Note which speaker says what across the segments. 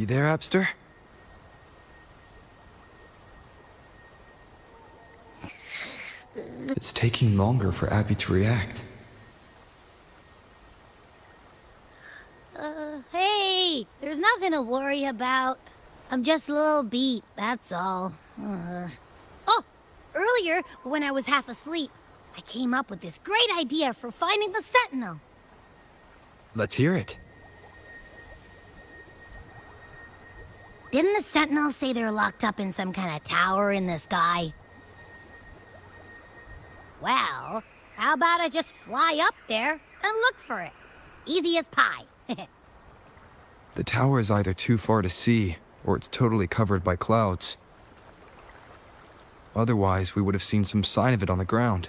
Speaker 1: You there, Abster? It's taking longer for Abby to react.
Speaker 2: Hey, there's nothing to worry about. I'm just a little beat, that's all. Oh, earlier, when I was half asleep, I came up with this great idea for finding the Sentinel.
Speaker 1: Let's hear it.
Speaker 2: Didn't the Sentinel say they're locked up in some kind of tower in the sky? Well, how about I just fly up there and look for it? Easy as pie.
Speaker 1: The tower is either too far to see, or it's totally covered by clouds. Otherwise, we would have seen some sign of it on the ground.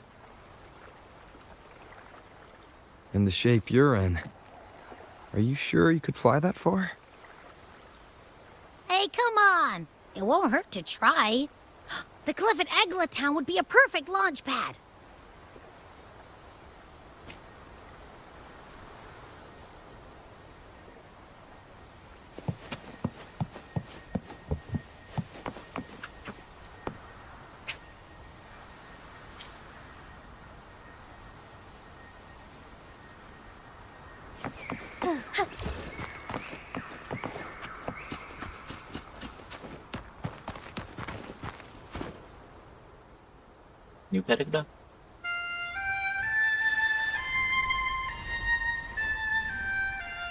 Speaker 1: In the shape you're in, are you sure you could fly that far?
Speaker 2: Hey, come on! It won't hurt to try. The cliff at Eglatown would be a perfect launch pad.
Speaker 3: New character.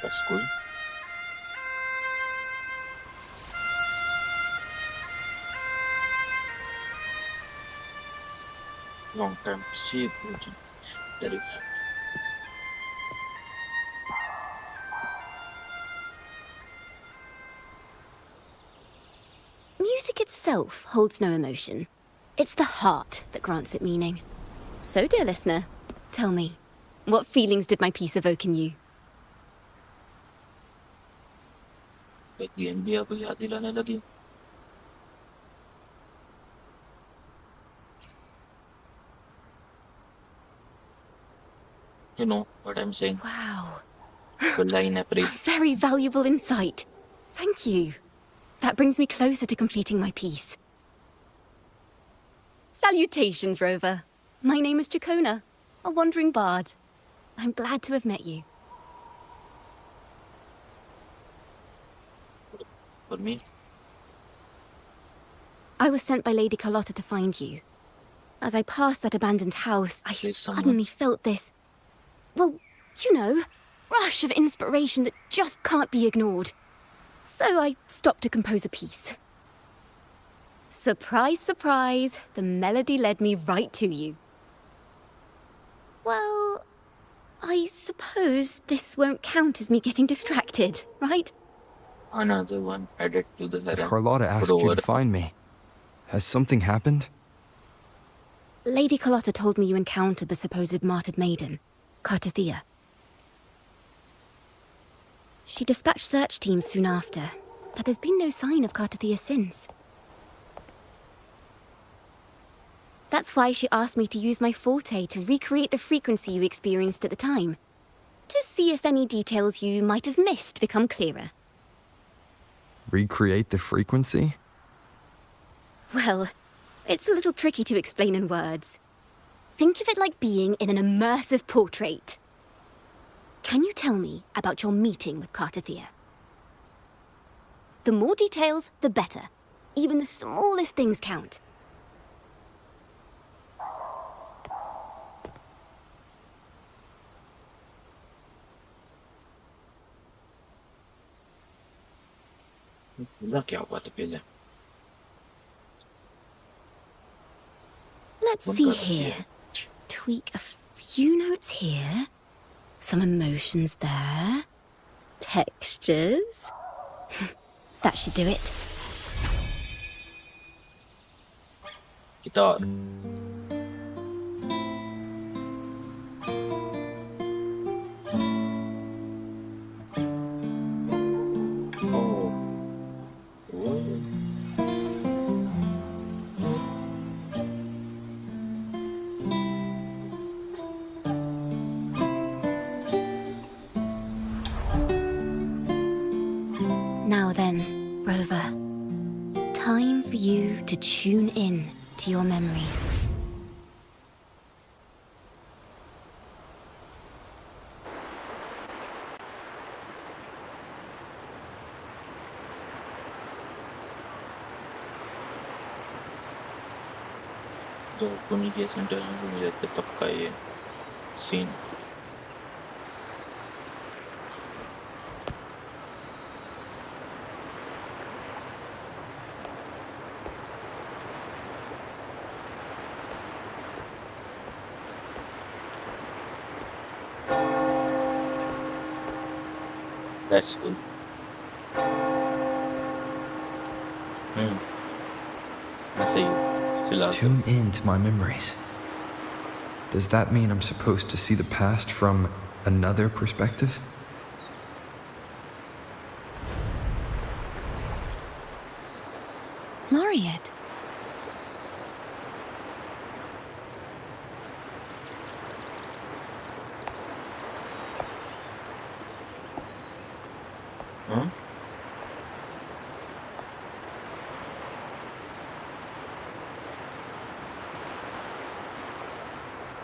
Speaker 3: That's cool. Long term sea project. Terrific.
Speaker 4: Music itself holds no emotion. It's the heart that grants it meaning. So, dear listener, tell me, what feelings did my piece evoke in you?
Speaker 3: Kahit hindi ako yati lang nalagyan. You know what I'm saying?
Speaker 4: Wow,
Speaker 3: Wala na pre.
Speaker 4: very valuable insight. Thank you. That brings me closer to completing my piece. Salutations, Rover. My name is Jacona, a wandering bard. I'm glad to have met you.
Speaker 3: For me,
Speaker 4: I was sent by Lady Carlotta to find you. As I passed that abandoned house, I
Speaker 3: There's someone.
Speaker 4: suddenly felt this, well, you know, rush of inspiration that just can't be ignored. So I stopped to compose a piece. Surprise, surprise, the melody led me right to you. Well, I suppose this won't count as me getting distracted, right?
Speaker 3: another one added to the
Speaker 1: If
Speaker 3: harem.
Speaker 1: Carlotta asked you to find me, has something happened?
Speaker 4: Lady Carlotta told me you encountered the supposed martyred maiden, Cartathea. She dispatched search teams soon after, but there's been no sign of Cartathea since. That's why she asked me to use my forte to recreate the frequency you experienced at the time, to see if any details you might have missed become clearer.
Speaker 1: Recreate the frequency?
Speaker 4: Well, it's a little tricky to explain in words. Think of it like being in an immersive portrait. Can you tell me about your meeting with Cartathea? The more details, the better. Even the smallest things count.
Speaker 3: Wala kaya ako atapila.
Speaker 4: Let's see here. Tweak a few notes here. Some emotions there. Textures. That should do it.
Speaker 3: Guitar. Oh. Oh.
Speaker 4: Now then, to your memories.
Speaker 3: तो communication technology को मिले थे तब का ये scene. That's good. ऐसे ही फिलहाल तो.
Speaker 1: Tune in to my memories. Does that mean I'm supposed to see the past from another perspective?
Speaker 4: Laureate.
Speaker 3: Huh?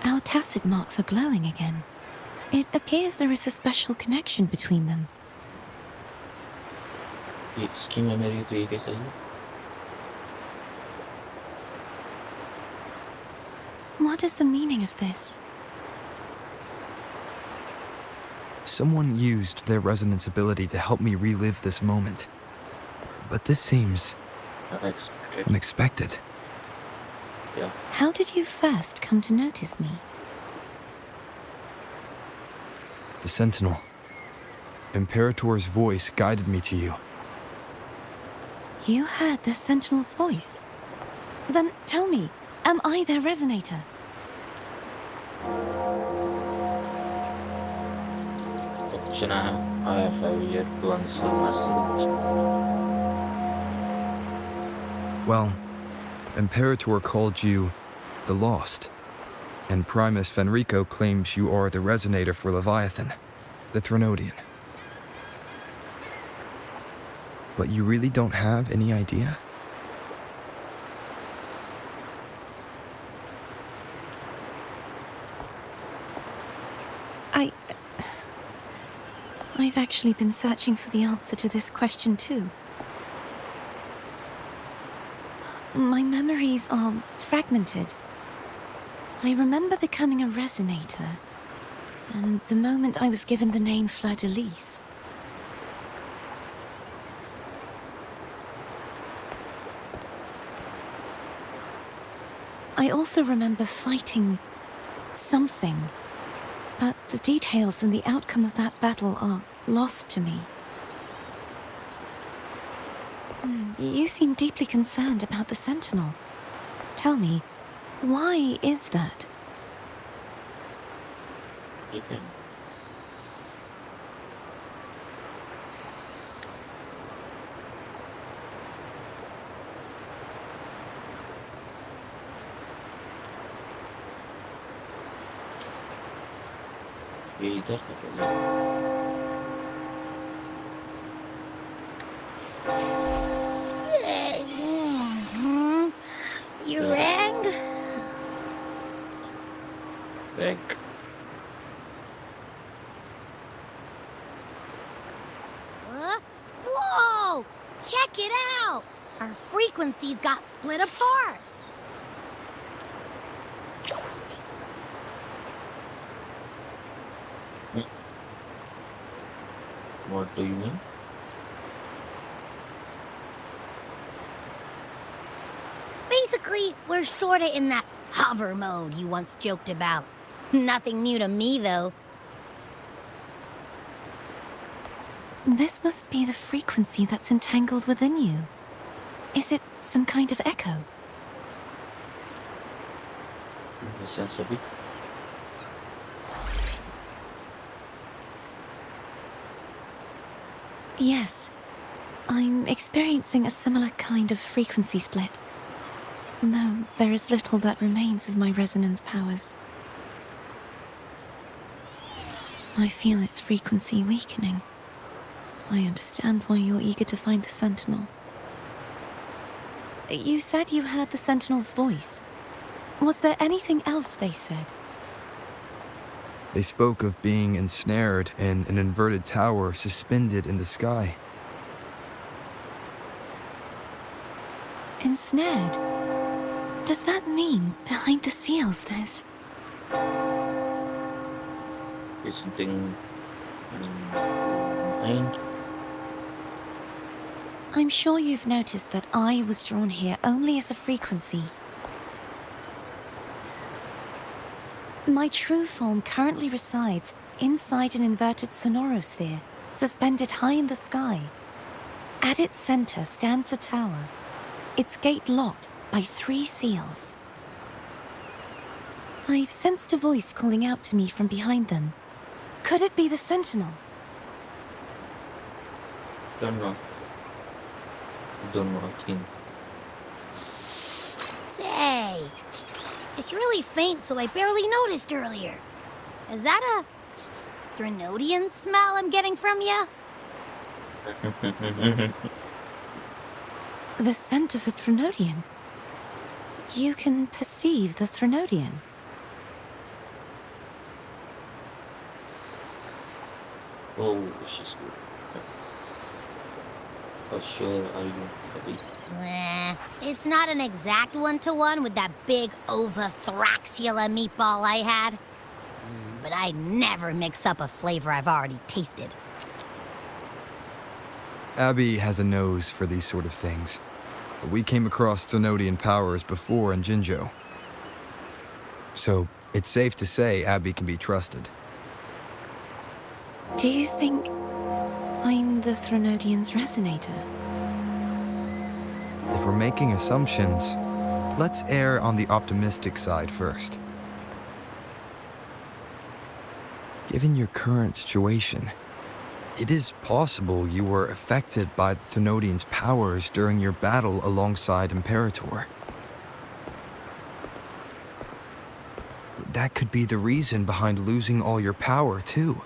Speaker 4: Our tacit marks are glowing again. It appears there is a special connection between them.
Speaker 3: ये इसकी memory तो ये कैसा है?
Speaker 4: What is the meaning of this?
Speaker 1: Someone used their resonance ability to help me relive this moment. But this seems
Speaker 3: Unexpected.
Speaker 1: unexpected.
Speaker 3: Yeah.
Speaker 4: How did you first come to notice me?
Speaker 1: The Sentinel. Imperator's voice guided me to you.
Speaker 4: You heard the Sentinel's voice? Then tell me, am I their resonator?
Speaker 3: Option I have yet to answer myself.
Speaker 1: Well, Imperator called you the Lost, and Primus Fenrico claims you are the resonator for Leviathan, the Threnodian. But you really don't have any idea?
Speaker 4: I've actually been searching for the answer to this question too. My memories are fragmented. I remember becoming a resonator, and the moment I was given the name Fleur-de-Lis. I also remember fighting something, but the details and the outcome of that battle are lost to me. You seem deeply concerned about the Sentinel. Tell me, why is that?
Speaker 3: Okay. ये इधर का पहले.
Speaker 2: You rang?
Speaker 3: Rank.
Speaker 2: Whoa! Check it out! Our frequencies got split apart.
Speaker 3: What do you mean?
Speaker 2: Basically, we're sorta in that hover mode you once joked about. Nothing new to me, though.
Speaker 4: This must be the frequency that's entangled within you. Is it some kind of echo?
Speaker 3: In the sense of it.
Speaker 4: Yes. I'm experiencing a similar kind of frequency split. No, there is little that remains of my resonance powers. I feel its frequency weakening. I understand why you're eager to find the Sentinel.
Speaker 5: You said you heard the Sentinel's voice. Was there anything else they said?
Speaker 1: They spoke of being ensnared in an inverted tower suspended in the sky.
Speaker 5: Ensnared? Does that mean behind the seals there's...
Speaker 3: There's something behind.
Speaker 5: I'm sure you've noticed that I was drawn here only as a frequency. My true form currently resides inside an inverted sonorosphere, suspended high in the sky. At its center stands a tower, its gate locked by 3 seals. I've sensed a voice calling out to me from behind them. Could it be the Sentinel?
Speaker 3: Don't know. Don't know, I think.
Speaker 2: Say, it's really faint, so I barely noticed earlier. Is that a Threnodian smell I'm getting from you?
Speaker 5: The scent of a Threnodian? You can perceive the Threnodian?
Speaker 3: Oh, she's good. How sure are you, Abby?
Speaker 2: It's not an exact one-to-one with that big Ovathraxula meatball I had. But I never mix up a flavor I've already tasted.
Speaker 1: Abby has a nose for these sort of things. But we came across Threnodian powers before in Jinzhou. So it's safe to say Abby can be trusted.
Speaker 5: Do you think I'm the Threnodian's resonator?
Speaker 1: If we're making assumptions, let's err on the optimistic side first. Given your current situation, it is possible you were affected by the Threnodian's powers during your battle alongside Imperator. That could be the reason behind losing all your power, too.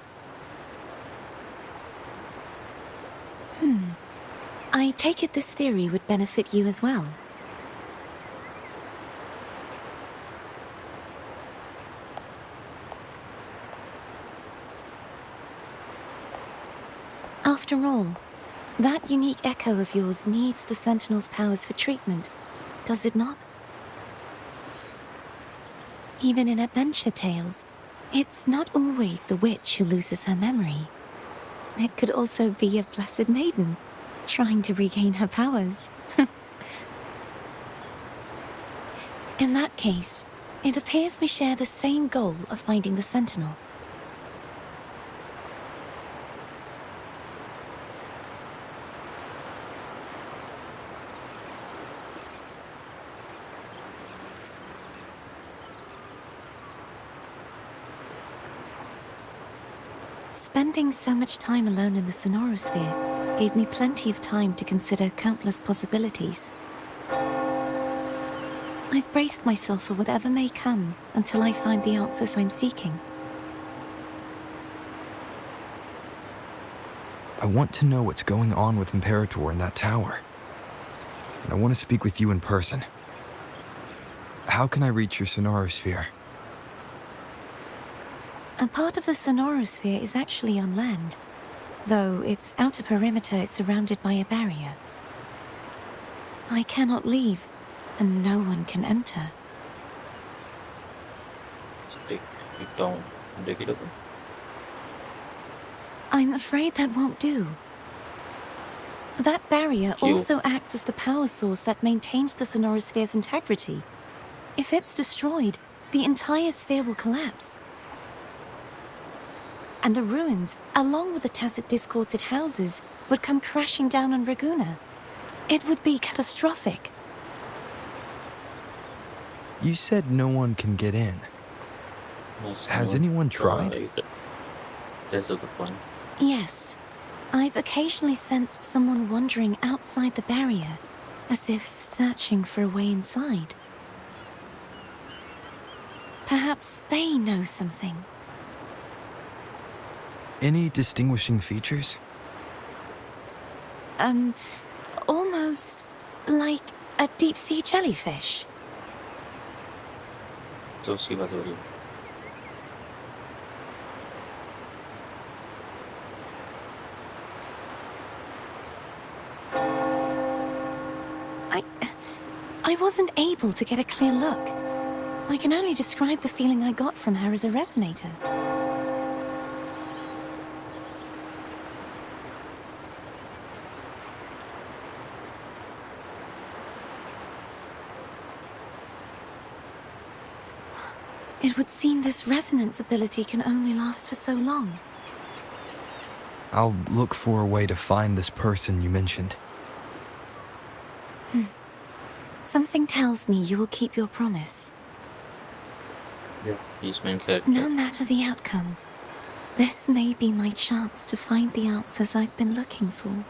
Speaker 5: I take it this theory would benefit you as well. After all, that unique echo of yours needs the Sentinel's powers for treatment, does it not? Even in adventure tales, it's not always the witch who loses her memory. It could also be a blessed maiden, trying to regain her powers. In that case, it appears we share the same goal of finding the Sentinel. Spending so much time alone in the sonorosphere gave me plenty of time to consider countless possibilities. I've braced myself for whatever may come until I find the answers I'm seeking.
Speaker 1: I want to know what's going on with Imperator in that tower. And I want to speak with you in person. How can I reach your sonorosphere?
Speaker 5: A part of the sonorosphere is actually on land, though its outer perimeter is surrounded by a barrier. I cannot leave, and no one can enter.
Speaker 3: So take it down and take it up.
Speaker 5: I'm afraid that won't do. That barrier
Speaker 3: You-
Speaker 5: also acts as the power source that maintains the sonorosphere's integrity. If it's destroyed, the entire sphere will collapse. And the ruins, along with the tacit discords it houses, would come crashing down on Raguna. It would be catastrophic.
Speaker 1: You said no one can get in. Has anyone tried?
Speaker 3: That's a good point.
Speaker 5: Yes, I've occasionally sensed someone wandering outside the barrier, as if searching for a way inside. Perhaps they know something.
Speaker 1: Any distinguishing features?
Speaker 5: Almost like A deep sea jellyfish?
Speaker 3: तो उसकी बात हो रही है.
Speaker 5: I wasn't able to get a clear look. I can only describe the feeling I got from her as a resonator. It would seem this resonance ability can only last for so long.
Speaker 1: I'll look for a way to find this person you mentioned.
Speaker 5: Something tells me you will keep your promise.
Speaker 3: He's main character.
Speaker 5: No matter the outcome, this may be my chance to find the answers I've been looking for.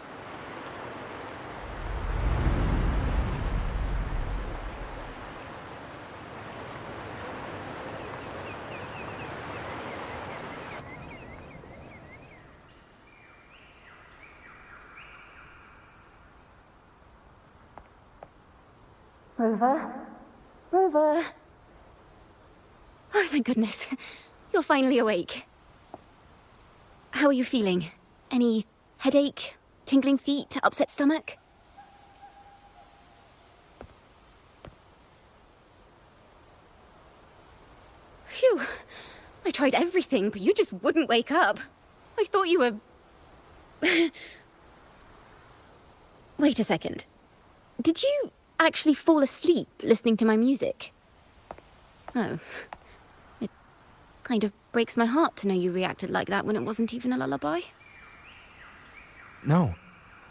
Speaker 4: Rover? Rover? Oh, thank goodness. You're finally awake. How are you feeling? Any headache, tingling feet, upset stomach? Phew. I tried everything, but you just wouldn't wake up. I thought you were... Wait a second. Did you actually fall asleep listening to my music? Oh. It kind of breaks my heart to know you reacted like that when it wasn't even a lullaby.
Speaker 1: No,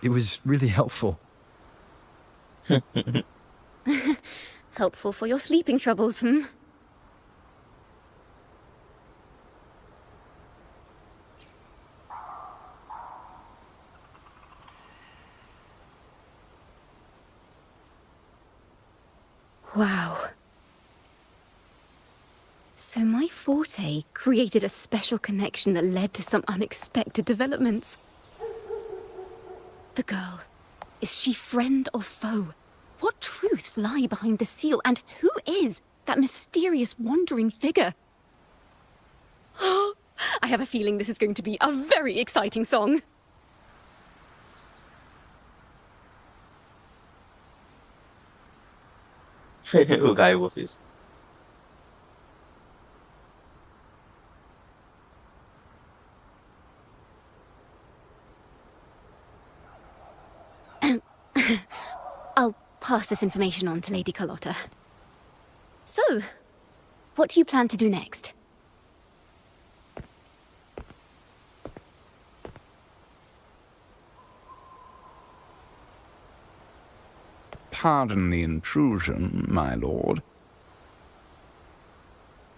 Speaker 1: it was really helpful.
Speaker 4: Helpful for your sleeping troubles, hmm? Wow. So my forte created a special connection that led to some unexpected developments. The girl, is she friend or foe? What truths lie behind the seal, and who is that mysterious wandering figure? I have a feeling this is going to be a very exciting song.
Speaker 3: वो गायब office.
Speaker 4: I'll pass this information on to Lady Carlotta. So, what do you plan to do next?
Speaker 6: Pardon the intrusion, my lord.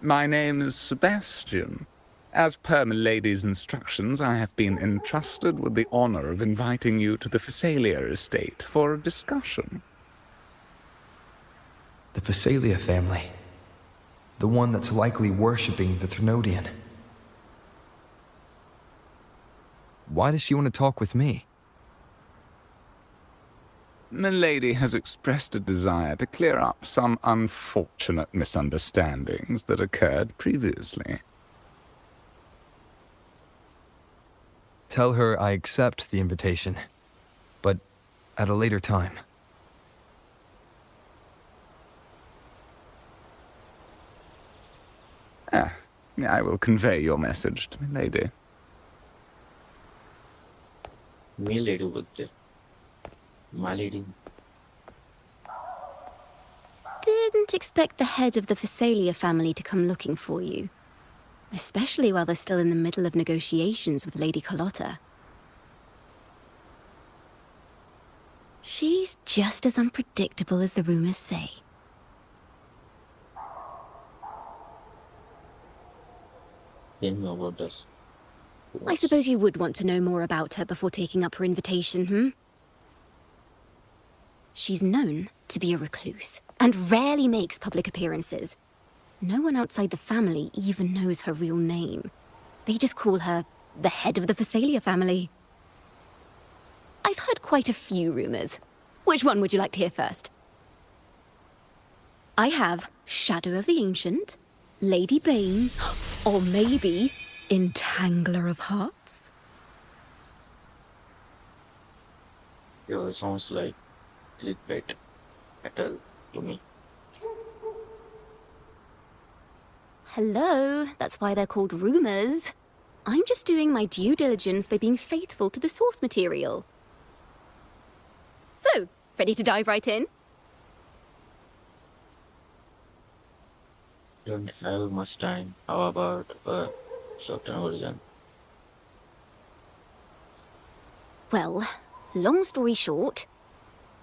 Speaker 6: My name is Sebastian. As per milady's instructions, I have been entrusted with the honor of inviting you to the Phasalia estate for a discussion.
Speaker 1: The Phasalia family. The one that's likely worshipping the Thrunodian. Why does she want to talk with me?
Speaker 6: Milady has expressed a desire to clear up some unfortunate misunderstandings that occurred previously.
Speaker 1: Tell her I accept the invitation, but at a later time.
Speaker 6: I will convey your message to Milady.
Speaker 3: Me lady बोलते. My lady.
Speaker 4: Didn't expect the head of the Phasalia family to come looking for you. Especially while they're still in the middle of negotiations with Lady Carlotta. She's just as unpredictable as the rumors say.
Speaker 3: Didn't know about this.
Speaker 4: I suppose you would want to know more about her before taking up her invitation, hmm? She's known to be a recluse, and rarely makes public appearances. No one outside the family even knows her real name. They just call her the head of the Phasalia family. I've heard quite a few rumors. Which one would you like to hear first? I have Shadow of the Ancient, Lady Bane, or maybe Entangler of Hearts.
Speaker 3: Yo, it sounds like clickbait metal to me.
Speaker 4: Hello, that's why they're called rumors. I'm just doing my due diligence by being faithful to the source material. So, ready to dive right in?
Speaker 3: Don't have much time. How about a shortened version?
Speaker 4: Well, long story short,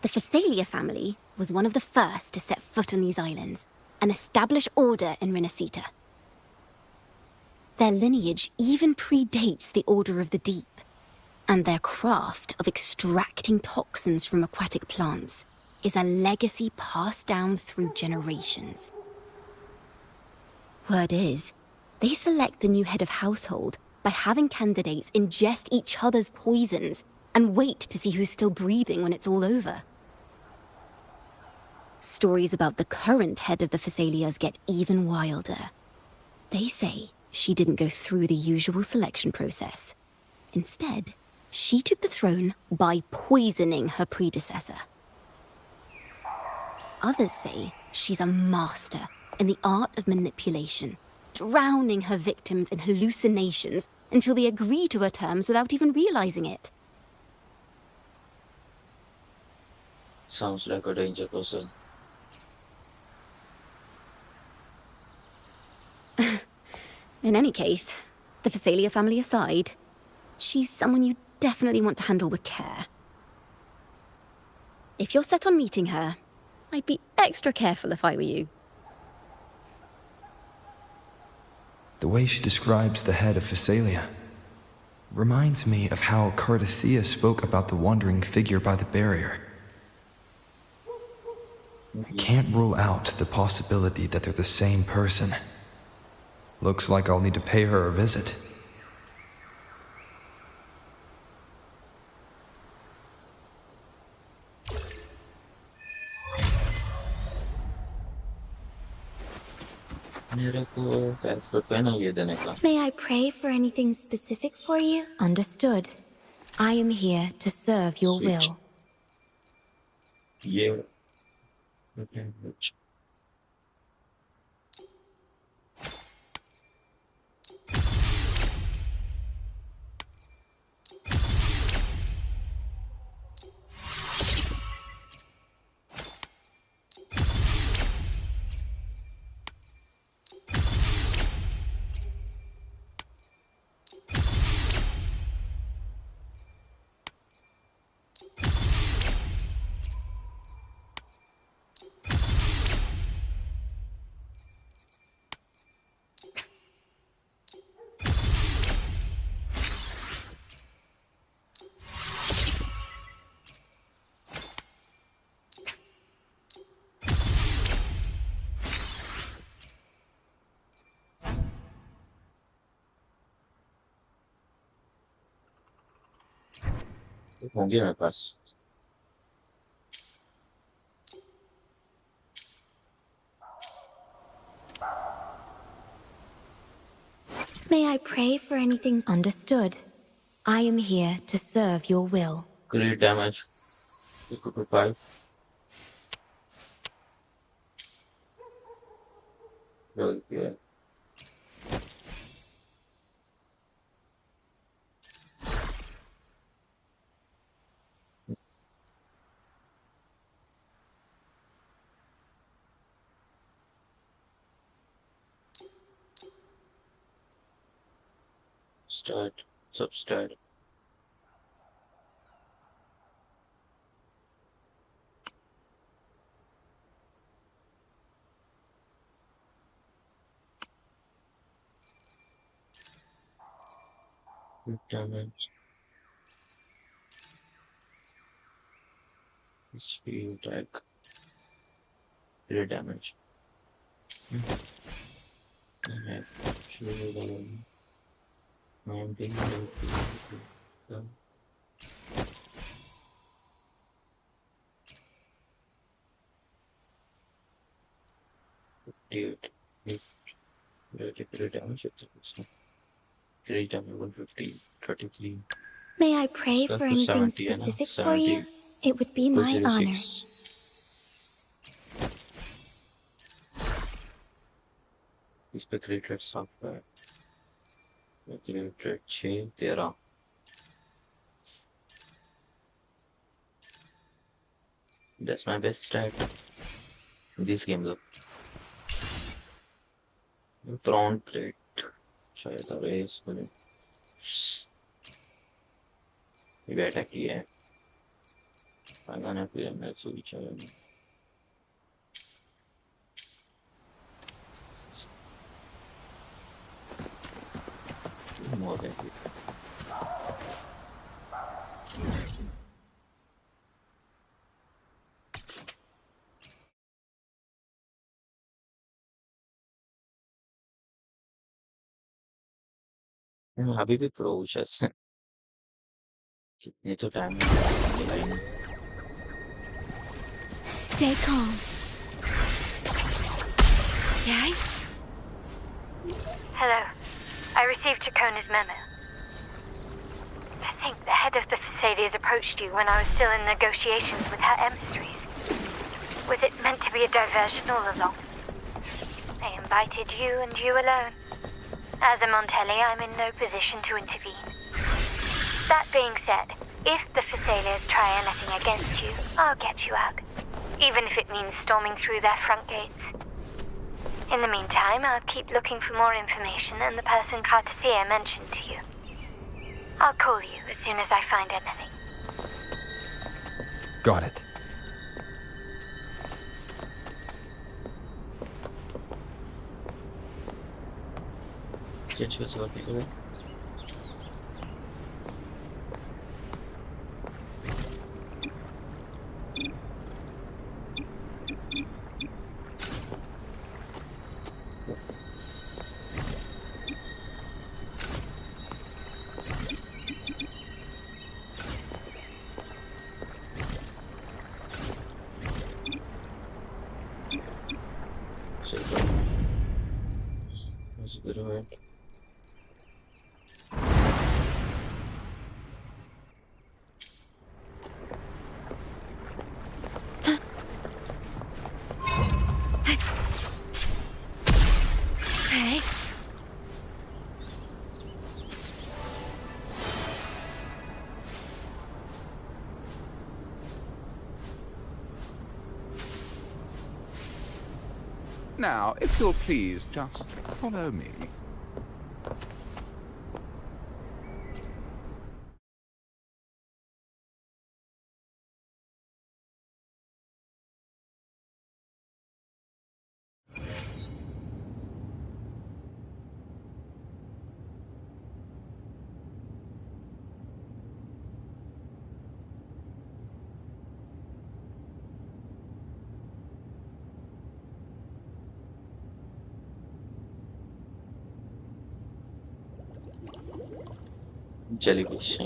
Speaker 4: the Phasalia family was one of the first to set foot on these islands and establish order in Renacita. Their lineage even predates the Order of the Deep, and their craft of extracting toxins from aquatic plants is a legacy passed down through generations. Word is, they select the new head of household by having candidates ingest each other's poisons and wait to see who's still breathing when it's all over. Stories about the current head of the Phasalias get even wilder. They say she didn't go through the usual selection process. Instead, she took the throne by poisoning her predecessor. Others say she's a master in the art of manipulation, drowning her victims in hallucinations until they agree to her terms without even realizing it.
Speaker 3: Sounds like a danger person.
Speaker 4: In any case, the Phasalia family aside, she's someone you definitely want to handle with care. If you're set on meeting her, I'd be extra careful if I were you.
Speaker 1: The way she describes the head of Phasalia reminds me of how Cardathea spoke about the wandering figure by the barrier. I can't rule out the possibility that they're the same person. Looks like I'll need to pay her a visit.
Speaker 3: मेरे को character पहना ये देने का.
Speaker 2: May I pray for anything specific for you? Understood. I am here to serve your
Speaker 3: Switch.
Speaker 2: will.
Speaker 3: ये. Okay. होंगे मेरे पास.
Speaker 2: May I pray for anything? Understood. I am here to serve your will.
Speaker 3: Crit damage. Equal to 5. Well, yeah. Start, substart. Damage. Speed attack. Crit damage. Okay. 38. Critical damage 50%. Critical damage 150. 33.
Speaker 4: May I pray
Speaker 3: Plus
Speaker 4: for
Speaker 3: to
Speaker 4: anything
Speaker 3: 70 है ना
Speaker 4: specific for
Speaker 3: 70
Speaker 4: you? It would be my honor.
Speaker 3: 206 इस पे create rate 7 का है create rate 6 13 that's my best stat in these games of front plate शायद अब इसको ये अटैक किया है पहला फिर मैं सुई चाहिए more than अभी भी प्रोसेस है कितने तो टाइम में
Speaker 4: Stay calm. Yay?
Speaker 7: Hello. I received Chacona's memo. To think the head of the Thessalians approached you when I was still in negotiations with her emissaries. Was it meant to be a diversion all along? They invited you and you alone. As a Montelli, I'm in no position to intervene. That being said, if the Thessalians try anything against you, I'll get you out. Even if it means storming through their front gates. In the meantime, I'll keep looking for more information than the person Cartathea mentioned to you. I'll call you as soon as I find anything.
Speaker 1: Got it.
Speaker 3: Change कैसे करते हैं
Speaker 4: Hey.
Speaker 6: Now, if you'll please just follow me.
Speaker 3: jellyfish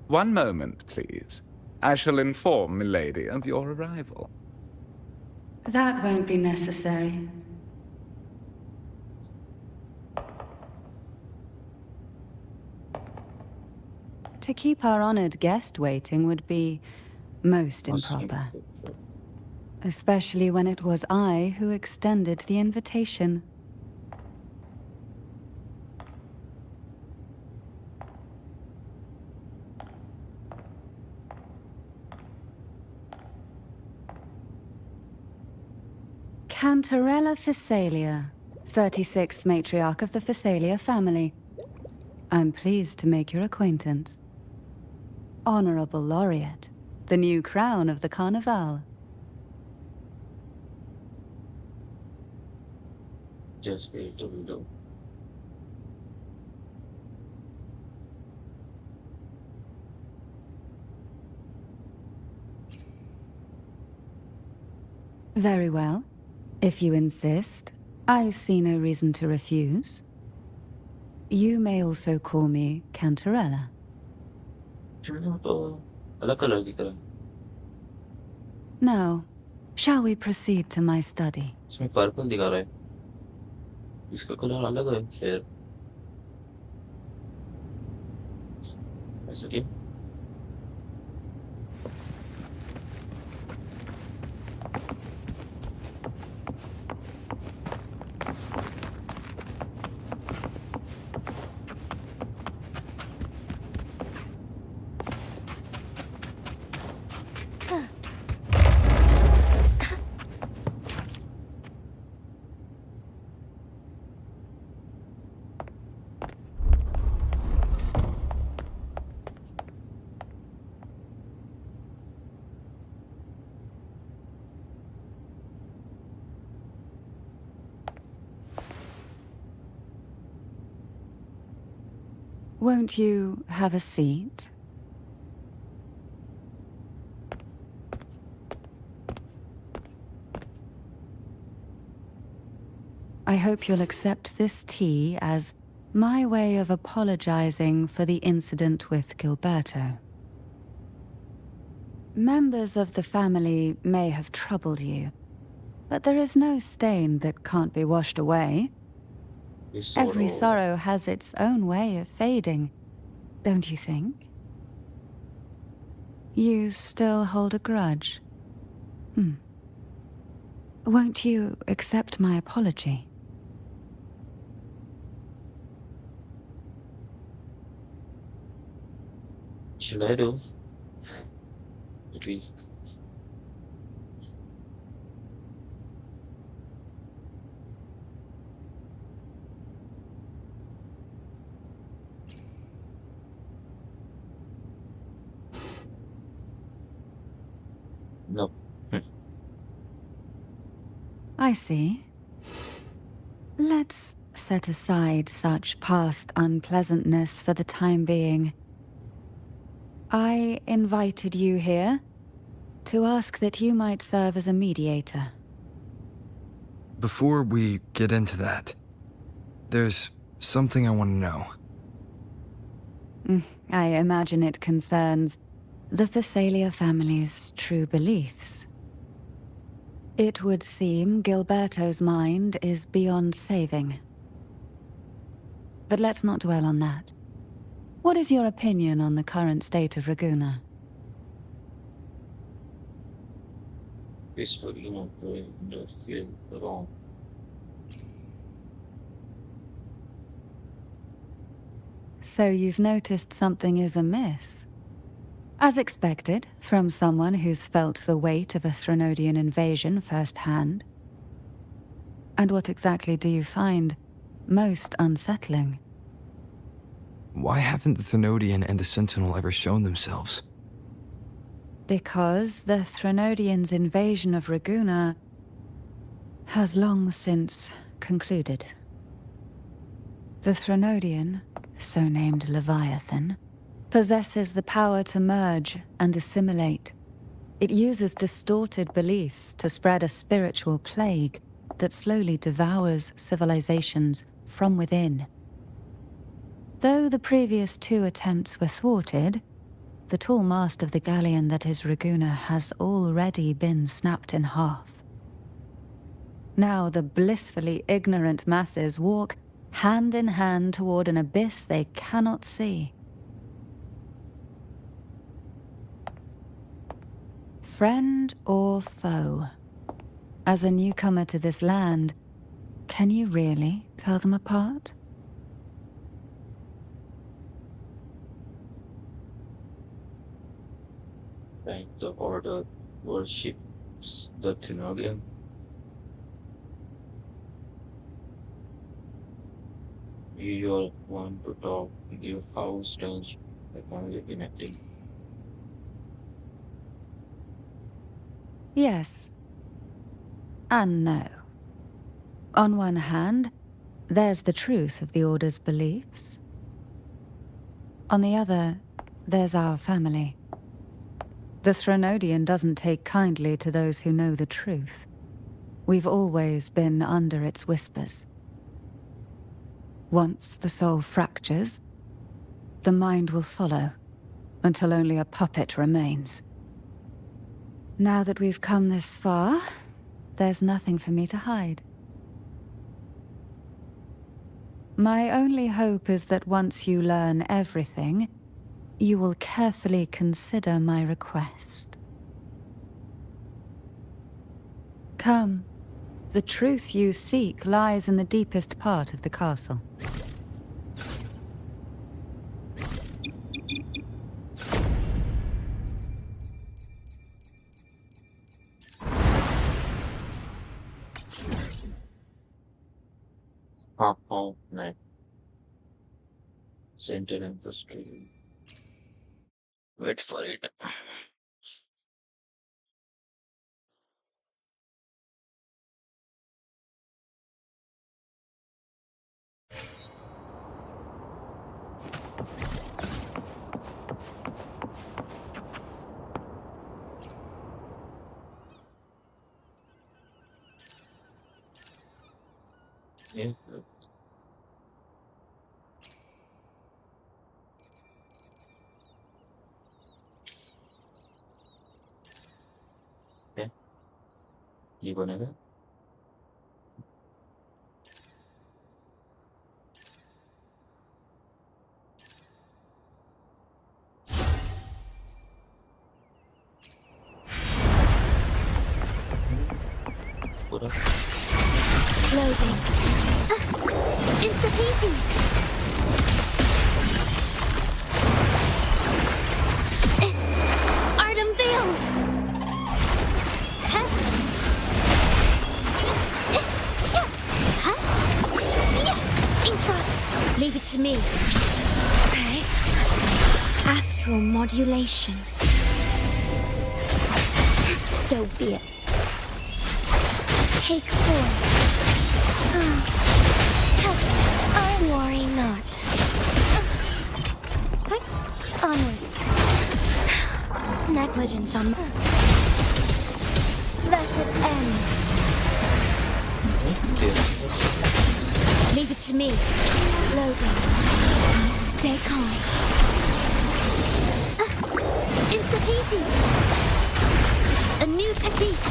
Speaker 6: One moment, please. I shall inform Milady of your arrival.
Speaker 8: That won't be necessary. To keep our honored guest waiting would be most improper. Especially when it was I who extended the invitation. Cantarella Phasalia, 36th matriarch of the Phasalia family. I'm pleased to make your acquaintance. Honorable Laureate, the new crown of the Carnival.
Speaker 3: just wait till we do
Speaker 8: Very well, if you insist. I see no reason to refuse. You may also call me Cantarella.
Speaker 3: तो अलग colour की तरह
Speaker 8: Now, shall we proceed to my study?
Speaker 3: इसमें purple दिखा रहा है इसका colour अलग है फिर ऐसा क्यों
Speaker 8: Won't you have a seat? I hope you'll accept this tea as my way of apologizing for the incident with Gilberto. Members of the family may have troubled you, but there is no stain that can't be washed away.
Speaker 3: इस
Speaker 8: Every
Speaker 3: sorrow
Speaker 8: sorrow has its own way of fading, don't you think? You still hold a grudge? Won't you accept my apology?
Speaker 3: should I do it is no
Speaker 8: I see. Let's set aside such past unpleasantness for the time being. I invited you here to ask that you might serve as a mediator.
Speaker 1: Before we get into that, there's something I want to know.
Speaker 8: I imagine it concerns the Phasalia family's true beliefs. It would seem Gilberto's mind is beyond saving. But let's not dwell on that. What is your opinion on the current state of Raguna?
Speaker 3: peacefully not going to feel wrong
Speaker 8: So you've noticed something is amiss? As expected, from someone who's felt the weight of a Threnodian invasion firsthand. And what exactly do you find most unsettling?
Speaker 1: Why haven't the Thenodian and the Sentinel ever shown themselves?
Speaker 8: Because the Threnodians' invasion of Raguna has long since concluded. The Threnodian, so named Leviathan, possesses the power to merge and assimilate. It uses distorted beliefs to spread a spiritual plague that slowly devours civilizations from within. Though the previous two attempts were thwarted, the tall mast of the galleon that is Raguna has already been snapped in half. Now the blissfully ignorant masses walk hand in hand toward an abyss they cannot see. Friend or foe? As a newcomer to this land, can you really tell them apart?
Speaker 3: like the order worships the Trinodian. You all want to talk with your how strange the family been acting.
Speaker 8: Yes. And no. On one hand, there's the truth of the Order's beliefs. On the other, there's our family. The Threnodian doesn't take kindly to those who know the truth. We've always been under its whispers. Once the soul fractures, the mind will follow, until only a puppet remains. Now that we've come this far, there's nothing for me to hide. My only hope is that once you learn everything, you will carefully consider my request. Come. The truth you seek lies in the deepest part of the castle.
Speaker 3: Half found night. Center in the stream. Wait for it. Yeah. Yeah. You gonna go? Put up.
Speaker 4: Loading. Insta-peasy. Art unveiled. Huh? Infra. Leave it to me. Okay. Astral modulation. So be it. Take 4. I worry not. Onwards. Negligence on blessed end. Leave it to me. Loading. Stay calm. Insta-peasy. A new technique.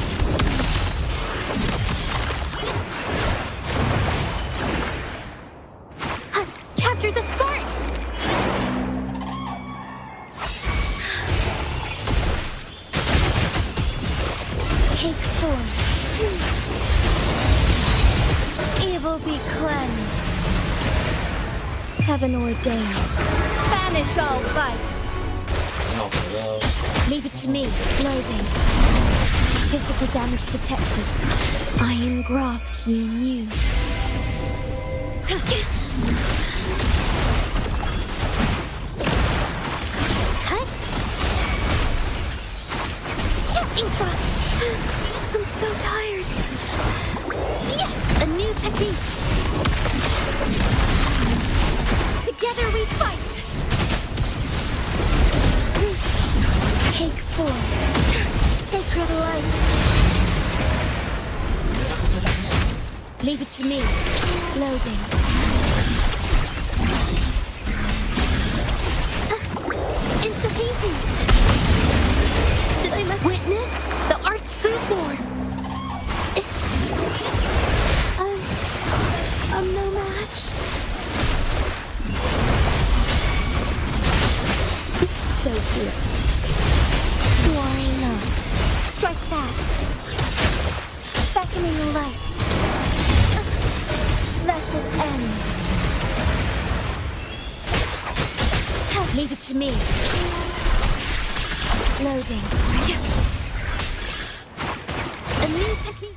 Speaker 4: Capture the spark! Take 4. Evil be cleansed. Heaven ordained. Banish all vice.
Speaker 3: No, well,
Speaker 4: Leave it to me. Loading. Physical damage detected. I engraft you new. Infra! I'm so tired. A new technique. Together we fight. Take 4. Sacred light. Leave it to me. Loading. Insta-peasy. Did I witness the art's true form? I'm no match. So good. Worry not. Strike fast. Beckoning light. Blessed end. Leave it to me. Loading. A new technique.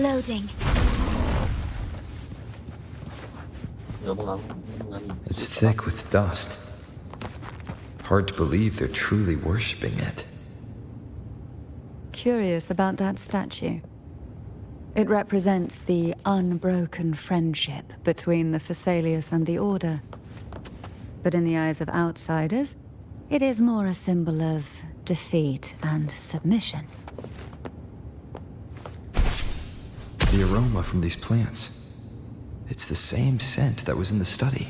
Speaker 4: Loading.
Speaker 1: It's thick with dust. Hard to believe they're truly worshipping it.
Speaker 8: Curious about that statue. It represents the unbroken friendship between the Phasaelius and the Order. But in the eyes of outsiders, it is more a symbol of defeat and submission.
Speaker 1: The aroma from these plants. It's the same scent that was in the study.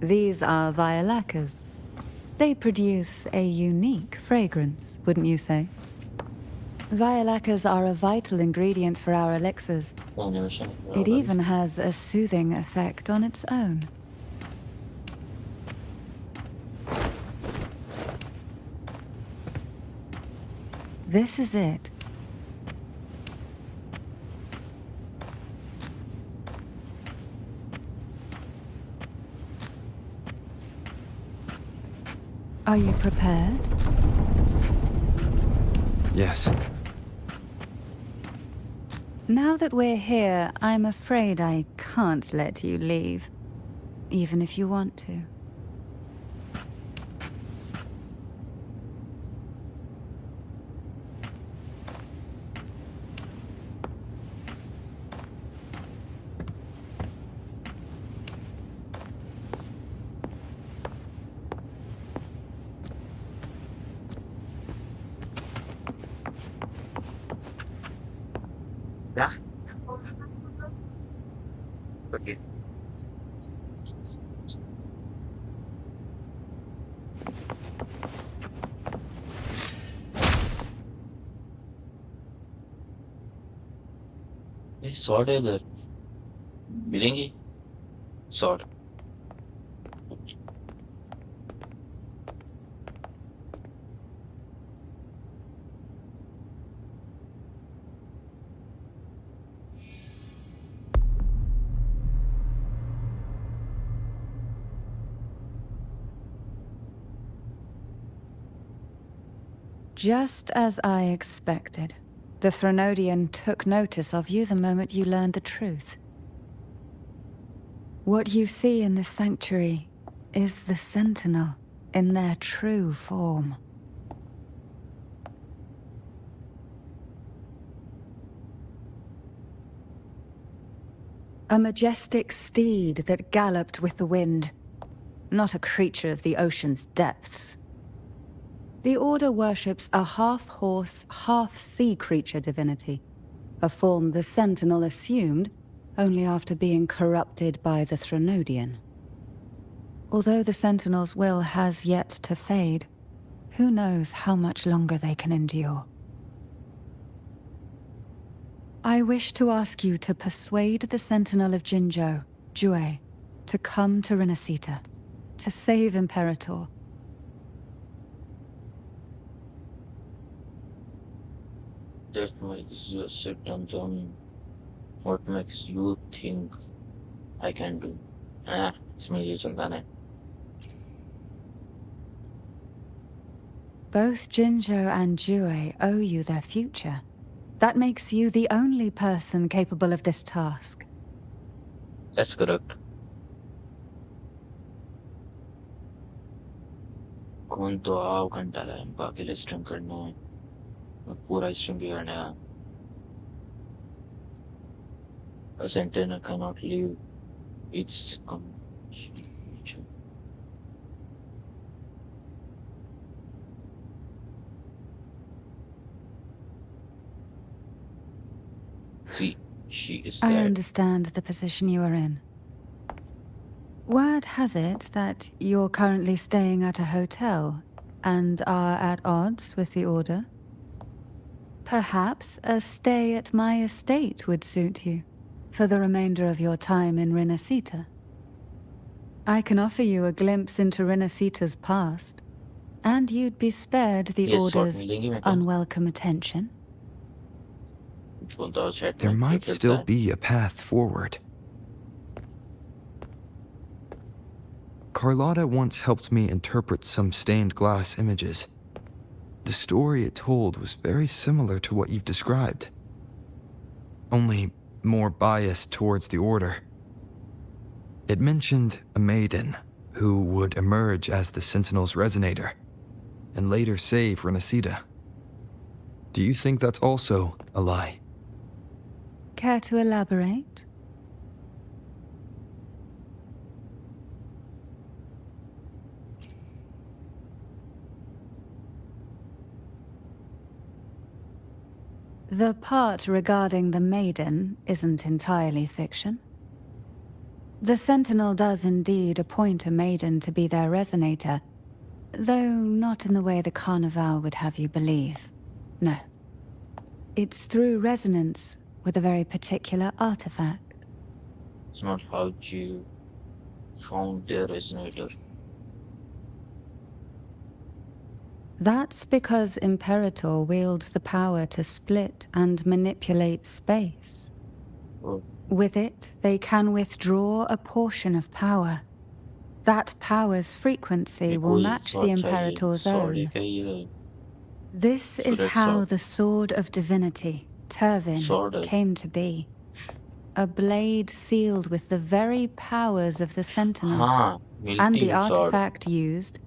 Speaker 8: These are violacas. They produce a unique fragrance, wouldn't you say? Violacas are a vital ingredient for our elixirs. It even has a soothing effect on its own. This is it. Are you prepared?
Speaker 1: Yes.
Speaker 8: Now that we're here, I'm afraid I can't let you leave, even if you want to.
Speaker 3: Yeah. Okay. ये sword है इधर मिलेंगी sword
Speaker 8: Just as I expected, the Threnodian took notice of you the moment you learned the truth. What you see in this sanctuary is the Sentinel in their true form. A majestic steed that galloped with the wind, not a creature of the ocean's depths. The Order worships a half-horse, half-sea creature divinity, a form the Sentinel assumed only after being corrupted by the Threnodian. Although the Sentinel's will has yet to fade, who knows how much longer they can endure. I wish to ask you to persuade the Sentinel of Jinzhou, Jue, to come to Renacita, to save Imperator.
Speaker 3: that makes you sit down Johnny. What makes you think I can do? इसमें ये चलता नहीं
Speaker 8: Both Jinzhou and Jue owe you their future. That makes you the only person capable of this task.
Speaker 3: That's correct. कौन तो आओ घंटा लाए बाकी ले स्ट्रीम करना है मैं पूरा स्ट्रीम भी करने का A sentinel cannot leave its See, she is
Speaker 8: I
Speaker 3: sad.
Speaker 8: understand the position you are in. Word has it that you're currently staying at a hotel and are at odds with the Order. Perhaps a stay at my estate would suit you for the remainder of your time in Renacita. I can offer you a glimpse into Renacita's past, and you'd be spared the
Speaker 3: Yes, sword
Speaker 8: Order's
Speaker 3: मिलेंगी मेरे को
Speaker 8: unwelcome attention.
Speaker 3: बोलता हूँ chat
Speaker 1: There
Speaker 3: में
Speaker 1: might
Speaker 3: क्या
Speaker 1: still
Speaker 3: करता है
Speaker 1: be a path forward. Carlotta once helped me interpret some stained glass images. The story it told was very similar to what you've described. only more biased towards the Order. It mentioned a maiden who would emerge as the Sentinel's resonator and later save Renacida. Do you think that's also a lie?
Speaker 8: Care to elaborate? The part regarding the maiden isn't entirely fiction. The Sentinel does indeed appoint a maiden to be their resonator, though not in the way the Carnival would have you believe. No. It's through resonance with a very particular artifact.
Speaker 3: It's not how you found their resonator.
Speaker 8: That's because Imperator wields the power to split and manipulate space.
Speaker 3: Oh,
Speaker 8: With it, they can withdraw a portion of power. That power's frequency
Speaker 3: ये
Speaker 8: will
Speaker 3: कोई
Speaker 8: match the
Speaker 3: sword चाहिए,
Speaker 8: Imperator's
Speaker 3: sword
Speaker 8: own.
Speaker 3: है क्या ये?
Speaker 8: This is
Speaker 3: Sword
Speaker 8: how
Speaker 3: sword.
Speaker 8: the Sword of Divinity, Turvin,
Speaker 3: Sword है.
Speaker 8: came to be. A blade sealed with the very powers of the Sentinel,
Speaker 3: हाँ,
Speaker 8: and
Speaker 3: मिलती
Speaker 8: the
Speaker 3: है sword.
Speaker 8: artifact used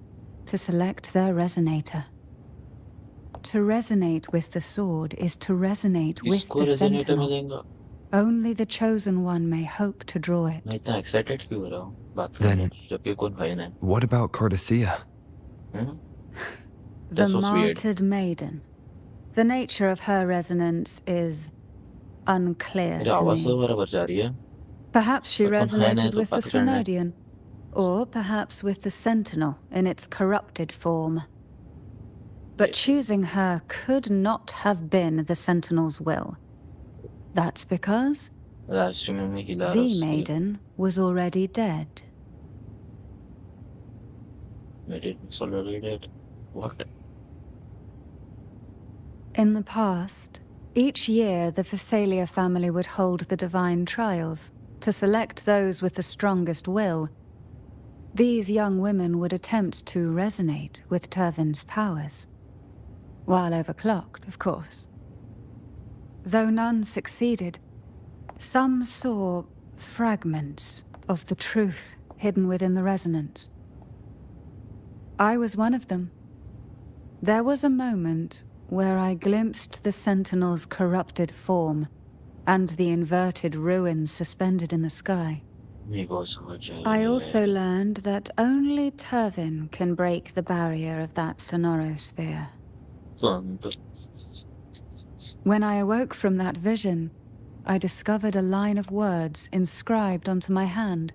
Speaker 8: to select their resonator. To resonate with the sword is to resonate with
Speaker 3: इसको
Speaker 8: the
Speaker 3: resonator
Speaker 8: Sentinel.
Speaker 3: मिलेगा?
Speaker 8: Only the chosen one may hope to draw it.
Speaker 3: मैं इतना excited क्यों हो रहा हूँ? बात
Speaker 1: Then-
Speaker 3: करने से जबकि कौन भाई ने?
Speaker 1: What about Cardathea?
Speaker 3: Hmm?
Speaker 8: The
Speaker 3: That's what's weird.
Speaker 8: martyred maiden. The nature of her resonance is unclear
Speaker 3: मेरी
Speaker 8: to
Speaker 3: आवाज से
Speaker 8: me.
Speaker 3: बराबर जा रही है.
Speaker 8: Perhaps she
Speaker 3: But कौन है नहीं
Speaker 8: resonated
Speaker 3: तो
Speaker 8: with the
Speaker 3: बात करना है.
Speaker 8: Threnodian, or perhaps with the Sentinel in its corrupted form. But choosing her could not have been the Sentinel's will. That's because
Speaker 3: Live streaming में हिला रहा
Speaker 8: the
Speaker 3: उसकी.
Speaker 8: maiden was already dead.
Speaker 3: मेरी consolidated. What?
Speaker 8: In the past, each year the Phasalia family would hold the divine trials to select those with the strongest will. These young women would attempt to resonate with Turvin's powers. While overclocked, of course. Though none succeeded, some saw fragments of the truth hidden within the resonance. I was one of them. There was a moment where I glimpsed the Sentinel's corrupted form and the inverted ruins suspended in the sky.
Speaker 3: मेरे को समझ आई
Speaker 8: I
Speaker 3: है.
Speaker 8: also learned that only Turvin can break the barrier of that sonorosphere.
Speaker 3: तो
Speaker 8: When I awoke from that vision, I discovered a line of words inscribed onto my hand.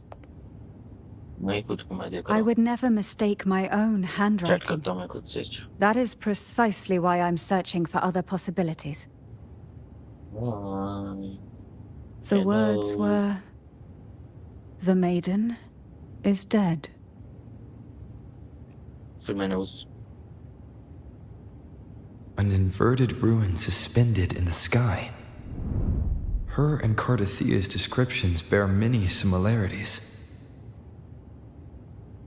Speaker 3: मैं खुद को मैं देख रहा
Speaker 8: I
Speaker 3: हूँ.
Speaker 8: would never mistake my own
Speaker 3: Chat
Speaker 8: handwriting.
Speaker 3: करता हूँ मैं खुद से.
Speaker 8: That is precisely why I'm searching for other possibilities. The words
Speaker 3: Hello.
Speaker 8: were, "The maiden is dead."
Speaker 3: फिर मैंने उस
Speaker 1: An inverted ruin suspended in the sky. Her and Cardathea's descriptions bear many similarities.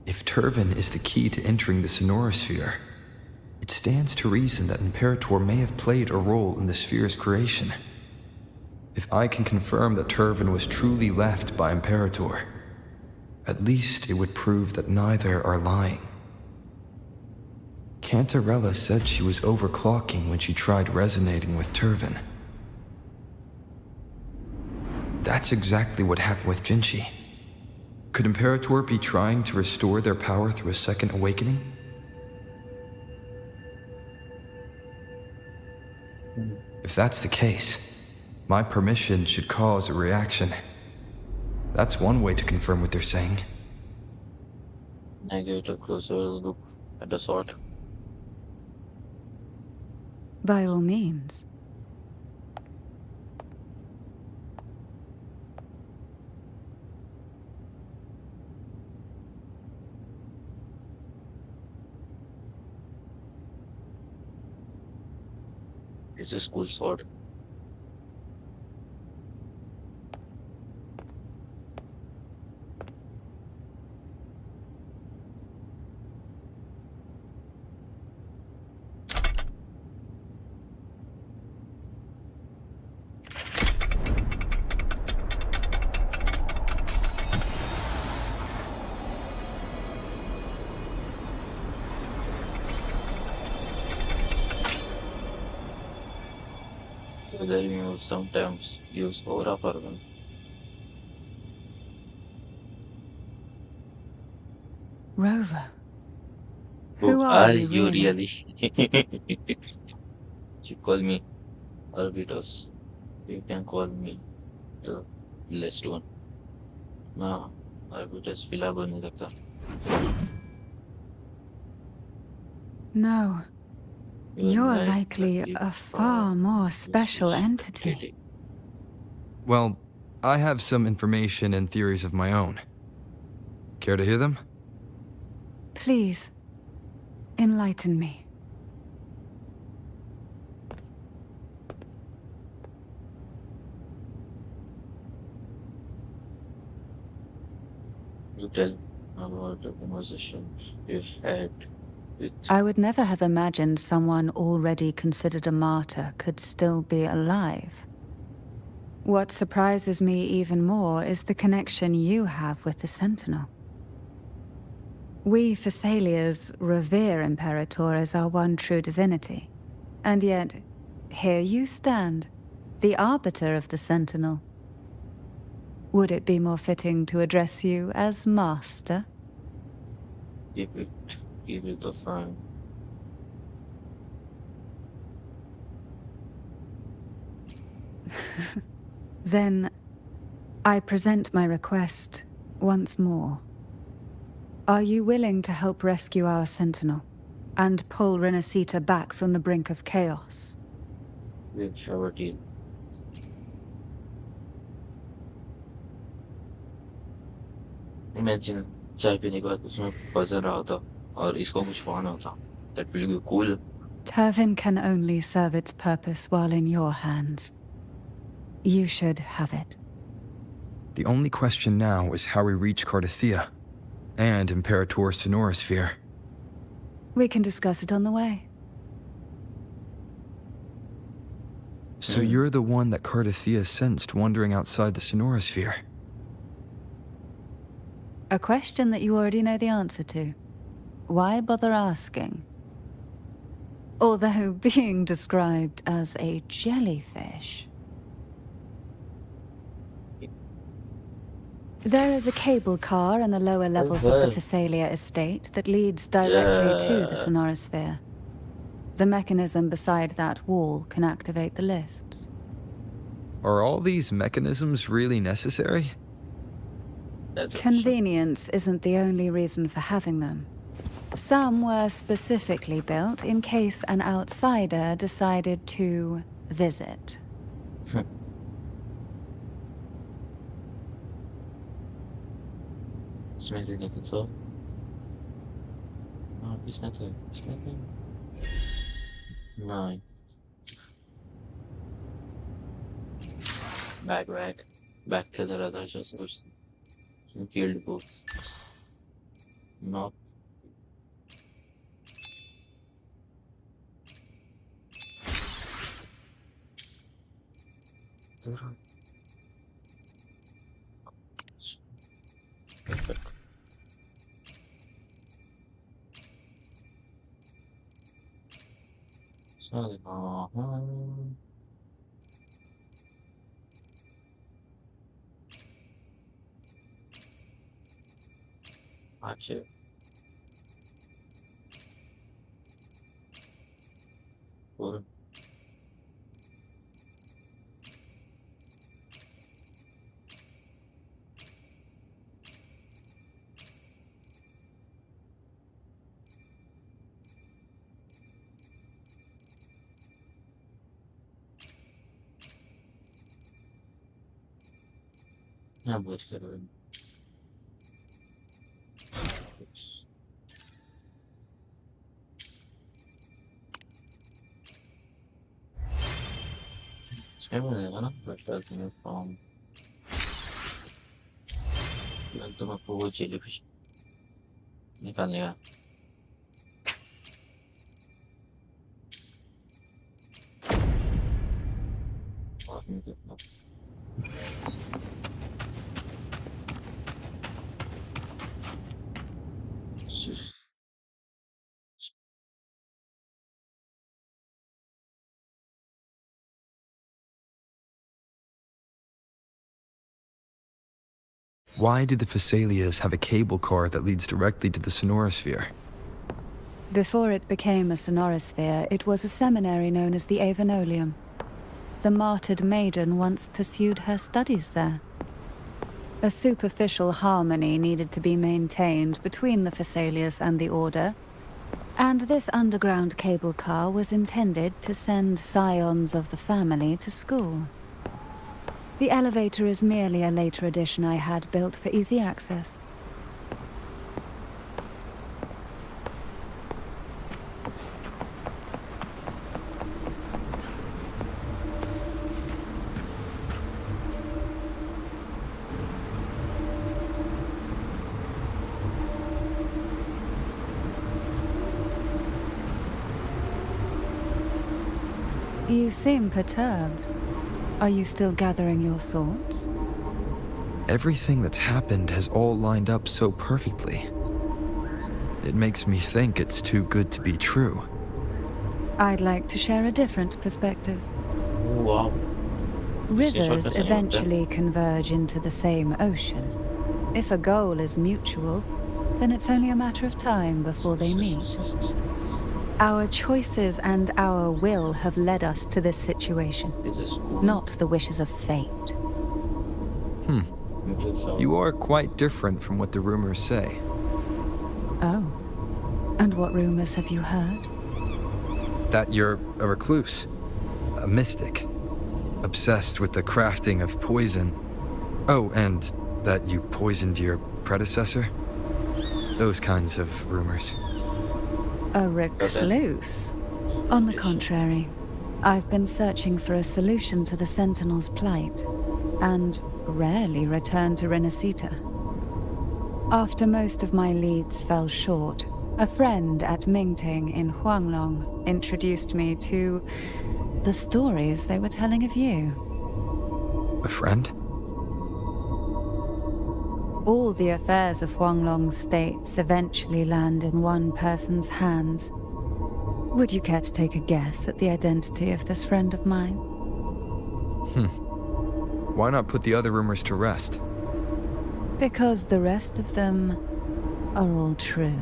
Speaker 1: If Turvin is the key to entering the sonorosphere, it stands to reason that Imperator may have played a role in the sphere's creation. If I can confirm that Turvin was truly left by Imperator, at least it would prove that neither are lying. Cantarella said she was overclocking when she tried resonating with Turvin. That's exactly what happened with Jinchi. Could Imperator be trying to restore their power through a second awakening? If that's the case, my permission should cause a reaction. That's one way to confirm what they're saying.
Speaker 3: negative closer look at the sword.
Speaker 8: By all means.
Speaker 3: It's a school sword. whether you sometimes use aura for them.
Speaker 8: Rover,
Speaker 3: Who
Speaker 8: who are
Speaker 3: are
Speaker 8: you
Speaker 3: you
Speaker 8: really?
Speaker 3: really? You call me Arbitos. You can call me the blessed one. हाँ, Arbitos फिलहाल बन नहीं सकता.
Speaker 8: No,
Speaker 3: You are
Speaker 8: you're
Speaker 3: like the
Speaker 8: likely
Speaker 3: gift
Speaker 8: a far more special
Speaker 3: which
Speaker 8: entity.
Speaker 1: Well, I have some information and theories of my own. Care to hear them?
Speaker 8: Please, enlighten me.
Speaker 3: you tell about the conversation you had with
Speaker 8: I would never have imagined someone already considered a martyr could still be alive. What surprises me even more is the connection you have with the Sentinel. We Thessalians revere Imperator as our one true divinity. And yet, here you stand, the arbiter of the Sentinel. Would it be more fitting to address you as Master?
Speaker 3: keep it keep it the fun.
Speaker 8: Then, I present my request once more. Are you willing to help rescue our Sentinel and pull Renacita back from the brink of chaos?
Speaker 3: With shower deal. Imagine चाय पीने के बाद उसमें buzzer रहा होता और इसको कुछ पाना होता. That will be cool.
Speaker 8: Turvin can only serve its purpose while in your hands. You should have it.
Speaker 1: The only question now is how we reach Cardathia and Imperator's Sonorosphere.
Speaker 8: We can discuss it on the way.
Speaker 1: So you're the one that Cardathia sensed wandering outside the Sonorosphere.
Speaker 8: A question that you already know the answer to. Why bother asking? Although being described as a jellyfish. There is a cable car in the lower levels of the
Speaker 3: well.
Speaker 8: Phasalia estate that leads directly to the
Speaker 3: Yeah.
Speaker 8: Sonorosphere. The mechanism beside that wall can activate the lifts.
Speaker 1: Are all these mechanisms really necessary?
Speaker 3: That's
Speaker 8: Convenience isn't the only reason for having them. Some were specifically built in case an outsider decided to visit.
Speaker 3: इसमें लेने के सो हाँ इसमें तो nine back to the other just killed both no perfect so actually cool yeah but मिलेगा ना but में form तो आपको वो जेलीफिश निकालने का और
Speaker 1: Why do the Phasalias have a cable car that leads directly to the sonorosphere?
Speaker 8: Before it became a sonorosphere, it was a seminary known as the Avenolium. The martyred maiden once pursued her studies there. A superficial harmony needed to be maintained between the Phasalias and the Order, and this underground cable car was intended to send scions of the family to school. The elevator is merely a later addition I had built for easy access. You seem perturbed. Are you still gathering your thoughts?
Speaker 1: Everything that's happened has all lined up so perfectly. It makes me think it's too good to be true.
Speaker 8: I'd like to share a different perspective.
Speaker 3: Wow.
Speaker 8: Rivers
Speaker 3: what the
Speaker 8: eventually converge into the same ocean. If a goal is mutual, then it's only a matter of time before they meet. Our choices and our will have led us to this situation,
Speaker 3: This is cool.
Speaker 8: not the wishes of fate.
Speaker 1: You are quite different from what the rumors say.
Speaker 8: Oh. And what rumors have you heard?
Speaker 1: That you're a recluse, a mystic, obsessed with the crafting of poison. Oh, and that you poisoned your predecessor? Those kinds of rumors.
Speaker 8: A recluse? On the contrary, I've been searching for a solution to the Sentinel's plight, and rarely return to Renacita. After most of my leads fell short, a friend at Mingting in Huanglong introduced me to the stories they were telling of you.
Speaker 1: A friend?
Speaker 8: All the affairs of Huanglong states eventually land in one person's hands. Would you care to take a guess at the identity of this friend of mine?
Speaker 1: Why not put the other rumors to rest?
Speaker 8: Because the rest of them are all true.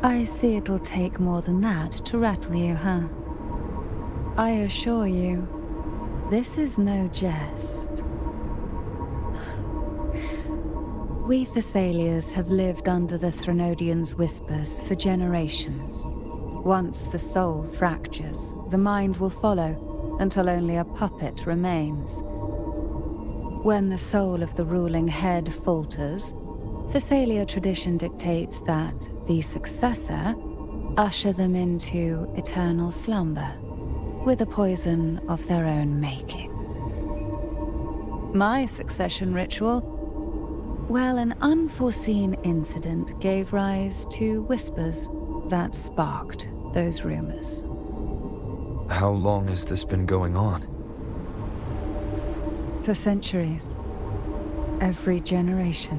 Speaker 8: I see it'll take more than that to rattle you, huh? I assure you, this is no jest. We Thessalians have lived under the Threnodians' whispers for generations. Once the soul fractures, the mind will follow, until only a puppet remains. When the soul of the ruling head falters, Thessalia tradition dictates that the successor usher them into eternal slumber, with a poison of their own making. My succession ritual, well, an unforeseen incident gave rise to whispers that sparked those rumors.
Speaker 1: How long has this been going on?
Speaker 8: For centuries. Every generation.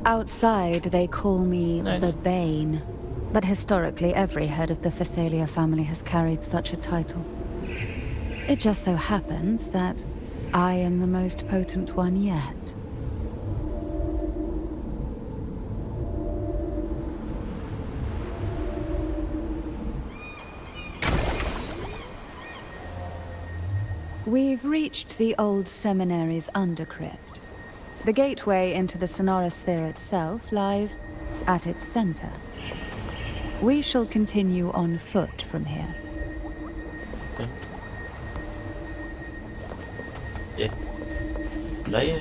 Speaker 8: Outside, they call me the Bane. But historically, every head of the Phasalia family has carried such a title. It just so happens that I am the most potent one yet. We've reached the old seminary's undercrypt. The gateway into the sonorosphere itself lies at its center. We shall continue on foot from here.
Speaker 3: Yeah. Laya.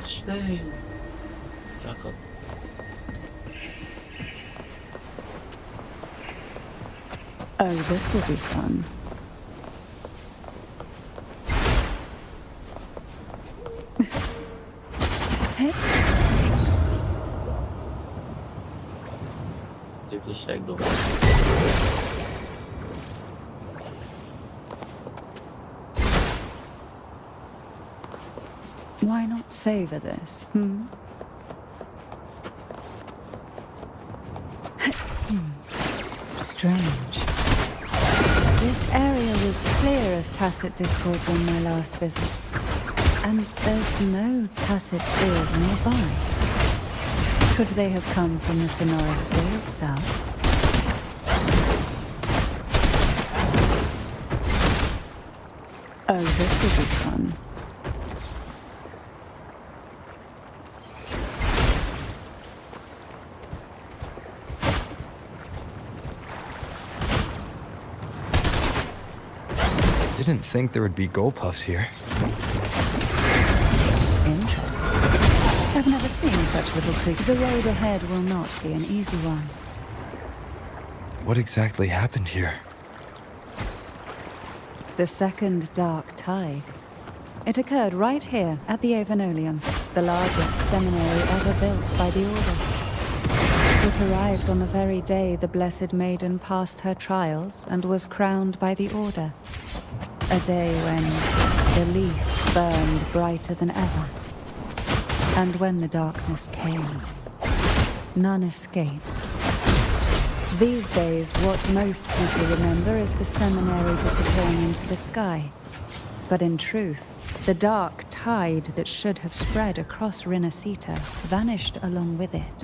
Speaker 3: Stay. Jacob.
Speaker 8: Oh, this will be fun. Hey?
Speaker 3: The fish like the
Speaker 8: Why not savor this, hmm? Strange. This area was clear of Tacet discords on my last visit. And there's no Tacet field nearby. Could they have come from the Sonoran Sphere itself? Oh, this will be fun.
Speaker 1: Didn't think there would be gold puffs here.
Speaker 8: Interesting. I've never seen such little creatures. The road ahead will not be an easy one.
Speaker 1: What exactly happened here?
Speaker 8: The second dark tide. It occurred right here at the Avenolium, the largest seminary ever built by the Order. It arrived on the very day the Blessed Maiden passed her trials and was crowned by the Order. A day when the leaf burned brighter than ever. And when the darkness came, none escaped. These days, what most people remember is the seminary disappearing into the sky. But in truth, the dark tide that should have spread across Rinascita vanished along with it.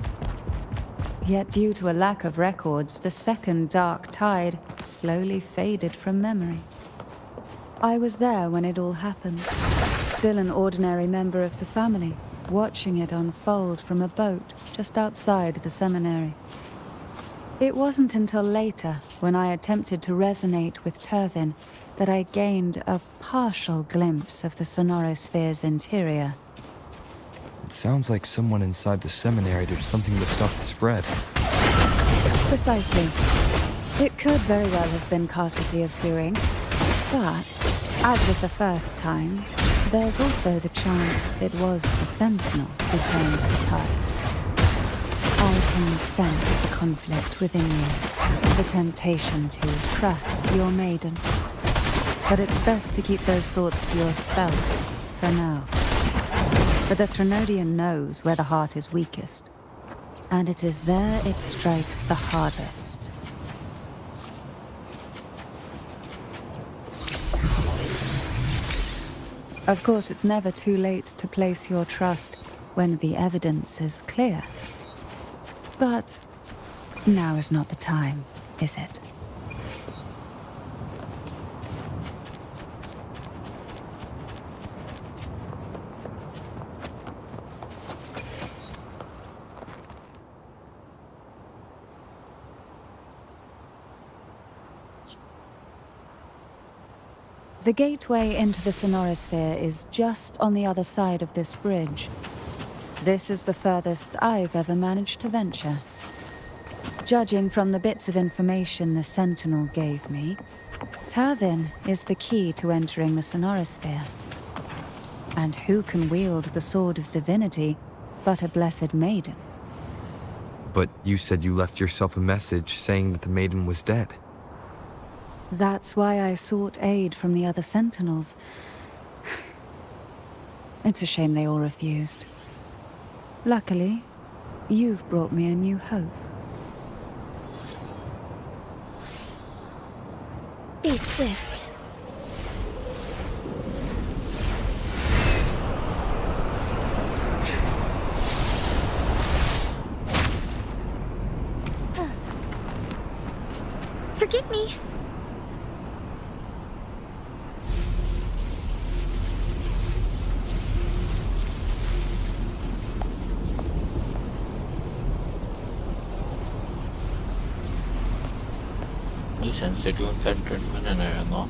Speaker 8: Yet due to a lack of records, the second dark tide slowly faded from memory. I was there when it all happened, still an ordinary member of the family, watching it unfold from a boat just outside the seminary. It wasn't until later, when I attempted to resonate with Turvin, that I gained a partial glimpse of the Sonorosphere's interior.
Speaker 1: It sounds like someone inside the seminary did something to stop the spread.
Speaker 8: Precisely. It could very well have been Cartophia's doing, but, as with the first time, there's also the chance it was the Sentinel who turned the tide. I can sense the conflict within you, the temptation to trust your maiden. But it's best to keep those thoughts to yourself, for now. For the Threnodian knows where the heart is weakest, and it is there it strikes the hardest. Of course, it's never too late to place your trust when the evidence is clear. But now is not the time, is it? The gateway into the Sonorosphere is just on the other side of this bridge. This is the furthest I've ever managed to venture. Judging from the bits of information the Sentinel gave me, Turvin is the key to entering the Sonorosphere. And who can wield the Sword of Divinity but a Blessed Maiden?
Speaker 1: But you said you left yourself a message saying that the maiden was dead.
Speaker 8: That's why I sought aid from the other Sentinels. It's a shame they all refused. Luckily, you've brought me a new hope.
Speaker 4: Be swift. Forgive me.
Speaker 3: ഈ sensitive treatment തന്നെയായിരുന്നോ?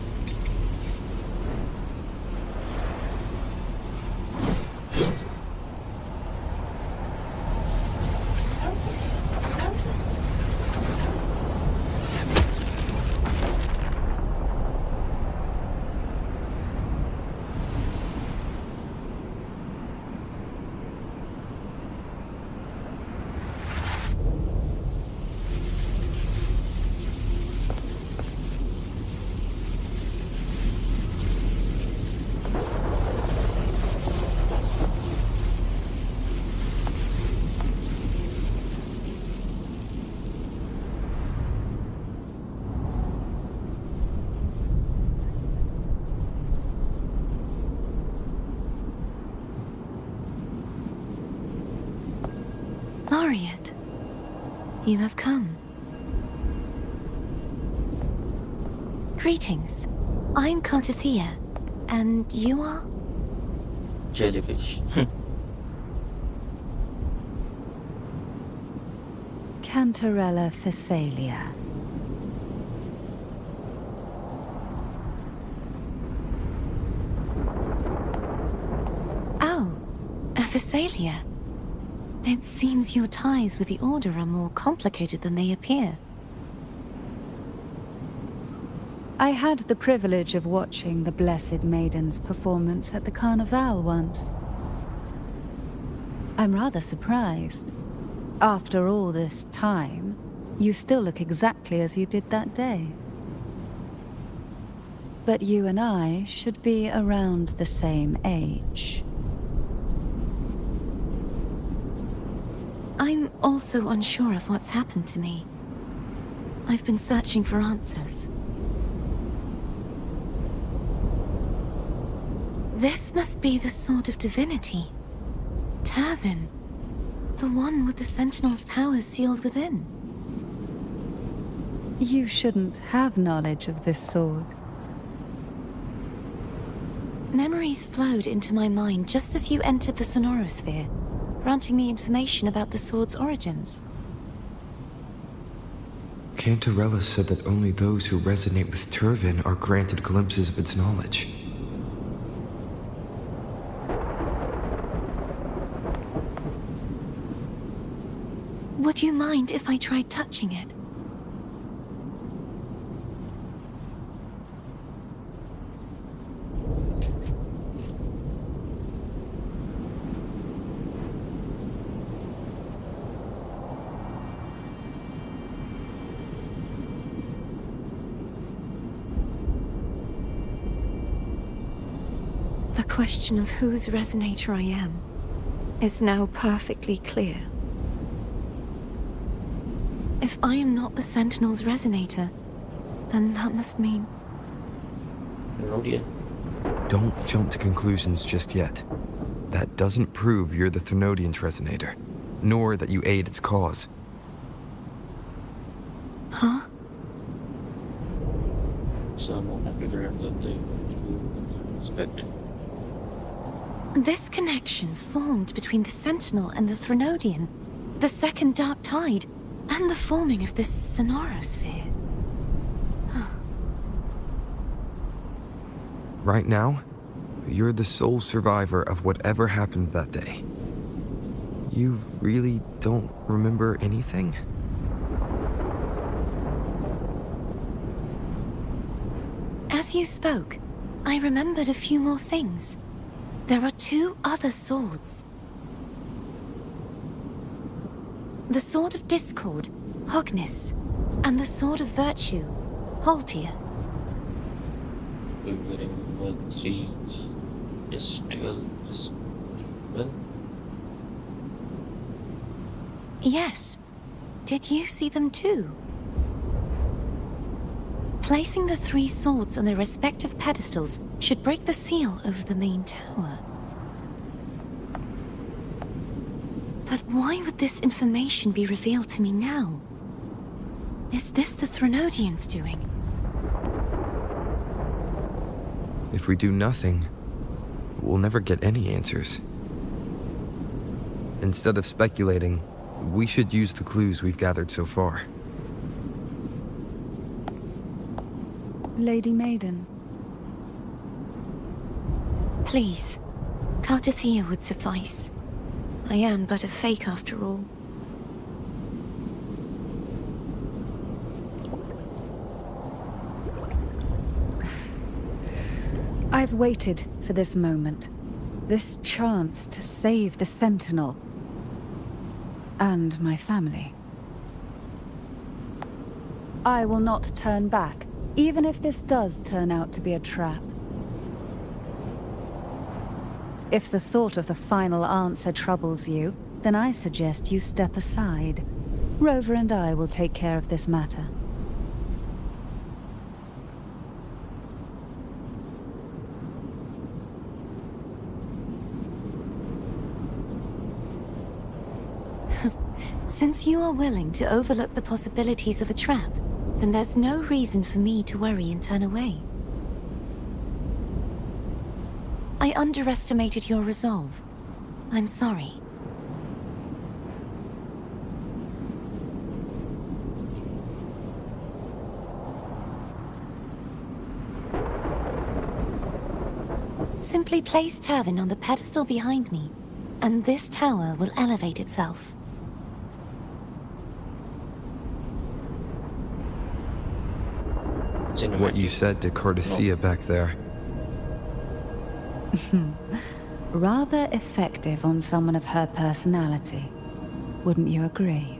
Speaker 5: Laureate, you have come. Greetings. I'm Cartathea, and you are?
Speaker 3: Jellyfish.
Speaker 8: Cantarella Phasalia.
Speaker 5: Oh, a Phasalia. It seems your ties with the Order are more complicated than they appear.
Speaker 8: I had the privilege of watching the Blessed Maiden's performance at the Carnival once. I'm rather surprised. After all this time, you still look exactly as you did that day. But you and I should be around the same age.
Speaker 5: I'm also unsure of what's happened to me. I've been searching for answers. This must be the Sword of Divinity. Turvin. The one with the Sentinel's powers sealed within.
Speaker 8: You shouldn't have knowledge of this sword.
Speaker 5: Memories flowed into my mind just as you entered the Sonorosphere, granting me information about the sword's origins.
Speaker 1: Cantarella said that only those who resonate with Turvin are granted glimpses of its knowledge.
Speaker 5: Would you mind if I tried touching it? The question of whose resonator I am is now perfectly clear. If I am not the Sentinel's resonator, then that must mean...
Speaker 3: Thenodian.
Speaker 1: Don't jump to conclusions just yet. That doesn't prove you're the Thenodian's resonator, nor that you aid its cause.
Speaker 5: Huh?
Speaker 3: Some different than they expect.
Speaker 5: This connection formed between the Sentinel and the Thenodian, the second Dark Tide, and the forming of this Sonorosphere.
Speaker 1: Right now, you're the sole survivor of whatever happened that day. You really don't remember anything?
Speaker 5: As you spoke, I remembered a few more things. There are two other swords. The Sword of Discord, Hognis, and the Sword of Virtue, Haltia.
Speaker 3: Wuthering with 3 distills. Well,
Speaker 5: Yes. Did you see them too? Placing the 3 swords on their respective pedestals should break the seal over the main tower. But why would this information be revealed to me now? Is this the Thenodian's doing?
Speaker 1: If we do nothing, we'll never get any answers. Instead of speculating, we should use the clues we've gathered so far.
Speaker 8: Lady Maiden,
Speaker 5: Please, Cartathea would suffice. I am but a fake after all.
Speaker 8: I've waited for this moment. This chance to save the Sentinel. And my family. I will not turn back, even if this does turn out to be a trap. If the thought of the final answer troubles you, then I suggest you step aside. Rover and I will take care of this matter.
Speaker 5: Since you are willing to overlook the possibilities of a trap, then there's no reason for me to worry and turn away. I underestimated your resolve. I'm sorry. Simply place Turvin on the pedestal behind me, and this tower will elevate itself.
Speaker 1: What you said to Cordothea back there.
Speaker 8: Rather effective on someone of her personality. Wouldn't you agree?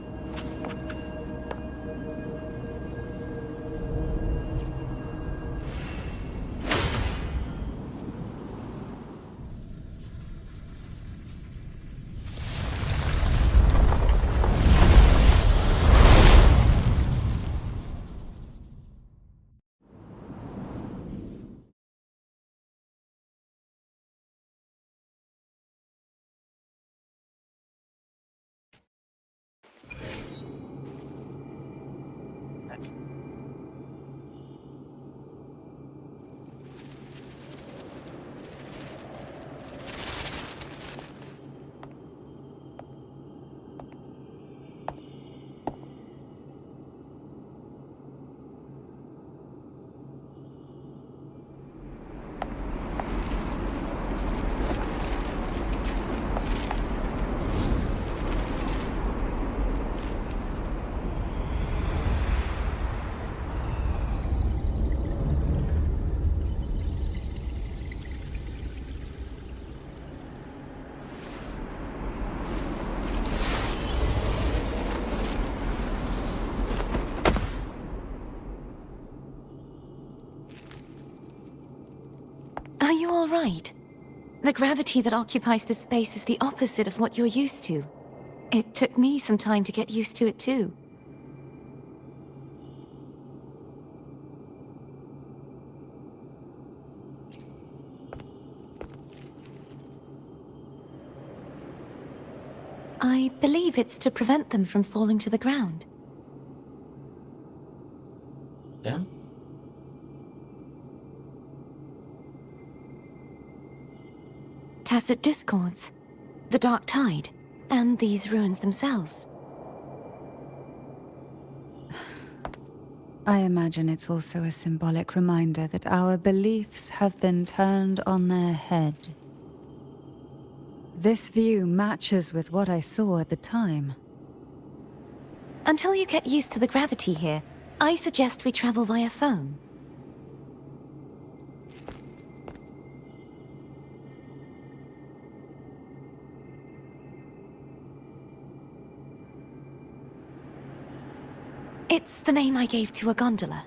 Speaker 5: Are you all right? The gravity that occupies this space is the opposite of what you're used to. It took me some time to get used to it too. I believe it's to prevent them from falling to the ground.
Speaker 3: Yeah.
Speaker 5: Tacit discords, the dark tide, and these ruins themselves.
Speaker 8: I imagine it's also a symbolic reminder that our beliefs have been turned on their head. This view matches with what I saw at the time.
Speaker 5: Until you get used to the gravity here, I suggest we travel via phone. It's the name I gave to a gondola.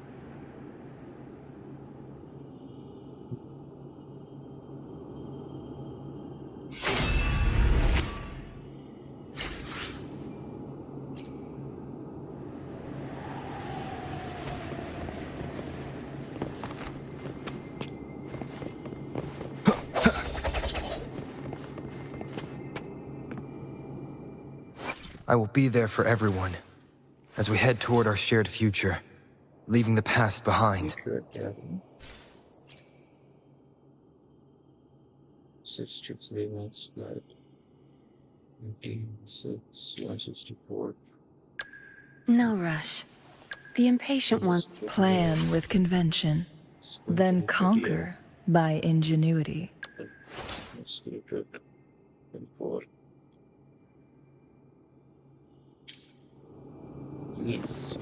Speaker 1: I will be there for everyone as we head toward our shared future, leaving the past behind.
Speaker 3: Good, yeah. 63 minutes flight. 164.
Speaker 9: No rush. The impatient ones plan with convention, then conquer by ingenuity.
Speaker 3: Yes.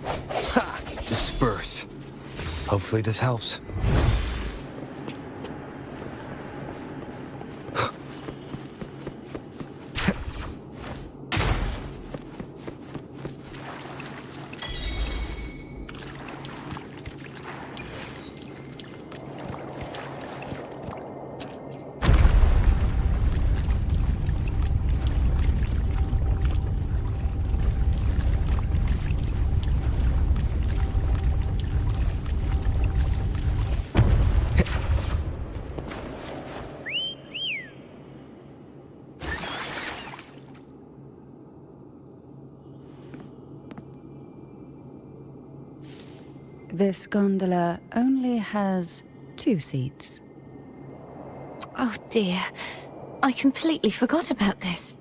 Speaker 1: Disperse. Hopefully this helps.
Speaker 8: This gondola only has 2 seats.
Speaker 5: Oh dear, I completely forgot about this.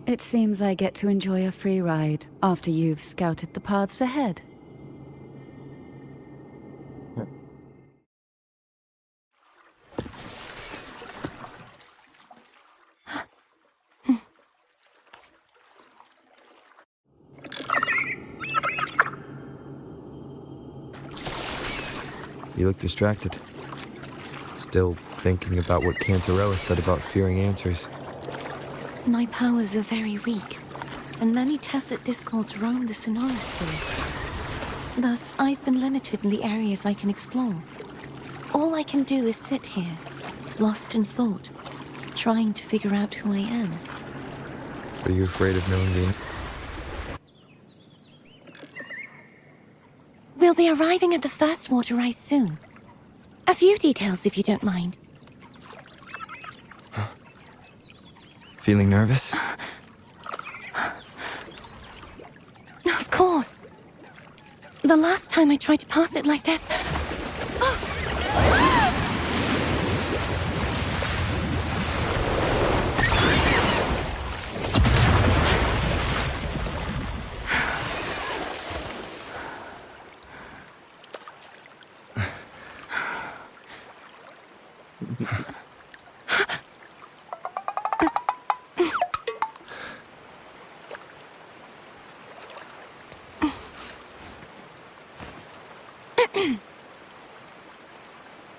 Speaker 8: It seems I get to enjoy a free ride after you've scouted the paths ahead.
Speaker 1: You look distracted. Still thinking about what Cantarella said about fearing answers.
Speaker 5: My powers are very weak, and many tacit discords roam the sonorosphere. Thus, I've been limited in the areas I can explore. All I can do is sit here, lost in thought, trying to figure out who I am.
Speaker 1: Are you afraid of knowing the...
Speaker 5: We'll be arriving at the first water rise soon. A few details, if you don't mind.
Speaker 1: Feeling nervous?
Speaker 5: Of course. The last time I tried to pass it like this...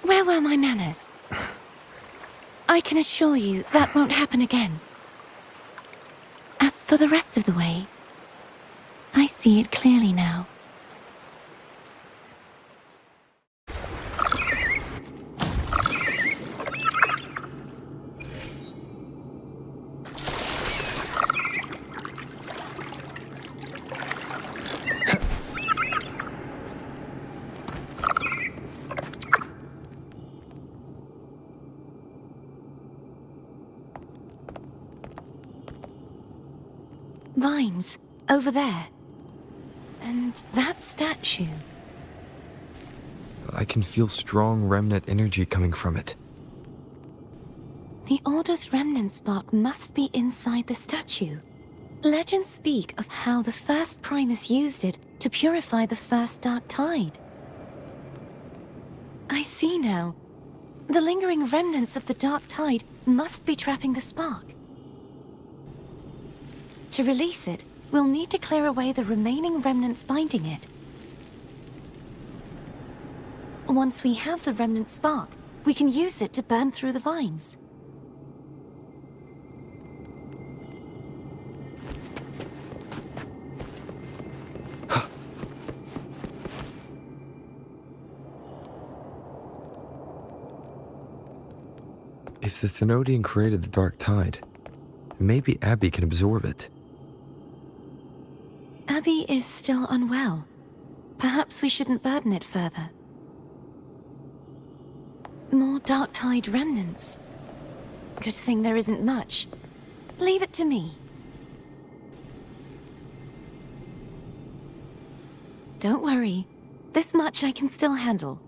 Speaker 5: Where were my manners? I can assure you that won't happen again. As for the rest of the way, I see it clearly now. Vines, over there. And that statue.
Speaker 1: I can feel strong remnant energy coming from it.
Speaker 5: The Order's remnant spark must be inside the statue. Legends speak of how the first Primus used it to purify the first Dark Tide. I see now. The lingering remnants of the Dark Tide must be trapping the spark. To release it, we'll need to clear away the remaining remnants binding it. Once we have the remnant spark, we can use it to burn through the vines.
Speaker 1: If the Thenodian created the Dark Tide, maybe Abby can absorb it.
Speaker 5: Abby is still unwell. Perhaps we shouldn't burden it further. More Dark Tide remnants. Good thing there isn't much. Leave it to me. Don't worry. This much I can still handle.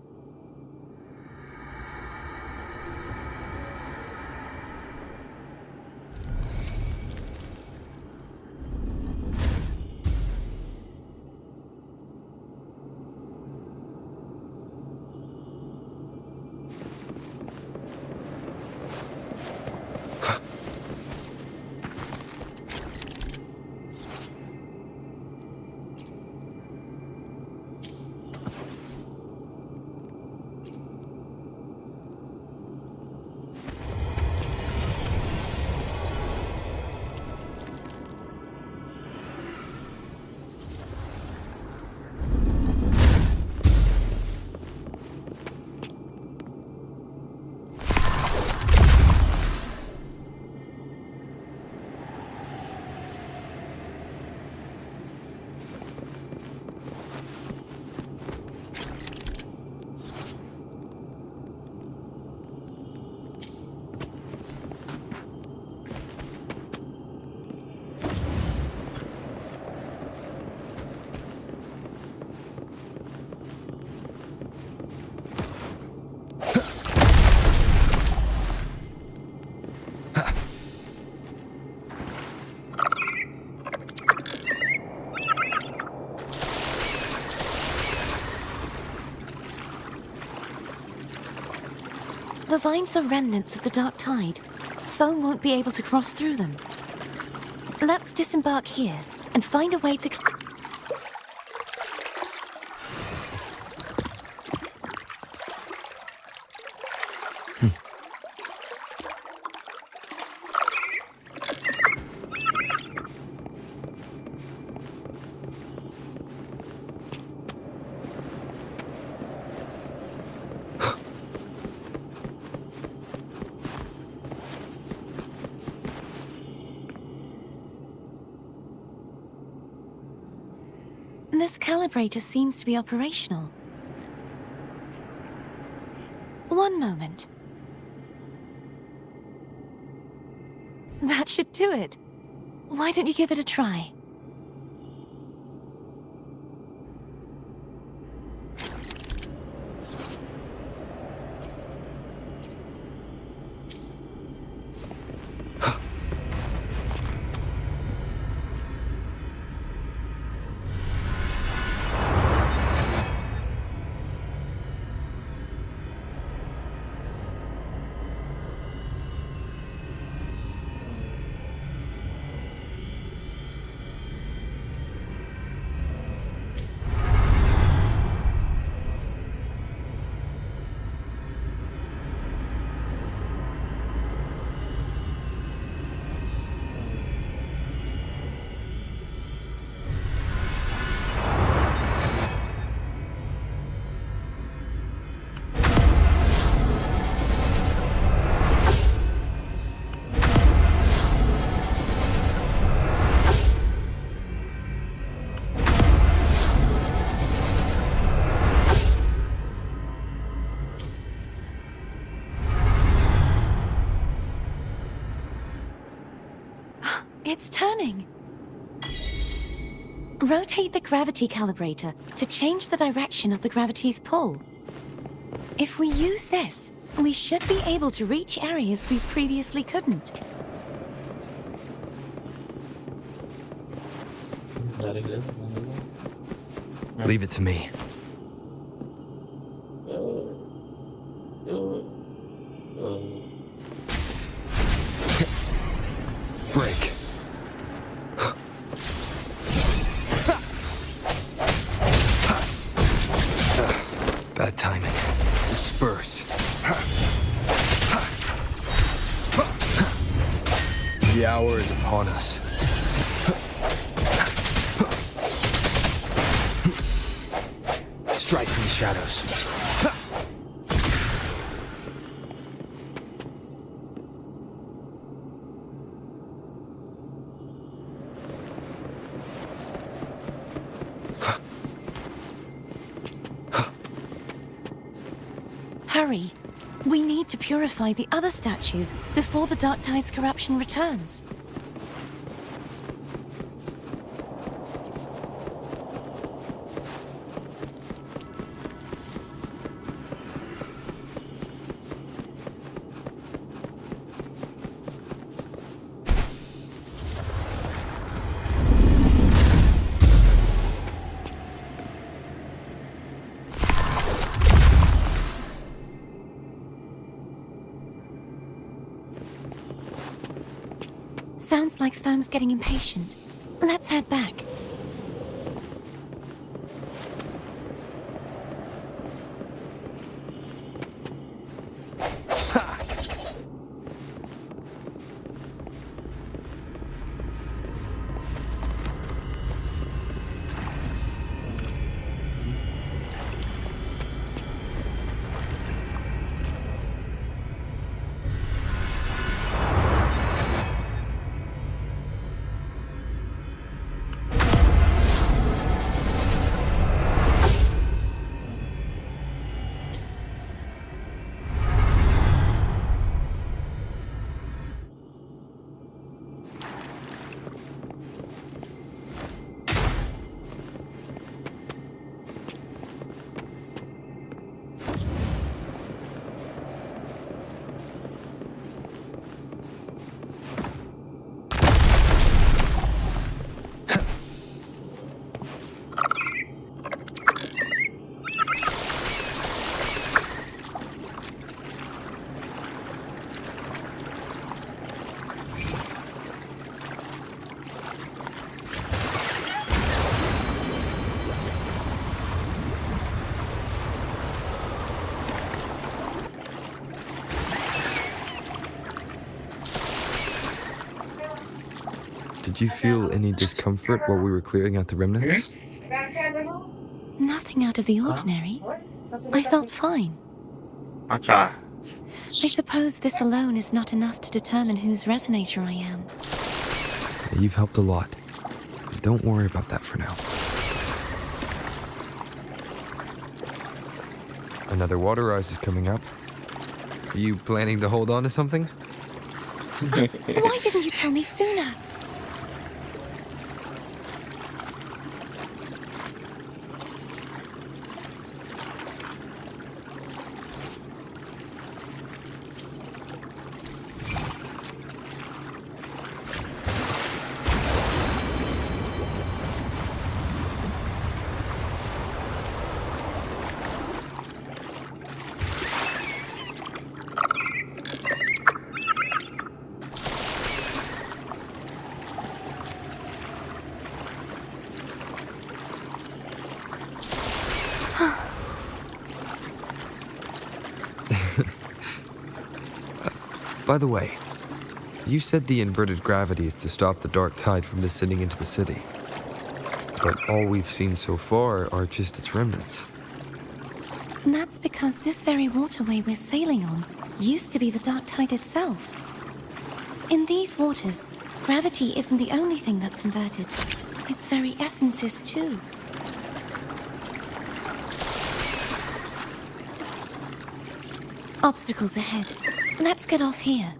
Speaker 5: vines are remnants of the dark tide. Foam won't be able to cross through them. Let's disembark here and find a way to... This calibrator seems to be operational. One moment. That should do it. Why don't you give it a try? It's turning. Rotate the gravity calibrator to change the direction of the gravity's pull. If we use this, we should be able to reach areas we previously couldn't.
Speaker 1: Leave it to me. Break. Bad timing. Disperse. The hour is upon us. Strike from the shadows.
Speaker 5: Hurry. We need to purify the other statues before the Dark Tide's corruption returns. Sounds like Foam's getting impatient. Let's head back.
Speaker 1: Did you feel any discomfort while we were clearing out the remnants?
Speaker 5: Nothing out of the ordinary. I felt fine.
Speaker 3: अच्छा
Speaker 5: I suppose this alone is not enough to determine whose resonator I am.
Speaker 1: You've helped a lot. Don't worry about that for now. Another water rise is coming up. Are you planning to hold on to something?
Speaker 5: Why didn't you tell me sooner?
Speaker 1: By the way, you said the inverted gravity is to stop the dark tide from descending into the city. But all we've seen so far are just its remnants.
Speaker 5: And that's because this very waterway we're sailing on used to be the dark tide itself. In these waters, gravity isn't the only thing that's inverted. Its very essence is too. Obstacles ahead. Let's get off here.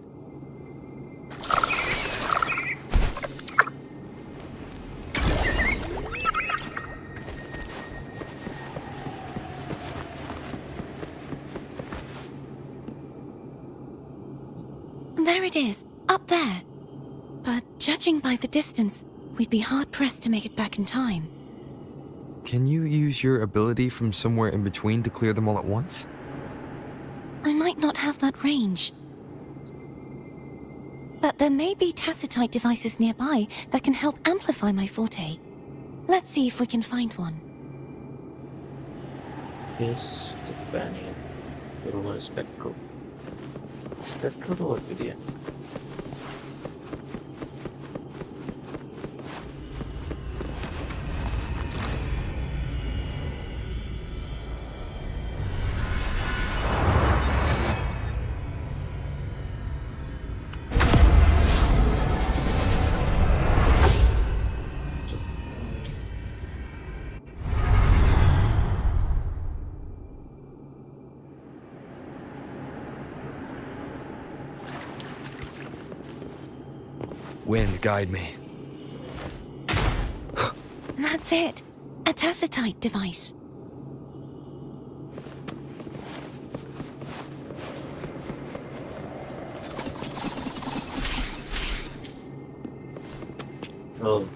Speaker 5: There it is, up there. But judging by the distance, we'd be hard-pressed to make it back in time.
Speaker 1: Can you use your ability from somewhere in between to clear them all at once?
Speaker 5: I might not have that range. But there may be tacitite devices nearby that can help amplify my forte. Let's see if we can find one.
Speaker 3: Yes, companion. Rumor Spectro. Spectro to what video?
Speaker 1: Wind, guide me.
Speaker 5: That's it. A tacitite device.
Speaker 3: Oh.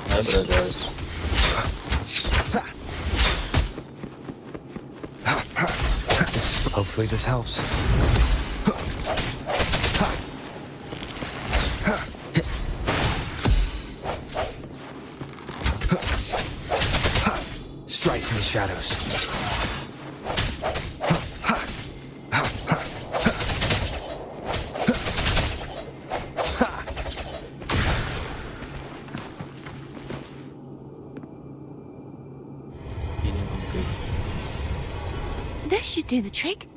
Speaker 3: Hi, brothers.
Speaker 1: Hopefully this helps. Strike from the shadows.
Speaker 5: This should do the trick.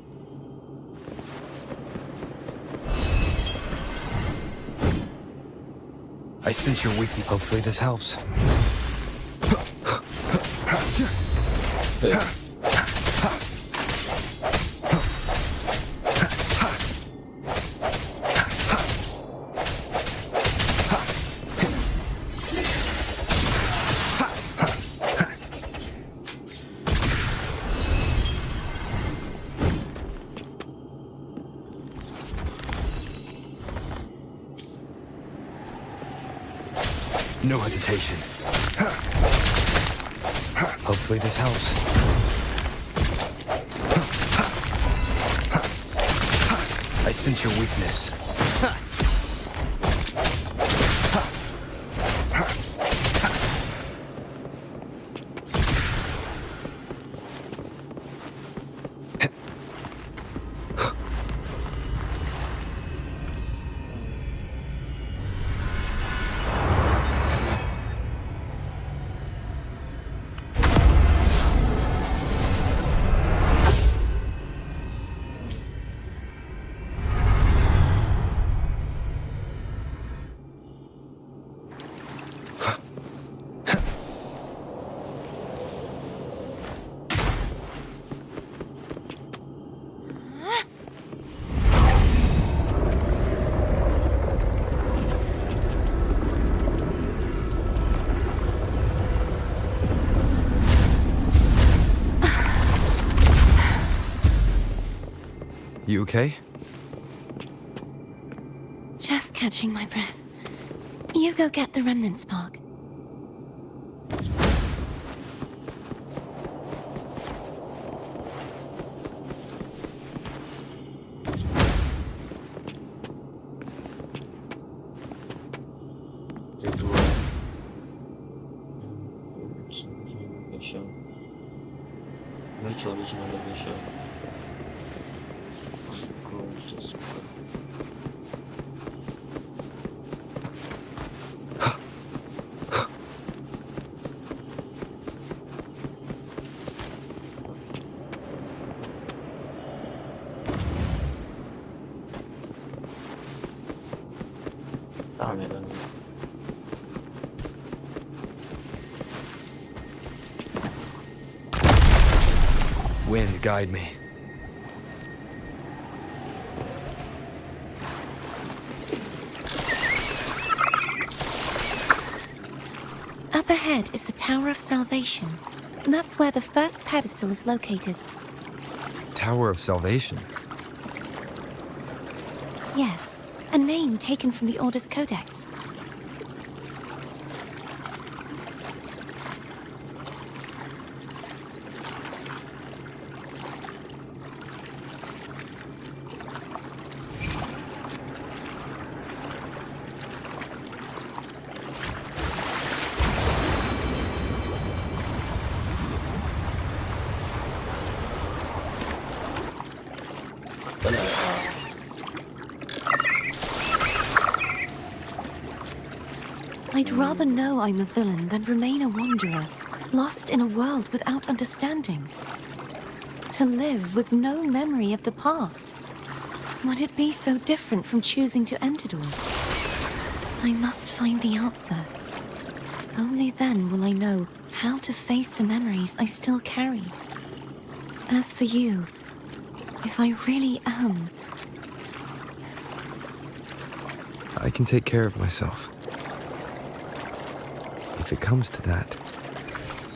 Speaker 1: I sense your weakness. Hopefully this helps. No hesitation. Hopefully this helps. I sense your weakness. You okay?
Speaker 5: Just catching my breath. You go get the remnant spark.
Speaker 3: Ritual. Location. Which original location? Close this one. 다음에는
Speaker 1: Wind, guide me.
Speaker 5: Up ahead is the Tower of Salvation. And that's where the first pedestal is located.
Speaker 1: Tower of Salvation.
Speaker 5: Yes, a name taken from the Order's Codex. I'd rather know I'm a villain than remain a wanderer, lost in a world without understanding. To live with no memory of the past. Would it be so different from choosing to end it all? I must find the answer. Only then will I know how to face the memories I still carry. As for you, if I really am...
Speaker 1: I can take care of myself. If it comes to that,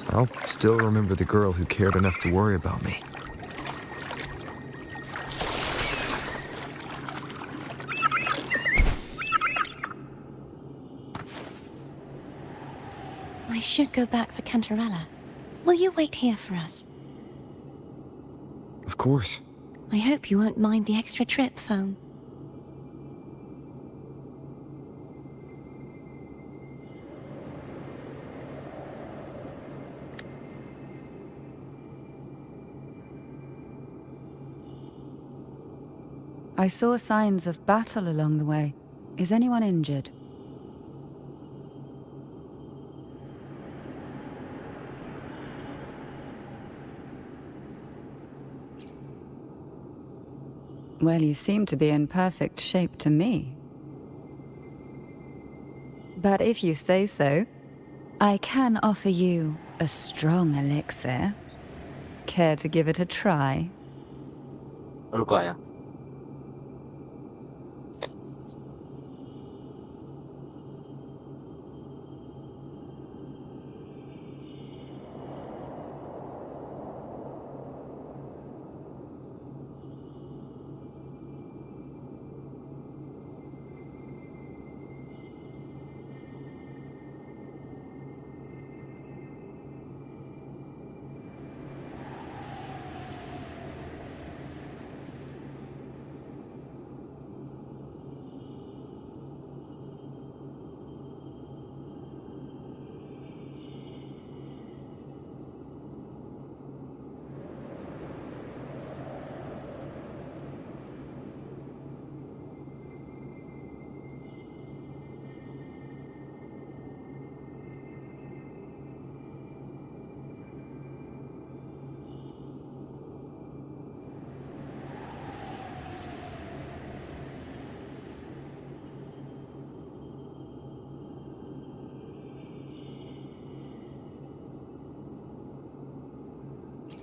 Speaker 1: I'll still remember the girl who cared enough to worry about me.
Speaker 5: I should go back for Cantarella. Will you wait here for us?
Speaker 1: Of course.
Speaker 5: I hope you won't mind the extra trip, Foam.
Speaker 8: I saw signs of battle along the way. Is anyone injured? Well, you seem to be in perfect shape to me. But if you say so, I can offer you a strong elixir. Care to give it a try?
Speaker 3: 올 거야.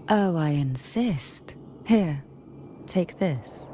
Speaker 8: Oh, I insist. Here, take this.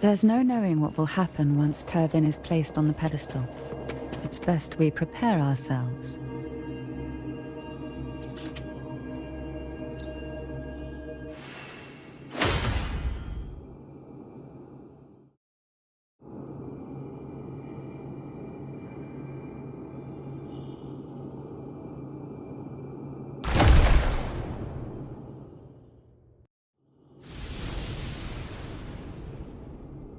Speaker 8: There's no knowing what will happen once Turvin is placed on the pedestal. It's best we prepare ourselves.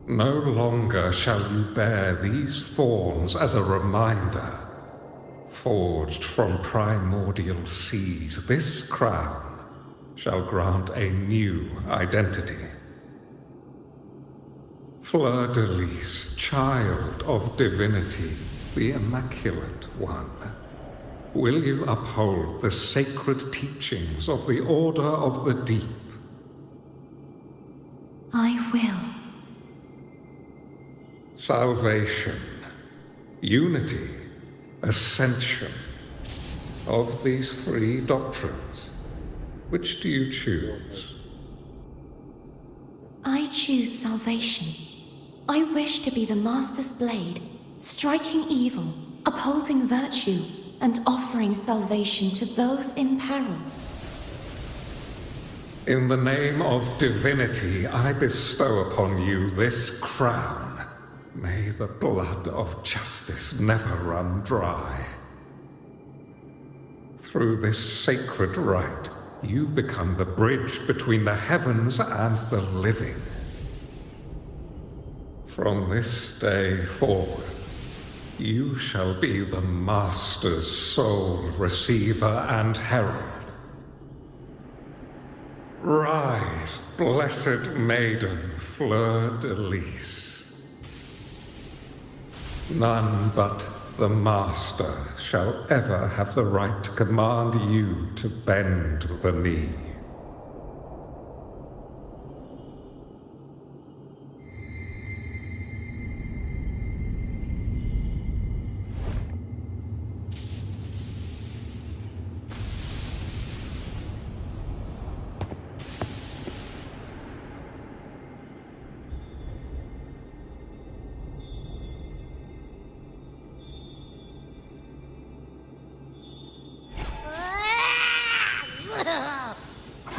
Speaker 10: No longer shall you bear these thorns as a reminder. Forged from primordial seas, this crown shall grant a new identity. Fleur-de-Lis, child of divinity, the Immaculate One, will you uphold the sacred teachings of the Order of the Deep?
Speaker 5: I will.
Speaker 10: Salvation, unity, ascension. Of these three doctrines, which do you choose?
Speaker 5: I choose salvation. I wish to be the Master's blade, striking evil, upholding virtue, and offering salvation to those in peril.
Speaker 10: In the name of divinity, I bestow upon you this crown. May the blood of justice never run dry. Through this sacred rite, you become the bridge between the heavens and the living. From this day forward, you shall be the Master's sole receiver and herald. Rise, blessed maiden Fleur-de-Lis. None but the Master shall ever have the right to command you to bend the knee.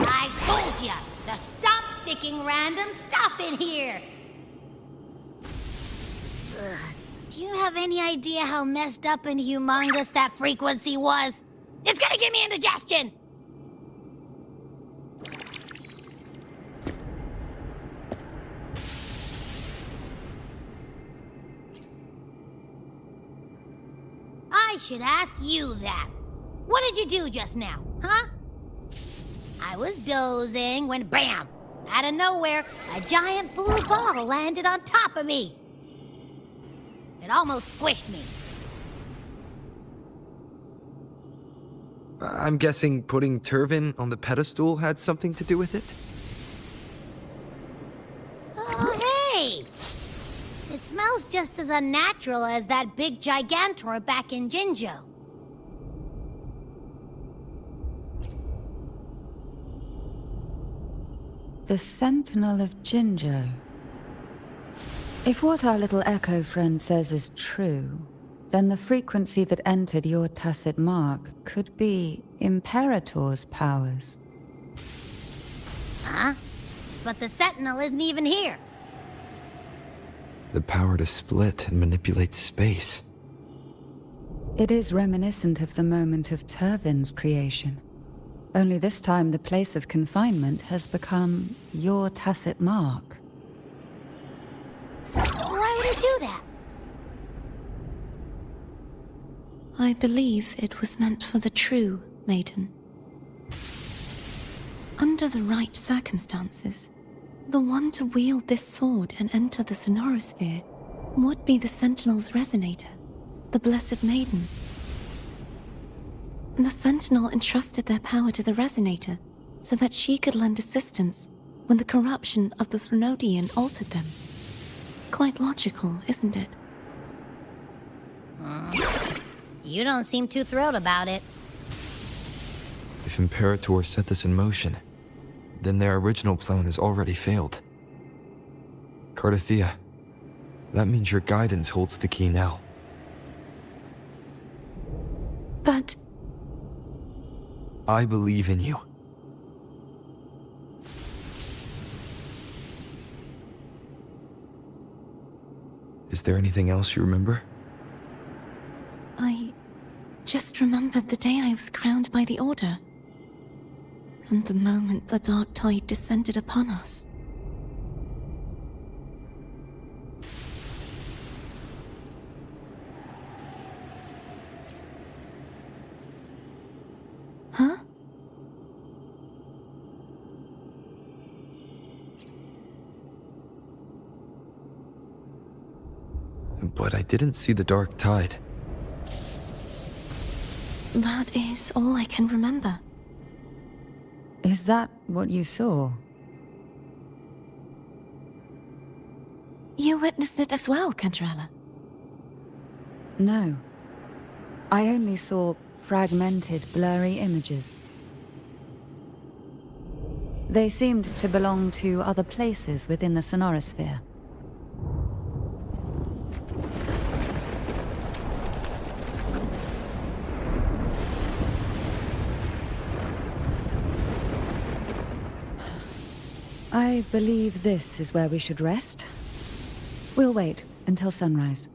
Speaker 2: I told ya to stop sticking random stuff in here! Ugh. Do you have any idea how messed up and humongous that frequency was? It's gonna give me indigestion! I should ask you that. What did you do just now, huh? I was dozing when BAM! Out of nowhere, a giant blue ball landed on top of me. It almost squished me.
Speaker 1: I'm guessing putting Turvin on the pedestal had something to do with it?
Speaker 2: Oh, hey! It smells just as unnatural as that big gigantor back in Jinzhou.
Speaker 8: The Sentinel of Jinzhou. If what our little echo friend says is true, then the frequency that entered your tacit mark could be Imperator's powers.
Speaker 2: Huh? But the Sentinel isn't even here.
Speaker 1: The power to split and manipulate space.
Speaker 8: It is reminiscent of the moment of Turvin's creation. Only this time the place of confinement has become your tacit mark.
Speaker 2: Why would he do that?
Speaker 5: I believe it was meant for the true maiden. Under the right circumstances, the one to wield this sword and enter the sonorosphere would be the Sentinel's resonator, the Blessed Maiden. The Sentinel entrusted their power to the resonator so that she could lend assistance when the corruption of the Threnodian altered them. Quite logical, isn't it?
Speaker 2: You don't seem too thrilled about it.
Speaker 1: If Imperator set this in motion, then their original plan has already failed. Cardathea, that means your guidance holds the key now.
Speaker 5: But
Speaker 1: I believe in you. Is there anything else you remember?
Speaker 5: I just remembered the day I was crowned by the Order. And the moment the dark tide descended upon us. Huh?
Speaker 1: But I didn't see the dark tide.
Speaker 5: That is all I can remember.
Speaker 8: Is that what you saw?
Speaker 5: You witnessed it as well, Cantarella.
Speaker 8: No. I only saw fragmented, blurry images. They seemed to belong to other places within the sonorosphere. I believe this is where we should rest. We'll wait until sunrise.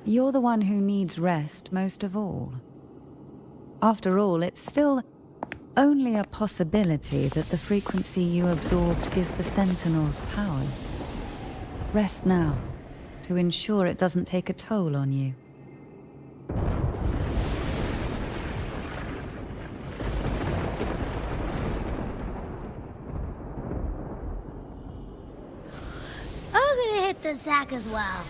Speaker 8: You're the one who needs rest most of all. After all, it's still only a possibility that the frequency you absorbed is the Sentinel's powers. Rest now, to ensure it doesn't take a toll on you.
Speaker 2: I'm gonna hit the sack as well.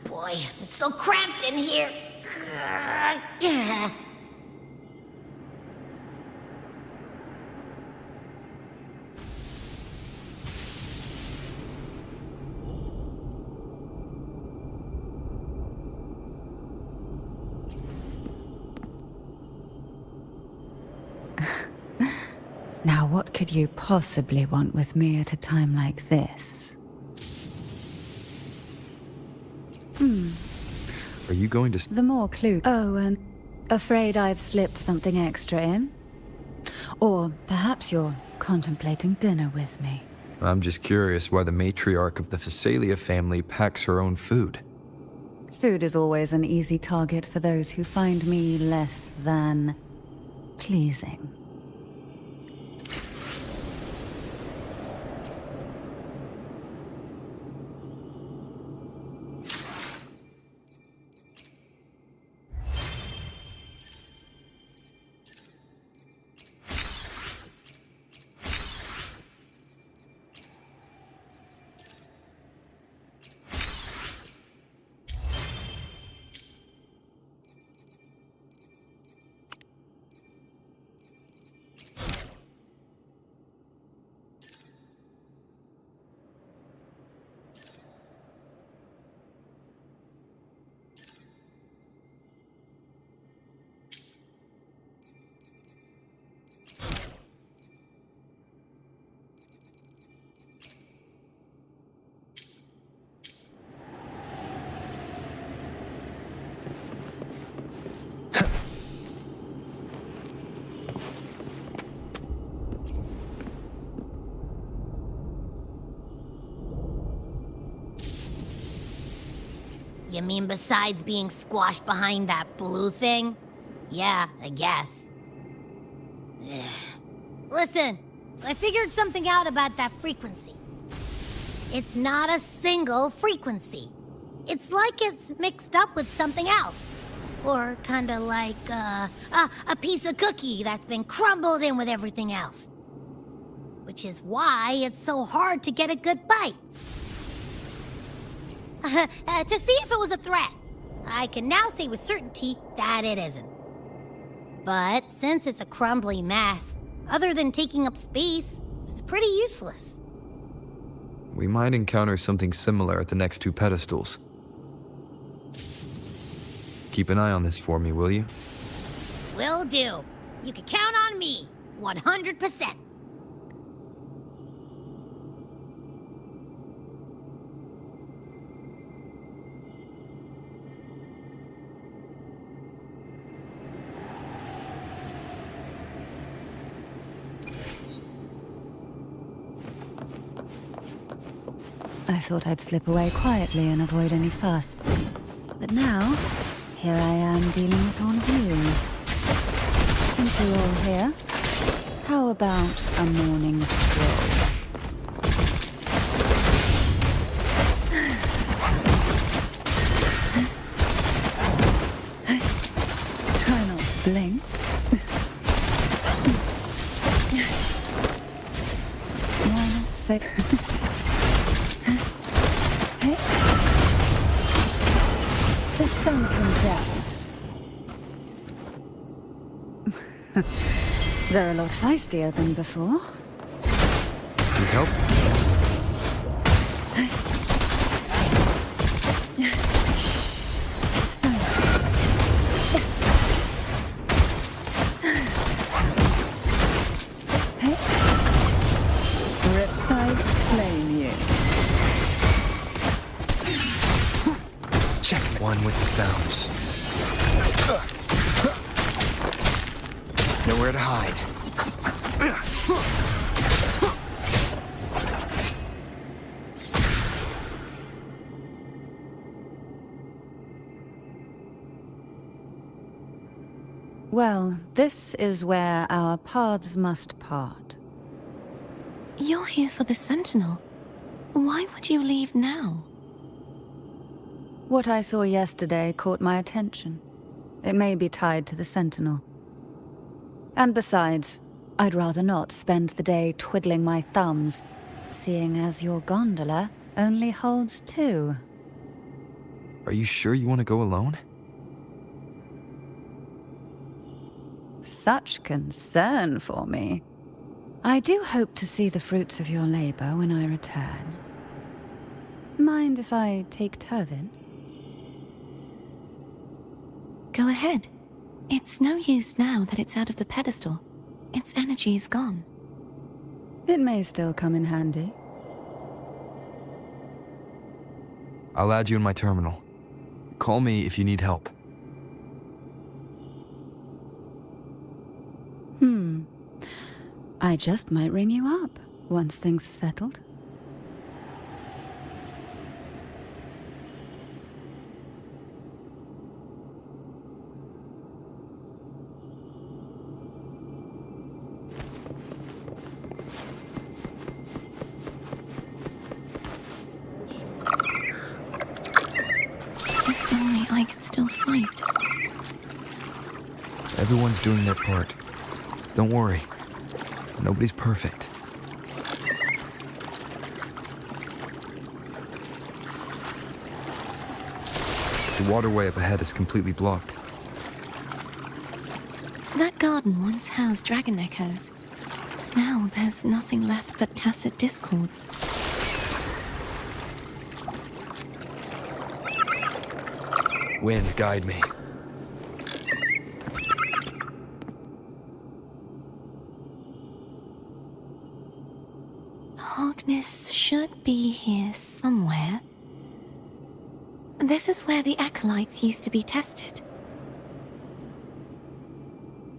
Speaker 2: Boy, it's so cramped in here.
Speaker 8: Now, what could you possibly want with me at a time like this?
Speaker 1: Are you going to...
Speaker 8: The more clue... Oh, and afraid I've slipped something extra in? Or perhaps you're contemplating dinner with me.
Speaker 1: I'm just curious why the matriarch of the Phasalia family packs her own food.
Speaker 8: Food is always an easy target for those who find me less than pleasing.
Speaker 2: You mean besides being squashed behind that blue thing? Yeah, I guess. Ugh. Listen, I figured something out about that frequency. It's not a single frequency. It's like it's mixed up with something else. Or kinda like, a piece of cookie that's been crumbled in with everything else. Which is why it's so hard to get a good bite. To see if it was a threat. I can now say with certainty that it isn't. But since it's a crumbly mess, other than taking up space, it's pretty useless.
Speaker 1: we might encounter something similar at the next two pedestals. Keep an eye on this for me, will you?
Speaker 2: Will do. You can count on me. 100%.
Speaker 8: I thought I'd slip away quietly and avoid any fuss. But now, here I am dealing with all of you. Since you're all here, how about a morning stroll? Try not to blink. Why not say... To sunken depths. They're a lot feistier than before.
Speaker 1: Need help?
Speaker 8: Silence. Hey. Riptides claim you.
Speaker 1: Check one with the sounds. Nowhere to hide.
Speaker 8: Well, this is where our paths must part.
Speaker 5: You're here for the Sentinel. Why would you leave now?
Speaker 8: What I saw yesterday caught my attention. It may be tied to the Sentinel. And besides, I'd rather not spend the day twiddling my thumbs, seeing as your gondola only holds two.
Speaker 1: Are you sure you want to go alone?
Speaker 8: Such concern for me. I do hope to see the fruits of your labor when I return. Mind if I take Turvin?
Speaker 5: Go ahead. It's no use now that it's out of the pedestal. Its energy is gone.
Speaker 8: It may still come in handy.
Speaker 1: I'll add you in my terminal. Call me if you need help.
Speaker 8: I just might ring you up once things are settled.
Speaker 5: If only I could still fight.
Speaker 1: Everyone's doing their part. Don't worry. Nobody's perfect. The waterway up ahead is completely blocked.
Speaker 5: That garden once housed dragon echoes. Now there's nothing left but tacit discords.
Speaker 1: Wind, guide me.
Speaker 5: Harkness should be here somewhere. This is where the acolytes used to be tested.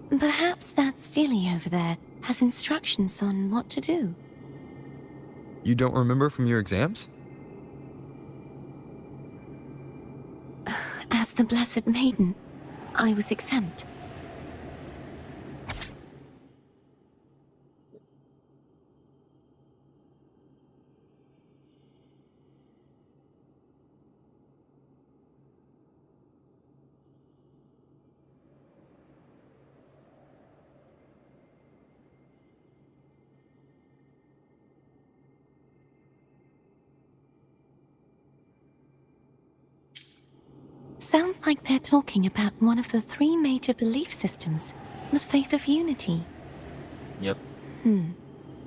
Speaker 5: Perhaps that Steely over there has instructions on what to do.
Speaker 1: You don't remember from your exams?
Speaker 5: As the Blessed Maiden, I was exempt. Sounds like they're talking about one of the three major belief systems, the faith of unity.
Speaker 3: Yep.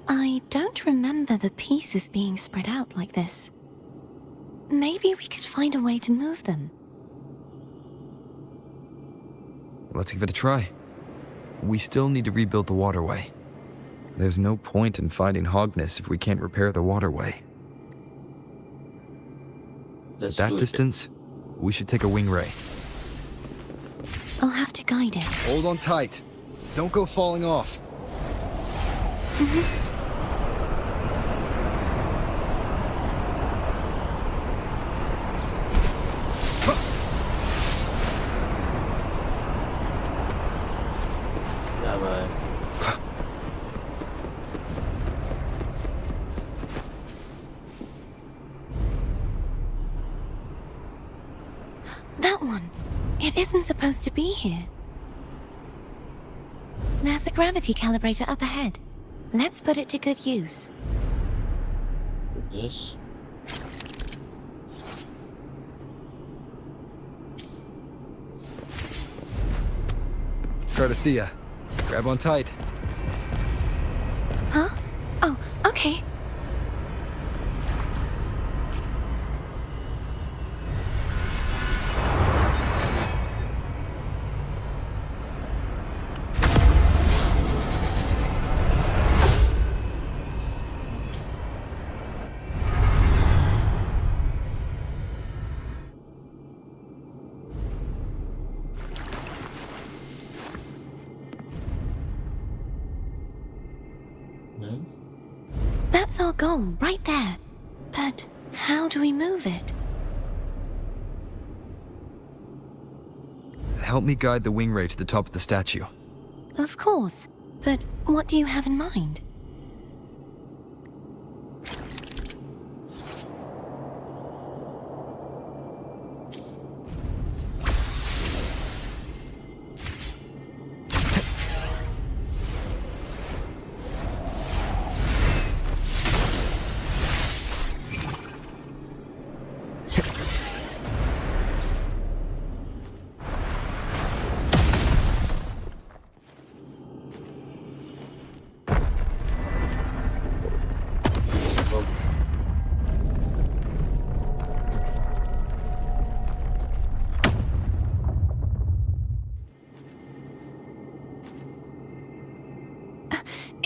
Speaker 5: I don't remember the pieces being spread out like this. Maybe we could find a way to move them.
Speaker 1: Let's give it a try. We still need to rebuild the waterway. There's no point in finding Hogness if we can't repair the waterway.
Speaker 3: Let's
Speaker 1: At that
Speaker 3: do it.
Speaker 1: distance, we should take a wing ray.
Speaker 5: I'll have to guide it.
Speaker 1: Hold on tight. Don't go falling off.
Speaker 3: Yeah, bye.
Speaker 5: That one. It isn't supposed to be here. There's a gravity calibrator up ahead. Let's put it to good use.
Speaker 3: Yes.
Speaker 1: Thea, grab on tight.
Speaker 5: Huh? Oh, okay. That's our goal, right there. But how do we move it?
Speaker 1: Help me guide the wing ray to the top of the statue.
Speaker 5: Of course. But what do you have in mind?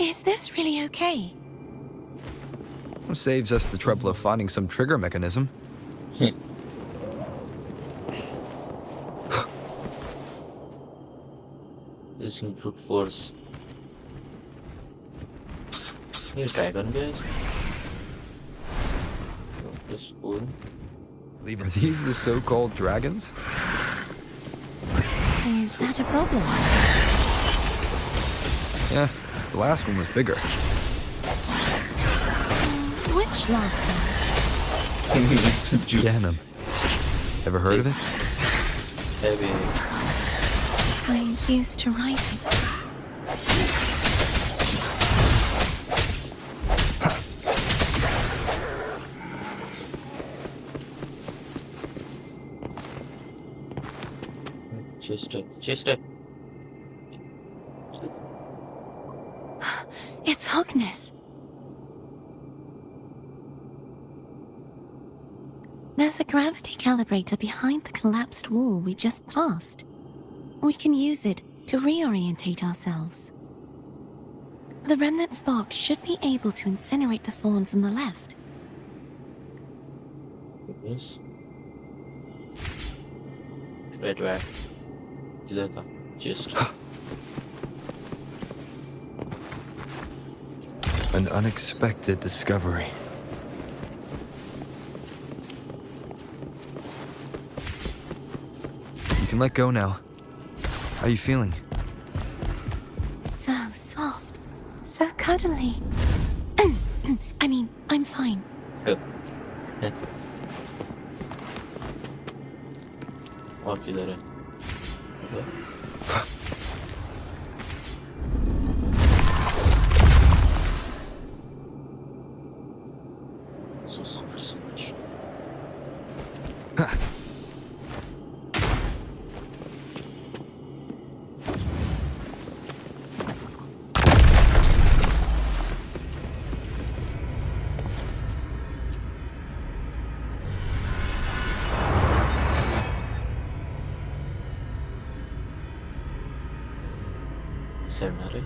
Speaker 5: Is this really okay?
Speaker 1: Saves us the trouble of finding some trigger mechanism.
Speaker 3: This in brute force. Hey, dragon guys. This cool.
Speaker 1: Are these the so-called dragons?
Speaker 5: Is that a problem?
Speaker 1: Yeah, the last one was bigger.
Speaker 5: Which last one?
Speaker 1: Ganem. Ever heard of it?
Speaker 3: Heavy.
Speaker 5: I used to write it.
Speaker 3: Chester.
Speaker 5: It's Hogness. There's a gravity calibrator behind the collapsed wall we just passed. We can use it to reorientate ourselves. The remnant spark should be able to incinerate the thorns on the left.
Speaker 3: Yes. Wait. इधर था chest.
Speaker 1: An unexpected discovery. You can let go now. How are you feeling?
Speaker 5: So soft. So cuddly. I mean, I'm fine.
Speaker 3: और किधर है? So selfish. side na rin.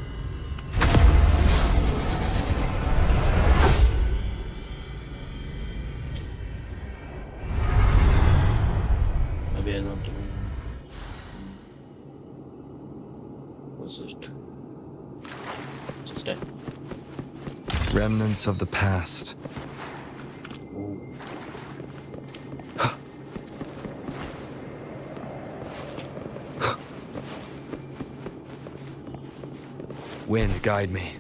Speaker 3: Maybe I don't even. What's this? Just that.
Speaker 1: Remnants of the past.
Speaker 3: Oh.
Speaker 1: Wind, guide me.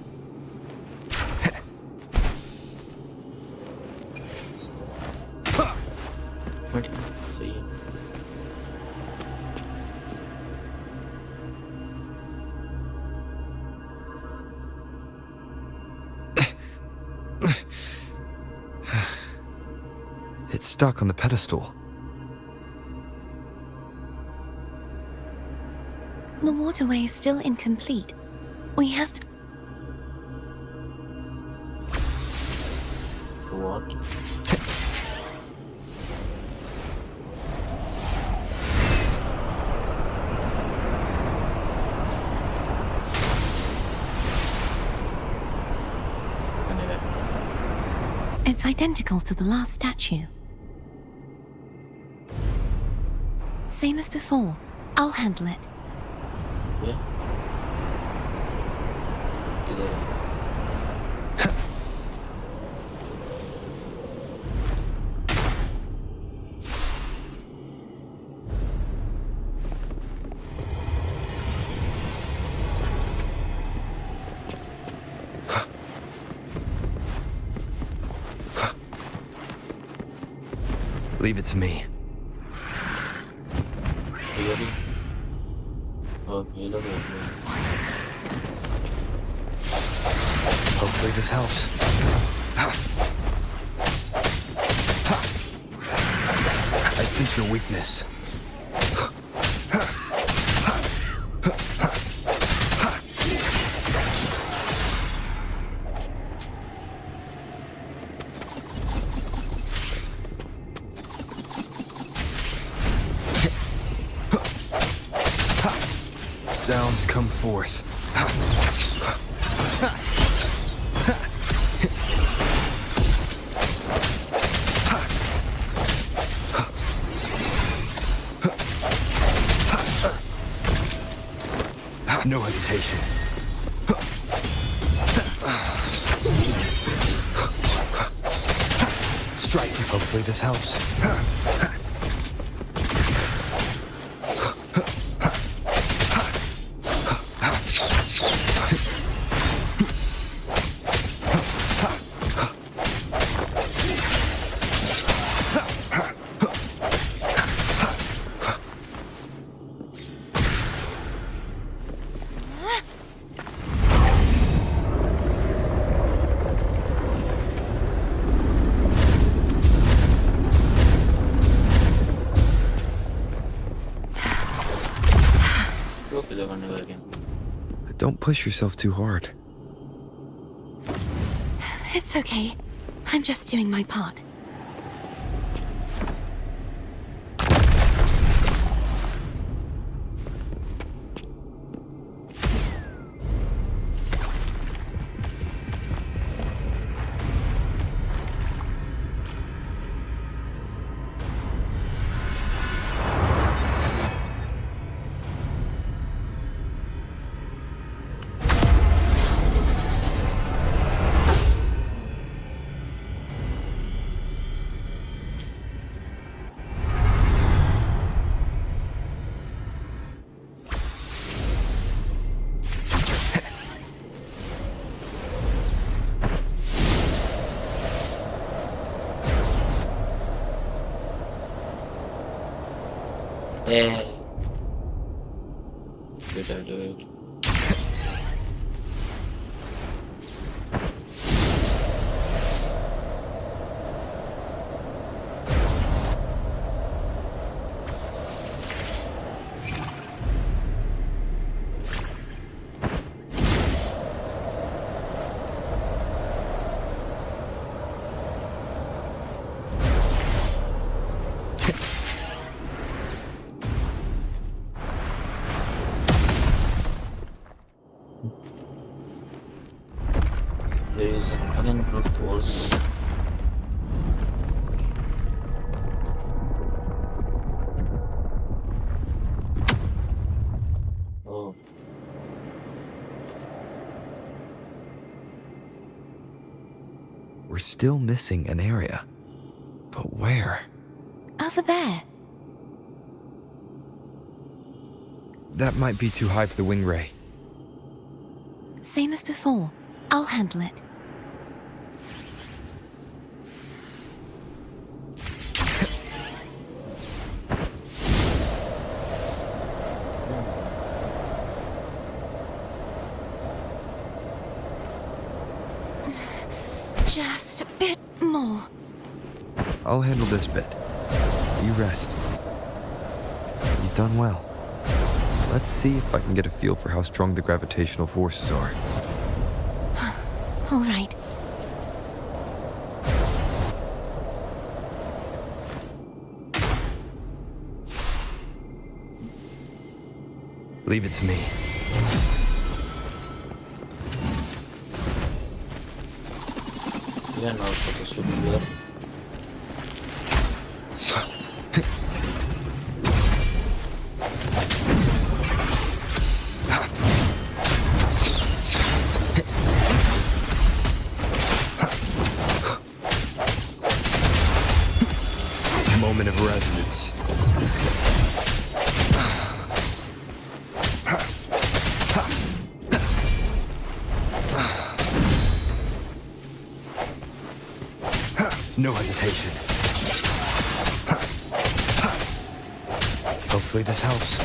Speaker 3: What? See.
Speaker 1: It's stuck on the pedestal.
Speaker 5: The waterway is still incomplete. We have to.
Speaker 3: What? Anyway.
Speaker 5: It's identical to the last statue. Same as before. I'll handle it.
Speaker 3: Yeah. Either way.
Speaker 1: Leave it to me.
Speaker 3: Really? Oh, you don't know.
Speaker 1: Hopefully this helps. I sense your weakness. Sounds come forth. No hesitation. Strike. Hopefully this helps. Don't push yourself too hard.
Speaker 5: It's okay. I'm just doing my part.
Speaker 3: Yeah. Good, I'll do it. There is again brute force. Oh,
Speaker 1: We're still missing an area. But where?
Speaker 5: Over there.
Speaker 1: That might be too high for the wing ray.
Speaker 5: Same as before. I'll handle it. Just a bit more.
Speaker 1: I'll handle this bit. You rest. You've done well. Let's see if I can get a feel for how strong the gravitational forces are.
Speaker 5: All right.
Speaker 1: Leave it to me.
Speaker 3: we are not supposed to be here.
Speaker 1: Moment of resonance. No hesitation. Hopefully this helps.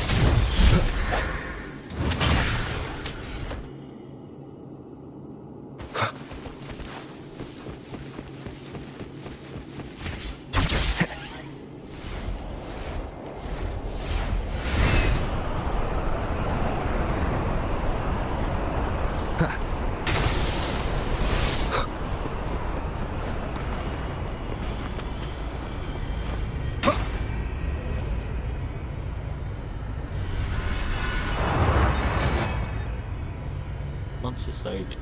Speaker 3: Not suicide.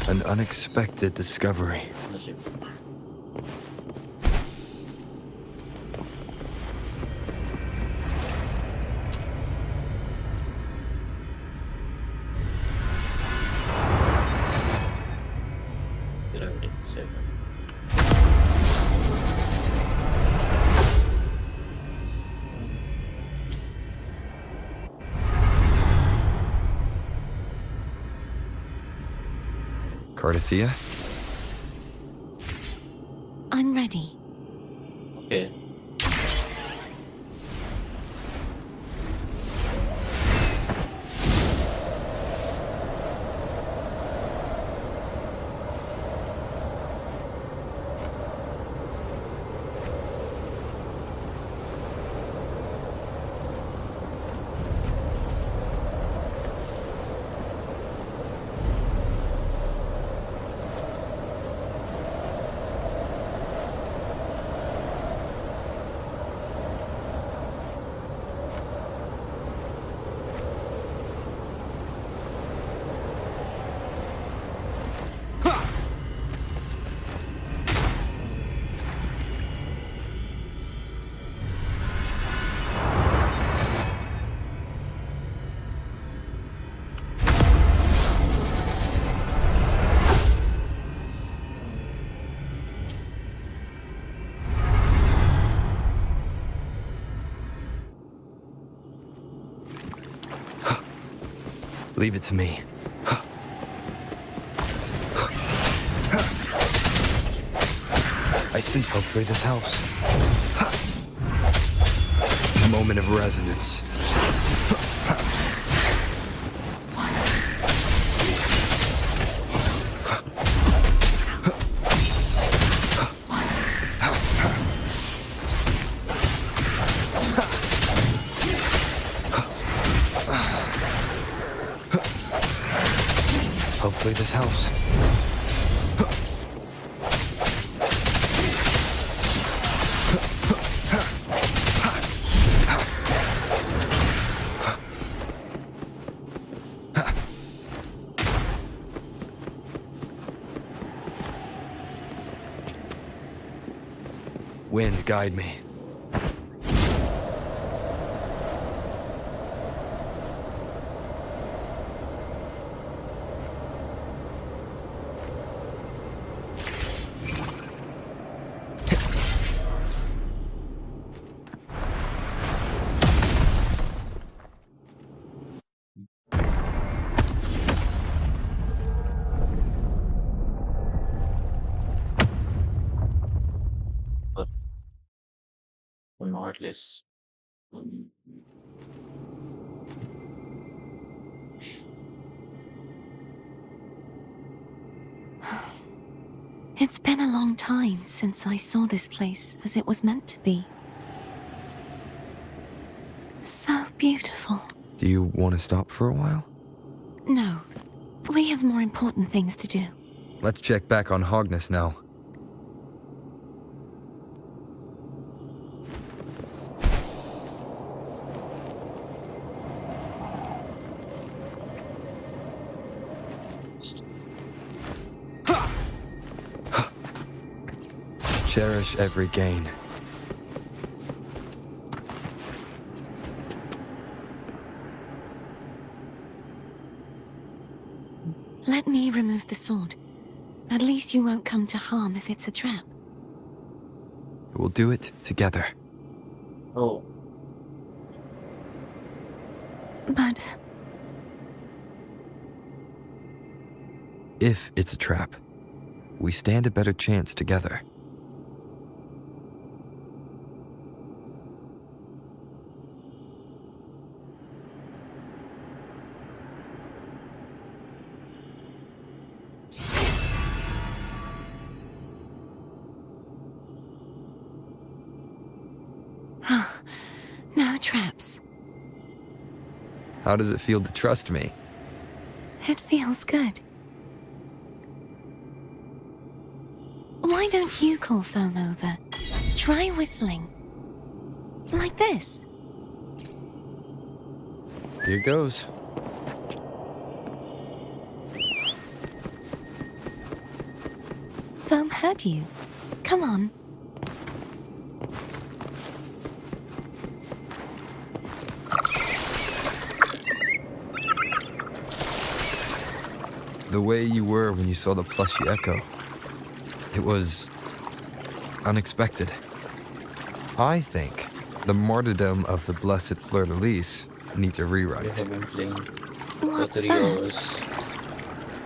Speaker 1: An unexpected discovery.
Speaker 3: Gravity 7.
Speaker 1: Cardathea?
Speaker 5: I'm ready.
Speaker 3: Okay.
Speaker 1: Leave it to me. I think hopefully this helps. Moment of resonance. Hopefully this helps. Wind, guide me.
Speaker 3: But not less.
Speaker 5: It's been a long time since I saw this place as it was meant to be. So beautiful.
Speaker 1: Do you want to stop for a while?
Speaker 5: No, we have more important things to do.
Speaker 1: Let's check back on Hogness now. Cherish every gain.
Speaker 5: Let me remove the sword. At least you won't come to harm if it's a trap.
Speaker 1: We'll do it together.
Speaker 3: Oh,
Speaker 5: But
Speaker 1: If it's a trap, we stand a better chance together.
Speaker 5: no traps.
Speaker 1: How does it feel to trust me?
Speaker 5: It feels good. Why don't you call Foam over? Try whistling. Like this.
Speaker 1: Here goes.
Speaker 5: Foam heard you. Come on.
Speaker 1: The way you were when you saw the plushy echo. It was unexpected. I think the martyrdom of the blessed fleur-de-lis needs a
Speaker 3: we
Speaker 1: rewrite.
Speaker 3: have been playing for
Speaker 5: What's
Speaker 3: 3
Speaker 5: that?
Speaker 3: hours.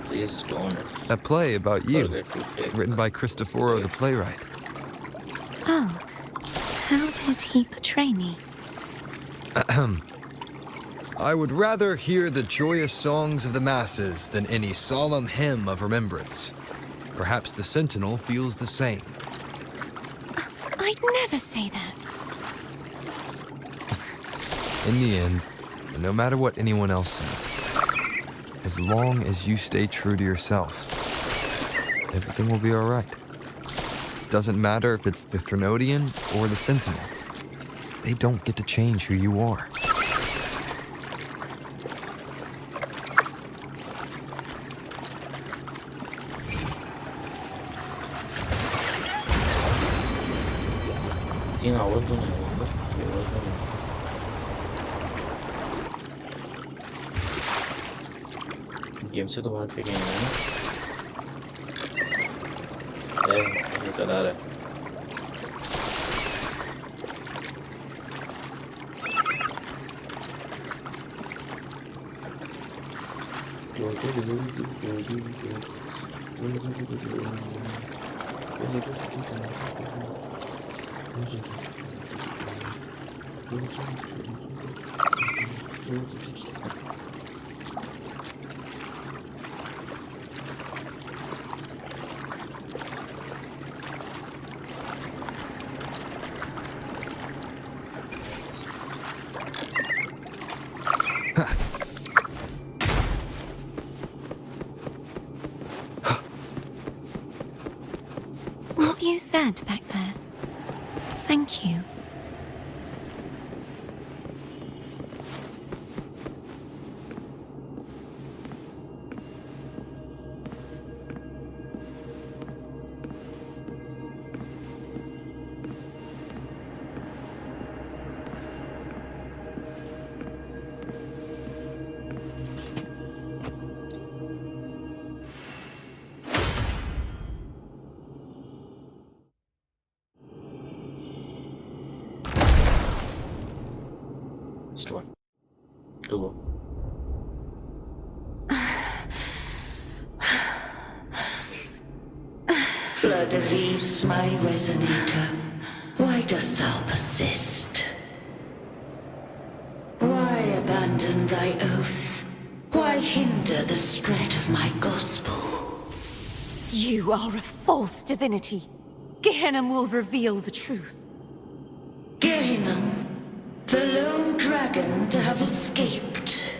Speaker 3: Please don't
Speaker 1: A play about you,
Speaker 3: forget to take
Speaker 1: written by Cristoforo the playwright.
Speaker 5: Oh, how did he portray me?
Speaker 1: I would rather hear the joyous songs of the masses than any solemn hymn of remembrance. Perhaps the Sentinel feels the same.
Speaker 5: I'd never say that.
Speaker 1: In the end, no matter what anyone else says, as long as you stay true to yourself, everything will be all right. Doesn't matter if it's the Threnodian or the Sentinel. They don't get to change who you are.
Speaker 3: तीन our तो नहीं होगा game से तो बाहर फेंके हैं ना चला रहा है
Speaker 5: said back there. Thank you.
Speaker 3: Stone. Two.
Speaker 11: Fleur-de-Lis, my resonator, why dost thou persist? Why abandon thy oath? Why hinder the spread of my gospel?
Speaker 5: You are a false divinity. Gehenna will reveal the truth.
Speaker 11: Gehenna, the lone dragon to have escaped.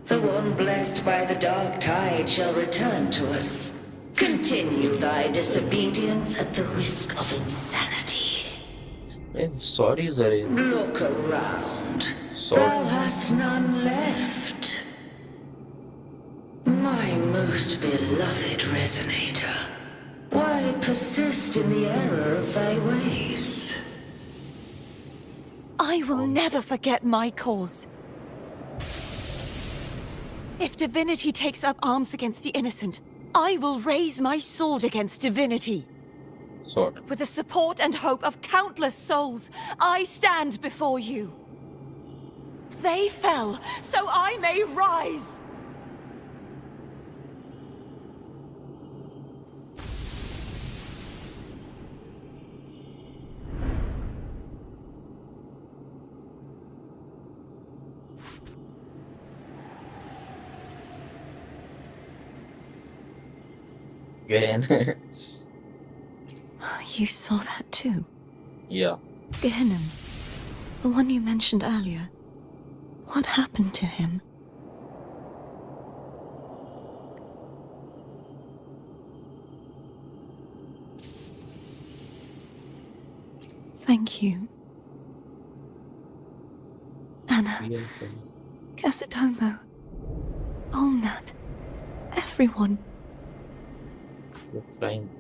Speaker 11: The one blessed by the dark tide shall return to us. Continue thy disobedience at the risk of insanity.
Speaker 3: Hey, sorry, Zari.
Speaker 11: Look around.
Speaker 3: Sorry.
Speaker 11: Thou hast none left. My most beloved resonator, why persist in the error of thy ways?
Speaker 5: I will never forget my cause. If divinity takes up arms against the innocent, I will raise my sword against divinity.
Speaker 3: Sword.
Speaker 5: With the support and hope of countless souls, I stand before you. They fell, so I may rise!
Speaker 3: Again.
Speaker 5: You saw that too?
Speaker 3: Yeah.
Speaker 5: Gehenna, the one you mentioned earlier. What happened to him? Thank you. Anna,
Speaker 3: Real
Speaker 5: Casatomo, Olnat, everyone.
Speaker 3: You're flying.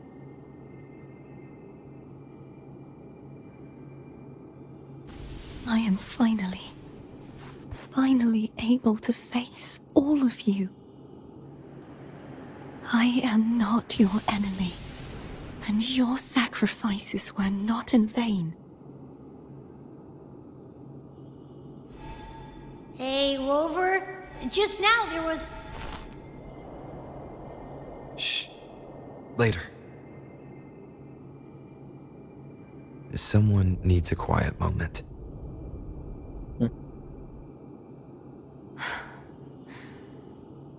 Speaker 5: I am finally able to face all of you. I am not your enemy, and your sacrifices were not in vain.
Speaker 2: Hey, Rover. Just now there was...
Speaker 1: Shh. Later. Someone needs a quiet moment.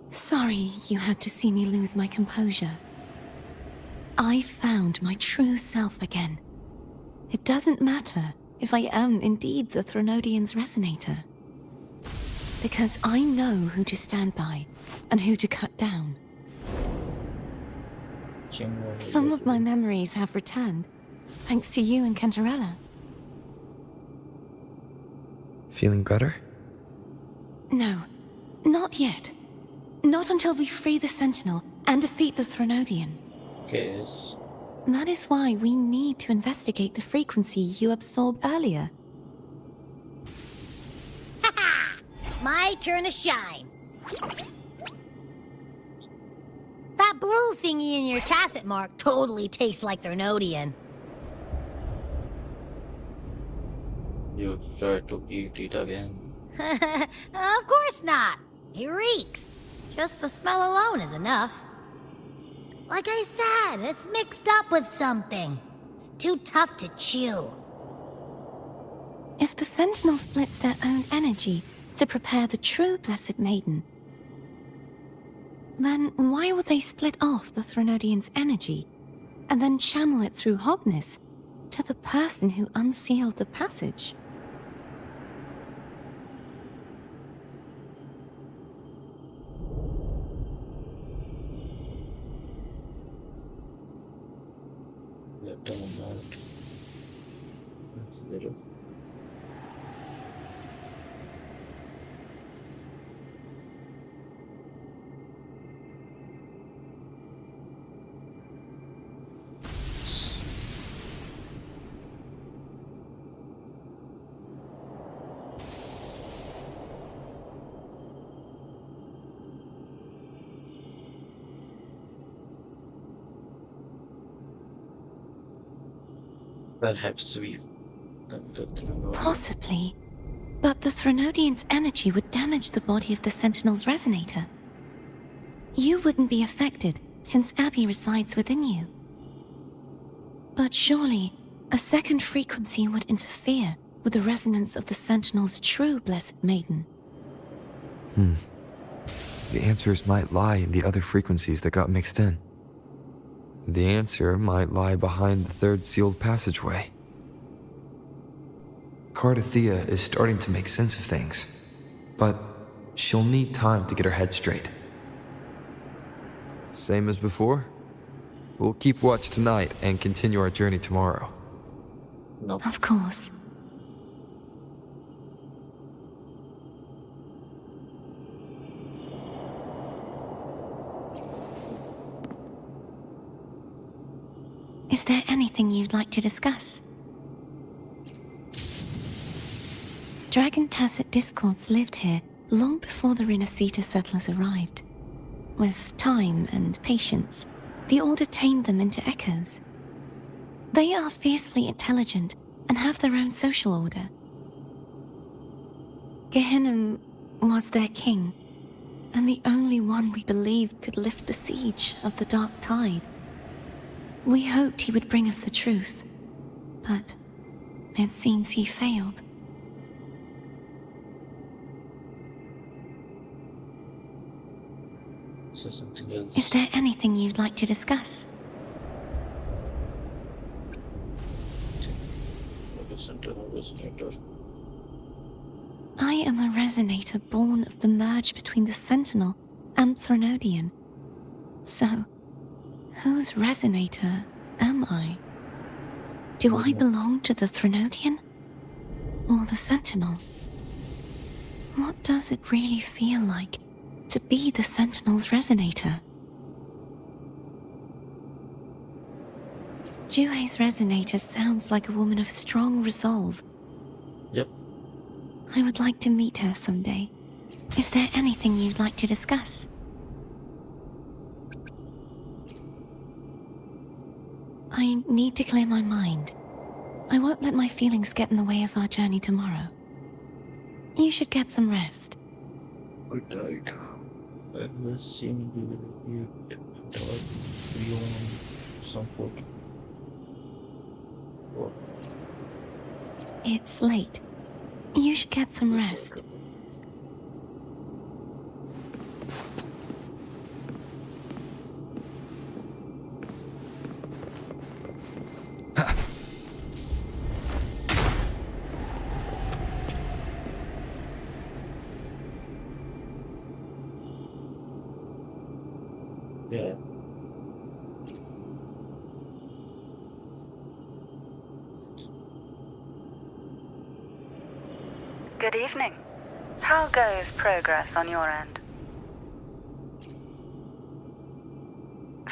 Speaker 5: Sorry you had to see me lose my composure. I found my true self again. It doesn't matter if I am indeed the Threnodian's resonator. Because I know who to stand by and who to cut down. Some of my memories have returned, thanks to you and Cantarella.
Speaker 1: Feeling better?
Speaker 5: No, not yet. Not until we free the Sentinel and defeat the Threnodian.
Speaker 3: Yes.
Speaker 5: That is why we need to investigate the frequency you absorbed earlier.
Speaker 2: My turn to shine. That blue thingy in your tacit mark totally tastes like Threnodian.
Speaker 3: You try to eat it again.
Speaker 2: Of course not. It reeks. Just the smell alone is enough. Like I said, it's mixed up with something. It's too tough to chew.
Speaker 5: If the Sentinel splits their own energy to prepare the true Blessed Maiden, then why would they split off the Threnodian's energy and then channel it through Hognis to the person who unsealed the passage?
Speaker 3: Donut. Little. Perhaps we've done the thing.
Speaker 5: Possibly. But the Threnodian's energy would damage the body of the Sentinel's resonator. You wouldn't be affected, since Abby resides within you. But surely, a second frequency would interfere with the resonance of the Sentinel's true Blessed Maiden.
Speaker 1: The answers might lie in the other frequencies that got mixed in. The answer might lie behind the third sealed passageway. Cardathea is starting to make sense of things, but she'll need time to get her head straight. Same as before? We'll keep watch tonight and continue our journey tomorrow.
Speaker 3: No.
Speaker 5: Of course. Is there anything you'd like to discuss? Dragon Tacet Discords lived here long before the Renacita settlers arrived. With time and patience, the Order tamed them into echoes. They are fiercely intelligent and have their own social order. Gehinnom was their king, and the only one we believed could lift the siege of the Dark Tide. We hoped he would bring us the truth, but it seems he failed.
Speaker 3: So something else.
Speaker 5: Is there anything you'd like to discuss?
Speaker 3: Resonator.
Speaker 5: I am a resonator born of the merge between the Sentinel and Threnodian. So, whose resonator am I? Do I belong to the Threnodian? Or the Sentinel? What does it really feel like to be the Sentinel's resonator? Juhe's resonator sounds like a woman of strong resolve.
Speaker 3: Yep.
Speaker 5: I would like to meet her someday. Is there anything you'd like to discuss? I need to clear my mind. I won't let my feelings get in the way of our journey tomorrow. You should get some rest.
Speaker 3: I died. I was seeing you died beyond some foot. Oh.
Speaker 5: It's late. You should get some rest.
Speaker 3: Yeah.
Speaker 7: Good evening. How goes progress on your end?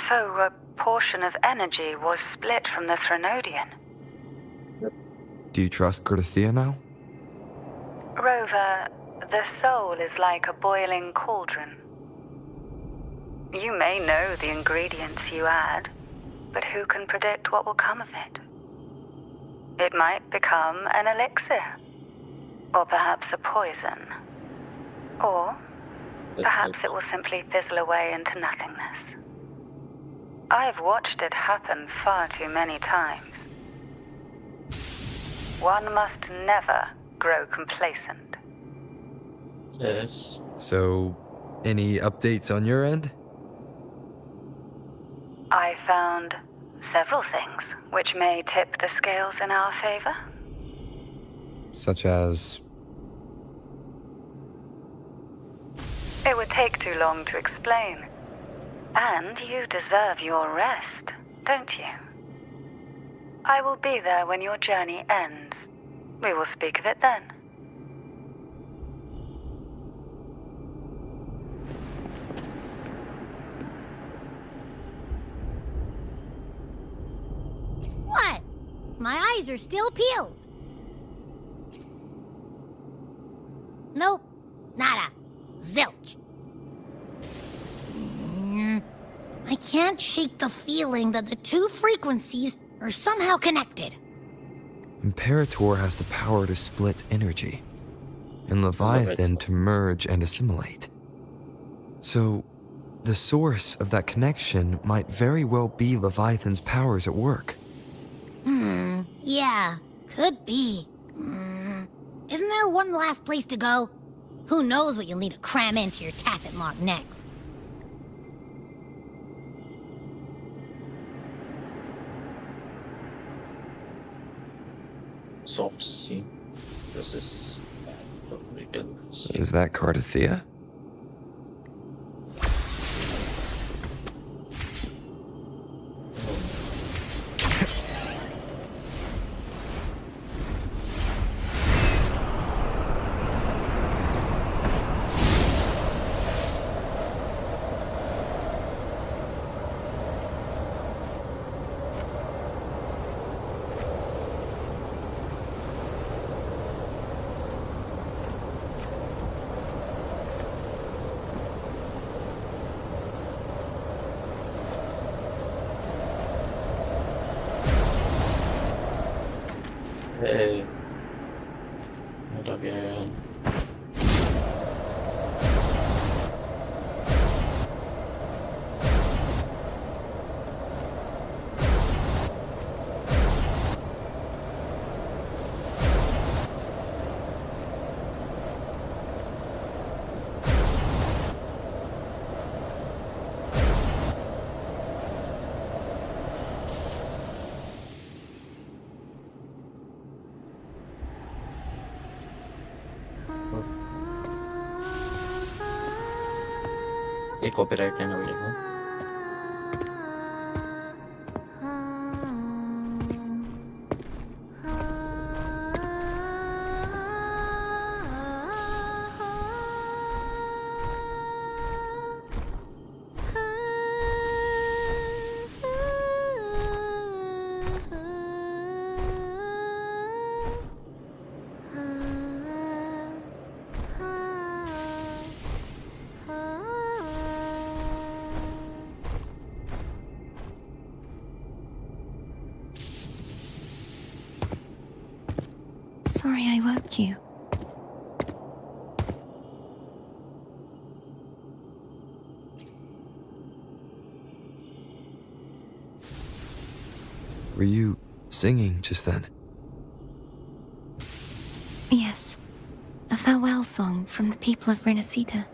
Speaker 7: So, a portion of energy was split from the Threnodian.
Speaker 1: Do you trust Cardathea now?
Speaker 7: Rover, the soul is like a boiling cauldron. You may know the ingredients you add, but who can predict what will come of it? It might become an elixir, or perhaps a poison, or perhaps it will simply fizzle away into nothingness. I've watched it happen far too many times. One must never grow complacent.
Speaker 3: Yes.
Speaker 1: So, any updates on your end?
Speaker 7: I found several things which may tip the scales in our favor.
Speaker 1: Such as...
Speaker 7: It would take too long to explain. And you deserve your rest, don't you?
Speaker 8: I will be there when your journey ends. We will speak of it then.
Speaker 2: What? My eyes are still peeled. Nope. Nada. Zilch. I can't shake the feeling that the two frequencies are somehow connected.
Speaker 1: Imperator has the power to split energy, and Leviathan to merge and assimilate. So, the source of that connection might very well be Leviathan's powers at work.
Speaker 2: Yeah, could be. Isn't there one last place to go? Who knows what you'll need to cram into your tacit mark next?
Speaker 3: Soft C. This is written C.
Speaker 1: Is that Cardathea?
Speaker 3: Hey. Not again. ये copyright है ना video में
Speaker 5: Sorry I woke you.
Speaker 1: Were you singing just then?
Speaker 5: Yes, a farewell song from the people of Renacita.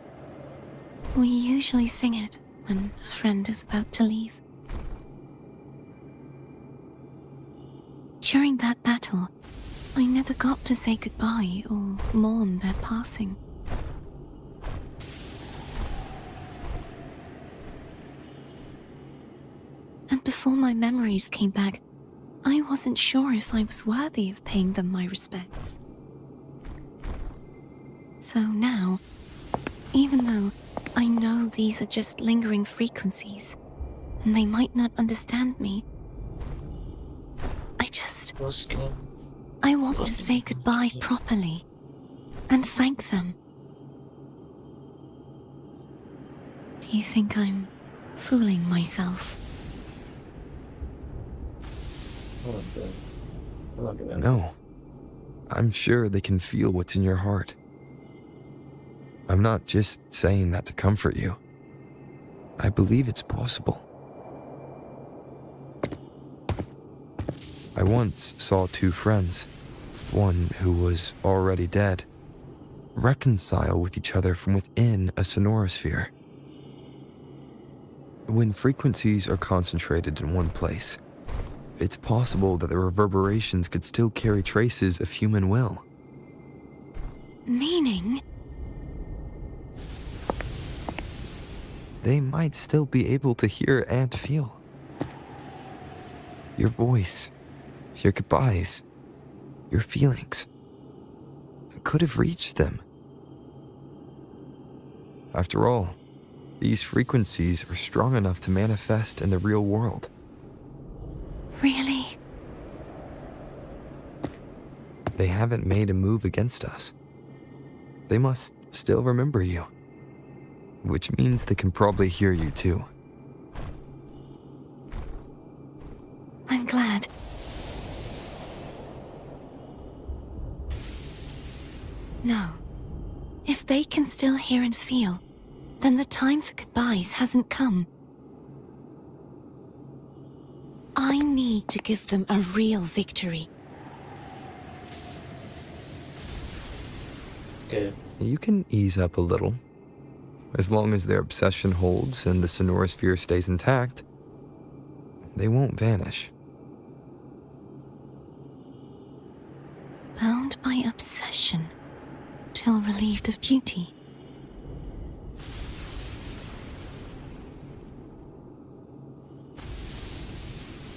Speaker 5: We usually sing it when a friend is about to leave. During that battle, I never got to say goodbye or mourn their passing. And before my memories came back, I wasn't sure if I was worthy of paying them my respects. So now, even though I know these are just lingering frequencies, and they might not understand me, I want to say goodbye properly, and thank them. Do you think I'm fooling myself?
Speaker 1: No. I'm sure they can feel what's in your heart. I'm not just saying that to comfort you. I believe it's possible. I once saw two friends, one who was already dead, reconcile with each other from within a sonorosphere. When frequencies are concentrated in one place, it's possible that the reverberations could still carry traces of human will.
Speaker 5: Meaning?
Speaker 1: They might still be able to hear and feel. Your voice, your goodbyes, your feelings. I could have reached them. After all, these frequencies are strong enough to manifest in the real world.
Speaker 5: Really?
Speaker 1: They haven't made a move against us. They must still remember you. Which means they can probably hear you too.
Speaker 5: I'm glad. No. If they can still hear and feel, then the time for goodbyes hasn't come. I need to give them a real victory.
Speaker 3: Okay.
Speaker 1: You can ease up a little. As long as their obsession holds and the sonorosphere stays intact, they won't vanish.
Speaker 5: Bound by obsession, till relieved of duty.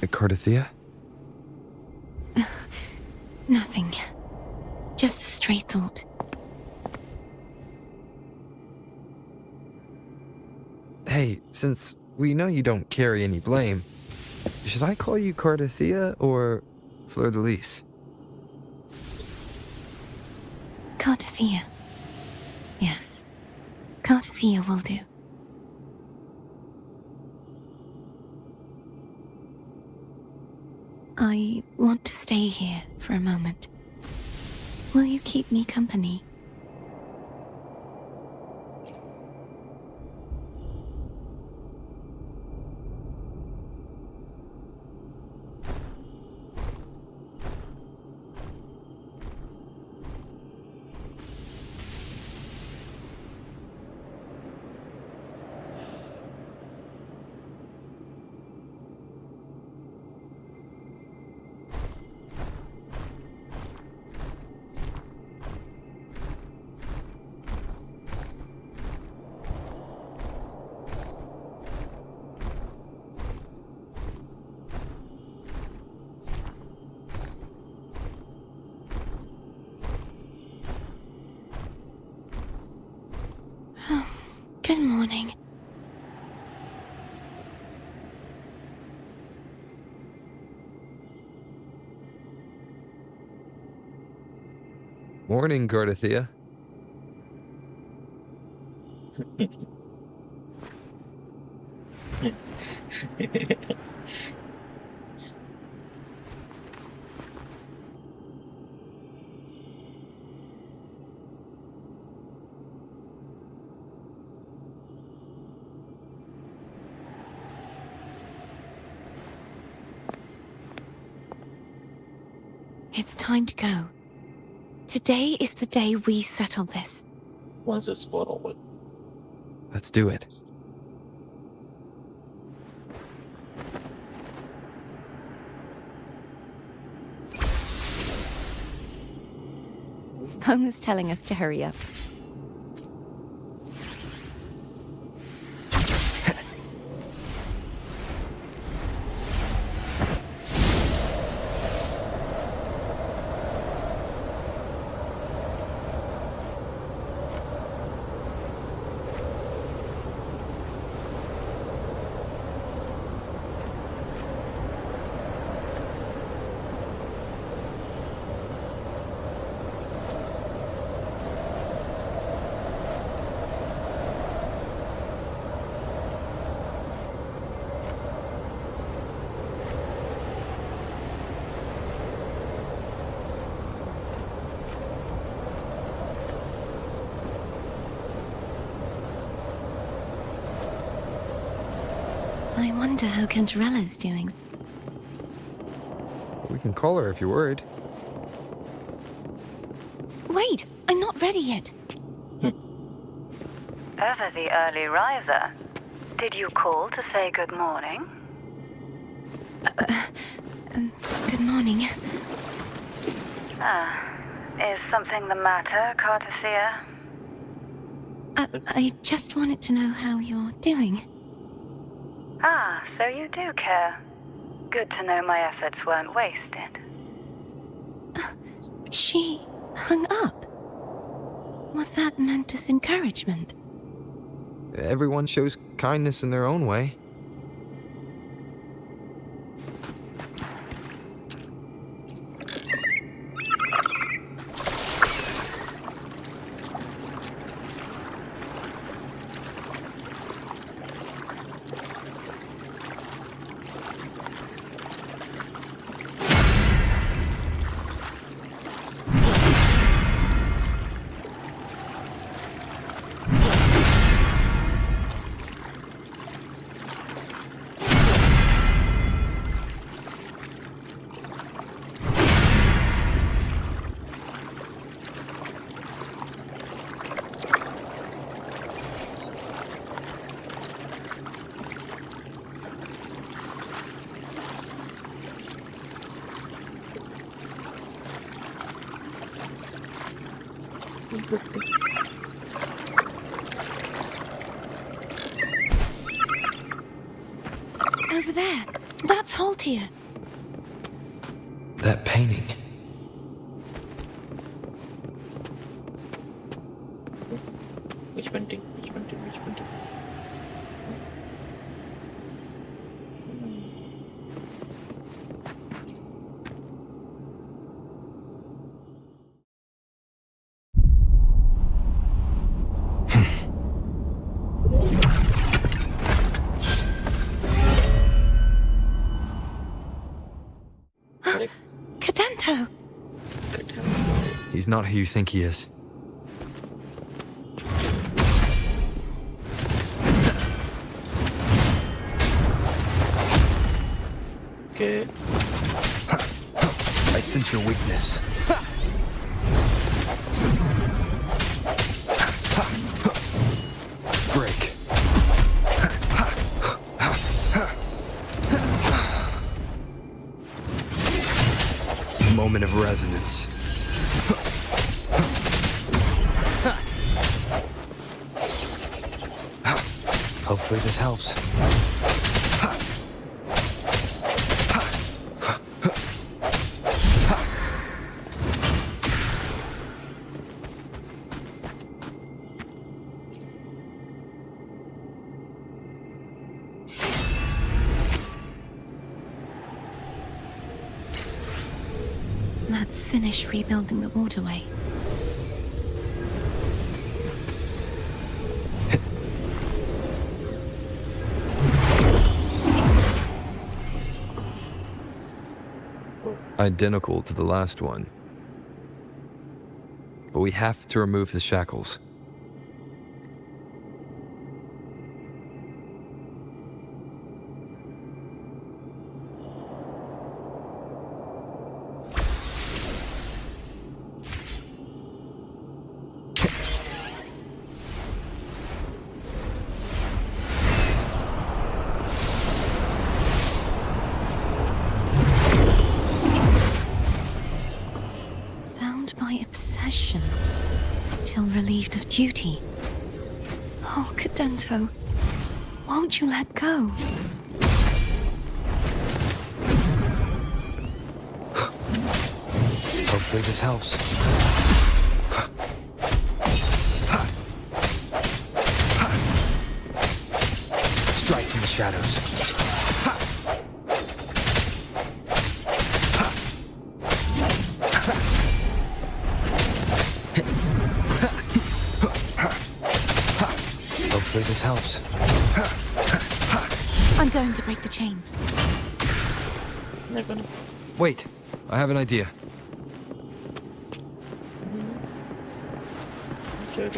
Speaker 1: Cardathea?
Speaker 5: Nothing. Just a stray thought.
Speaker 1: Hey, since we know you don't carry any blame, should I call you Cardathea or Fleur de Lis?
Speaker 5: Cardathea. Yes. Cardathea will do. I want to stay here for a moment. Will you keep me company? Good morning.
Speaker 1: Morning, Cardathea.
Speaker 5: It's time to go. Today is the day we settle this.
Speaker 3: Once it's for all.
Speaker 1: Let's do it.
Speaker 5: Home is telling us to hurry up. I wonder how Cantarella's doing.
Speaker 1: We can call her if you're worried.
Speaker 5: Wait, I'm not ready yet.
Speaker 7: Ever the early riser. Did you call to say good morning?
Speaker 5: Good morning.
Speaker 7: Is something the matter, Cardathea?
Speaker 5: I just wanted to know how you're doing.
Speaker 7: So you do care. Good to know my efforts weren't wasted.
Speaker 5: She hung up. Was that meant as encouragement?
Speaker 1: Everyone shows kindness in their own way.
Speaker 5: Over there. That's Haltier.
Speaker 1: That painting.
Speaker 3: Which painting? Which painting? Which painting?
Speaker 5: Cadento!
Speaker 1: He's not who you think he is.
Speaker 3: Okay.
Speaker 1: I sense your weakness. Break. Moment of resonance. Hopefully this helps.
Speaker 5: Let's finish rebuilding the waterway.
Speaker 1: Identical to the last one. But we have to remove the shackles.
Speaker 5: Obsession till relieved of duty. Oh, Cadento, won't you let go?
Speaker 1: Hopefully this helps. Strike from the shadows. Hopefully this helps.
Speaker 5: I'm going to break the chains.
Speaker 1: Wait, I have an idea.
Speaker 5: That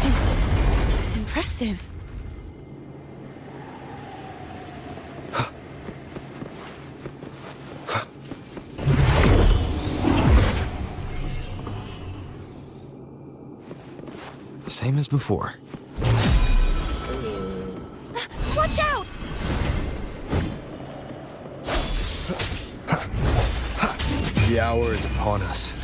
Speaker 5: is impressive.
Speaker 1: Same as before.
Speaker 5: Watch out!
Speaker 1: The hour is upon us.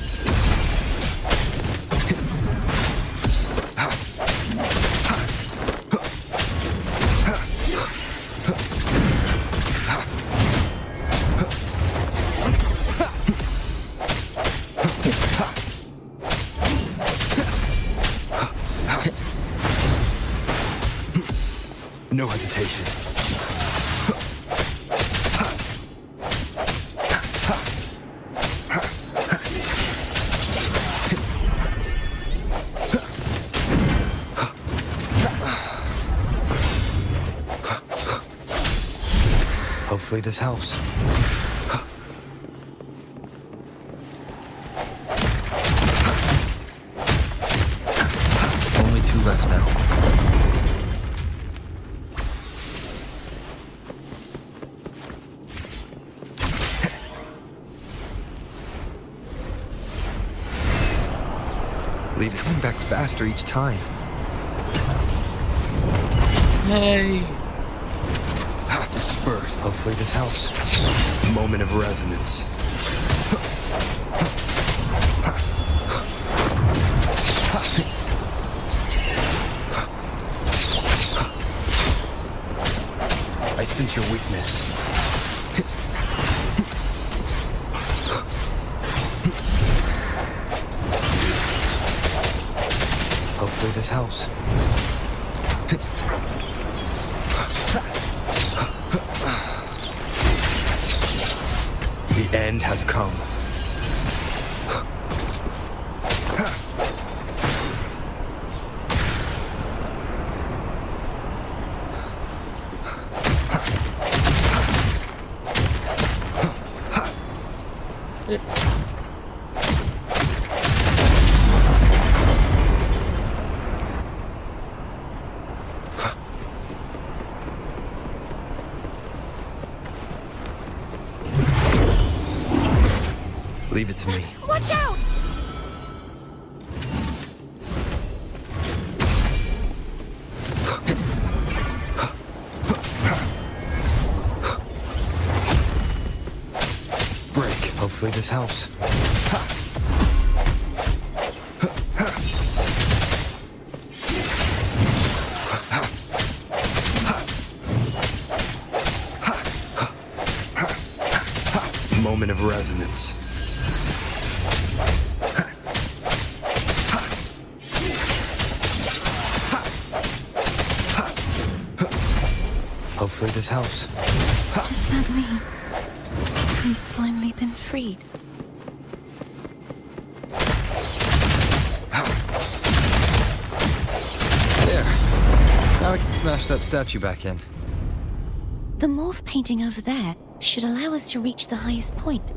Speaker 1: Hopefully this helps. Only 2 left now. Lee's coming back faster each time.
Speaker 3: Hey!
Speaker 1: Disperse. Hopefully this helps. Moment of resonance. I sense your weakness. Hopefully this helps. The end has come. Leave it to me.
Speaker 5: Watch out!
Speaker 1: Break. Hopefully this helps. Moment of resonance. Hopefully this helps.
Speaker 5: Does that mean he's finally been freed?
Speaker 1: There. Now I can smash that statue back in.
Speaker 5: The morph painting over there should allow us to reach the highest point.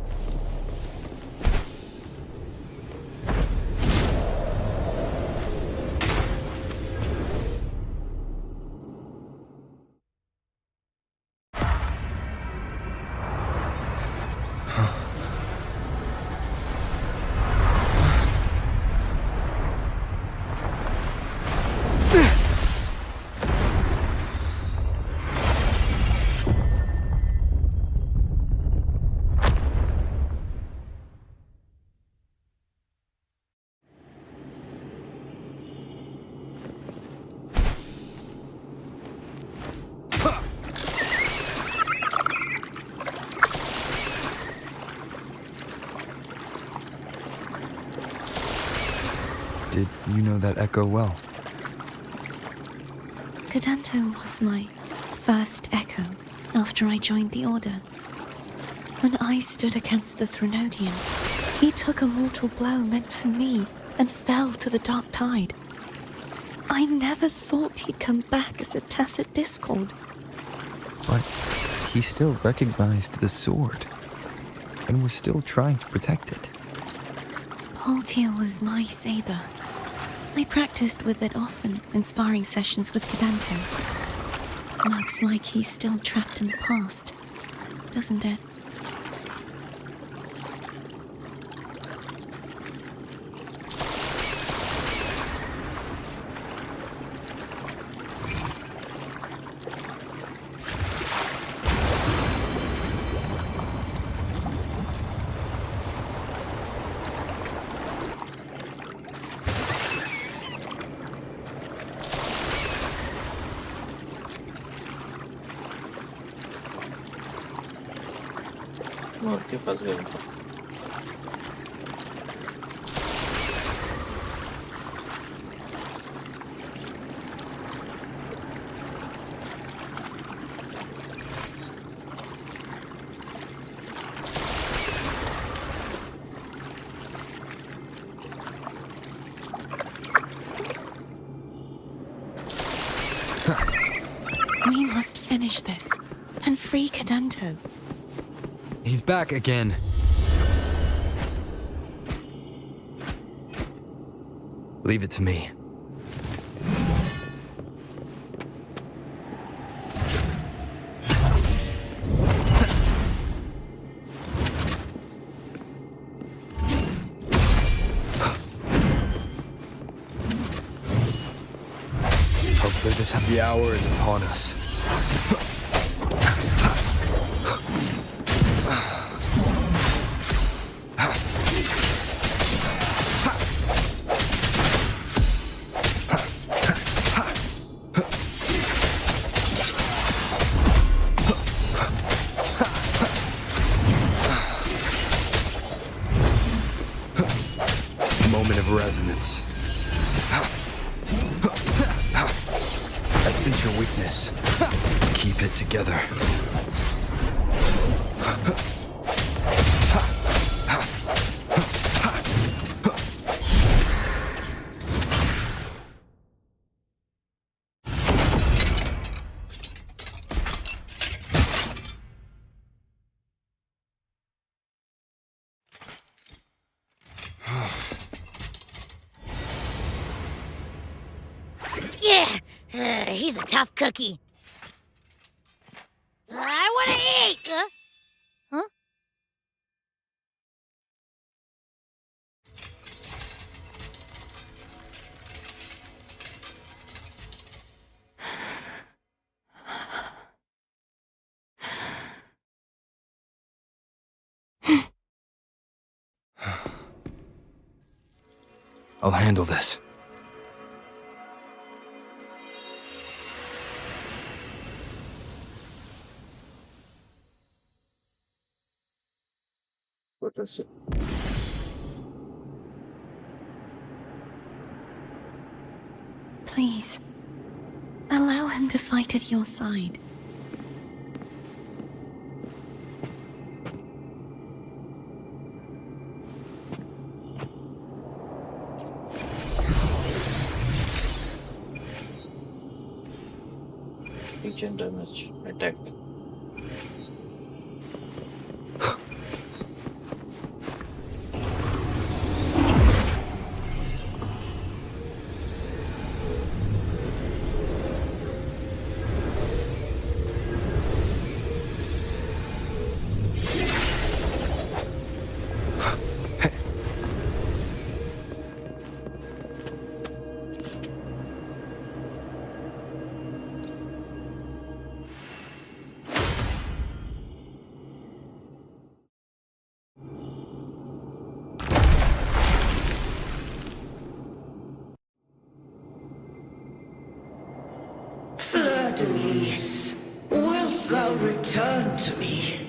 Speaker 1: Did you know that echo well?
Speaker 5: Cadanto was my first echo after I joined the Order. When I stood against the Threnodian, he took a mortal blow meant for me and fell to the dark tide. I never thought he'd come back as a tacit discord.
Speaker 1: But he still recognized the sword and was still trying to protect it.
Speaker 5: Haltier was my saber. I practiced with it often in sparring sessions with Cadanto. Looks like he's still trapped in the past, doesn't it?
Speaker 3: और के फंस गए
Speaker 5: We must finish this and free Cadanto.
Speaker 1: He's back again. Leave it to me. Hopefully this happy hour is upon us. Moment of resonance. I sense your weakness. Keep it together.
Speaker 2: Yeah, he's a tough cookie. I want to eat! Huh?
Speaker 1: I'll handle this.
Speaker 3: What is it?
Speaker 5: Please, allow him to fight at your side.
Speaker 3: Regen damage. Attack.
Speaker 11: Fleur-de-Lis, wilt thou return to me?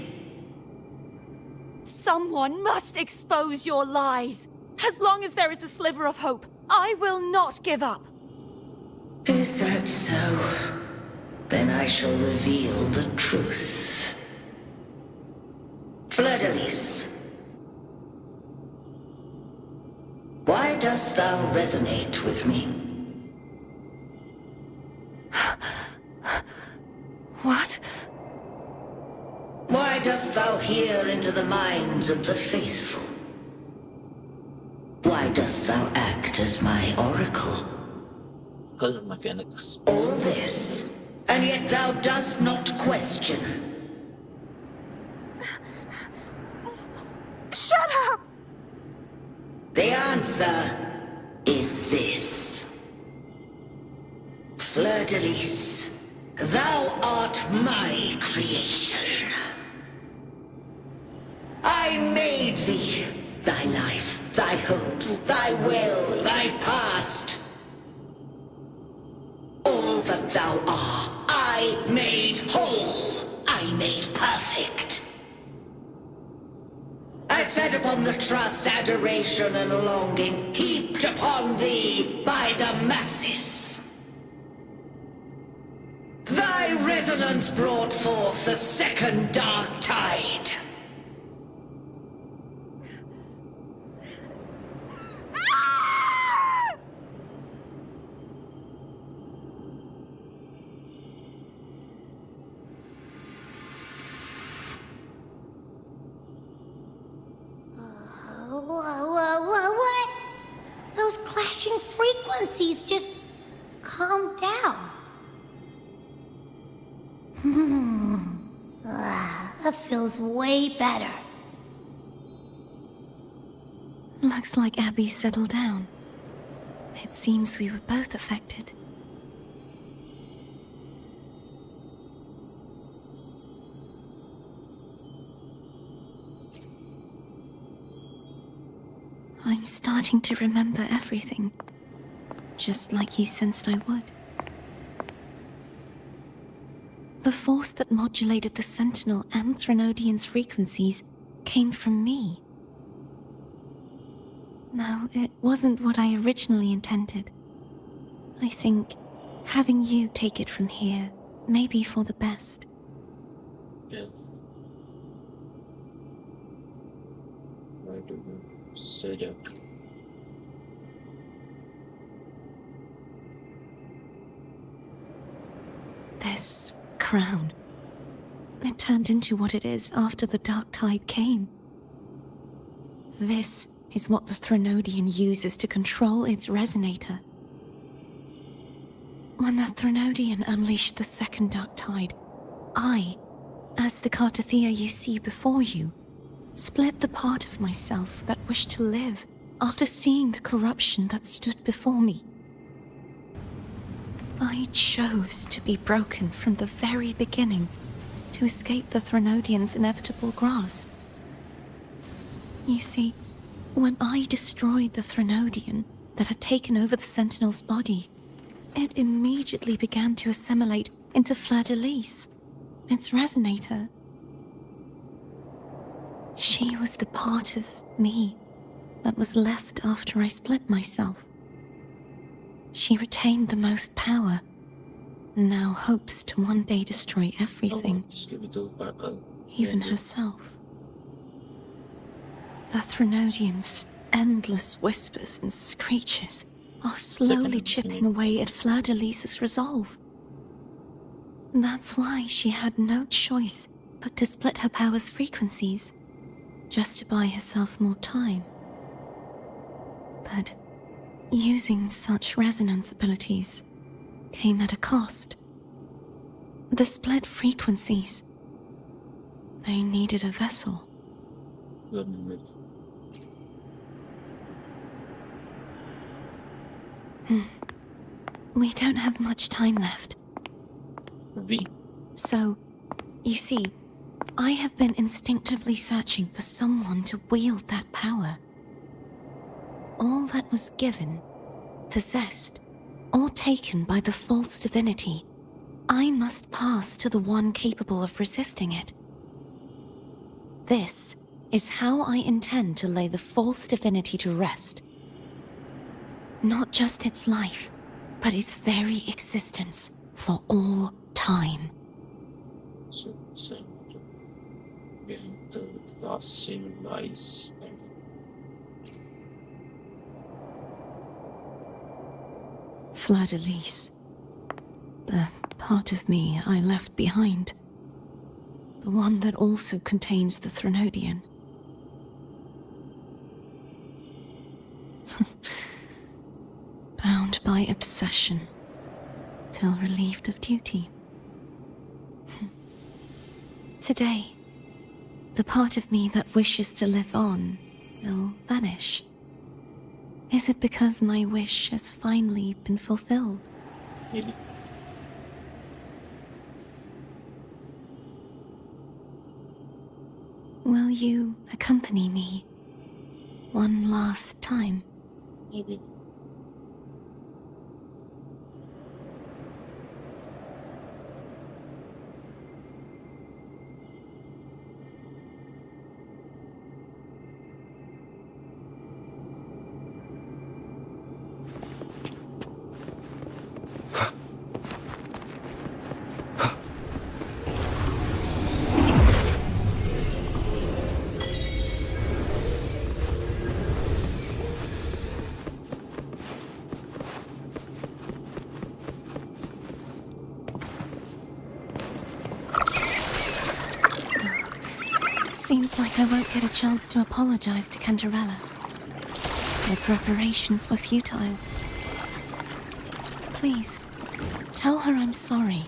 Speaker 12: Someone must expose your lies. As long as there is a sliver of hope, I will not give up.
Speaker 11: Is that so? Then I shall reveal the truth. Fleur-de-Lis, why dost thou resonate with me?
Speaker 5: What?
Speaker 11: Why dost thou hear into the minds of the faithful? Why dost thou act as my oracle?
Speaker 3: Color mechanics.
Speaker 11: All this, and yet thou dost not question.
Speaker 12: Shut up!
Speaker 11: The answer is this. Fleur-de-Lis, thou art my creation. I made thee, thy life, thy hopes, thy will, thy past. All that thou art, I made whole, I made perfect. I fed upon the trust, adoration, and longing heaped upon thee by the masses. Thy resonance brought forth the second dark tide.
Speaker 2: What? Those clashing frequencies just calmed down. That feels way better.
Speaker 5: Looks like Abby settled down. It seems we were both affected. I'm starting to remember everything, just like you sensed I would. The force that modulated the Sentinel and Threnodian's frequencies came from me. No, it wasn't what I originally intended. I think having you take it from here may be for the best.
Speaker 3: Yeah. Why do you say that?
Speaker 5: This crown. It turned into what it is after the Dark Tide came. This is what the Threnodian uses to control its resonator. When the Threnodian unleashed the second Dark Tide, I, as the Cartathea you see before you, split the part of myself that wished to live after seeing the corruption that stood before me. I chose to be broken from the very beginning to escape the Threnodian's inevitable grasp. You see, when I destroyed the Threnodian that had taken over the Sentinel's body, it immediately began to assimilate into Fleur-de-Lis, its resonator. She was the part of me that was left after I split myself. She retained the most power, and now hopes to one day destroy everything, even herself. The Threnodian's endless whispers and screeches are slowly chipping away at Fleur-de-Lis's resolve. That's why she had no choice but to split her power's frequencies, just to buy herself more time. But using such resonance abilities came at a cost. The split frequencies. They needed a vessel. We don't have much time left. So, you see, I have been instinctively searching for someone to wield that power. All that was given, possessed, or taken by the false divinity, I must pass to the one capable of resisting it. This is how I intend to lay the false divinity to rest. Not just its life, but its very existence for all time.
Speaker 3: So, behind the last scene lies.
Speaker 5: Fleur-de-Lis. The part of me I left behind. The one that also contains the Threnodian. Bound by obsession, till relieved of duty. Today, the part of me that wishes to live on will vanish. Is it because my wish has finally been fulfilled?
Speaker 3: Maybe.
Speaker 5: Will you accompany me one last time?
Speaker 3: Maybe.
Speaker 5: Seems like I won't get a chance to apologize to Cantarella. My preparations were futile. Please, tell her I'm sorry.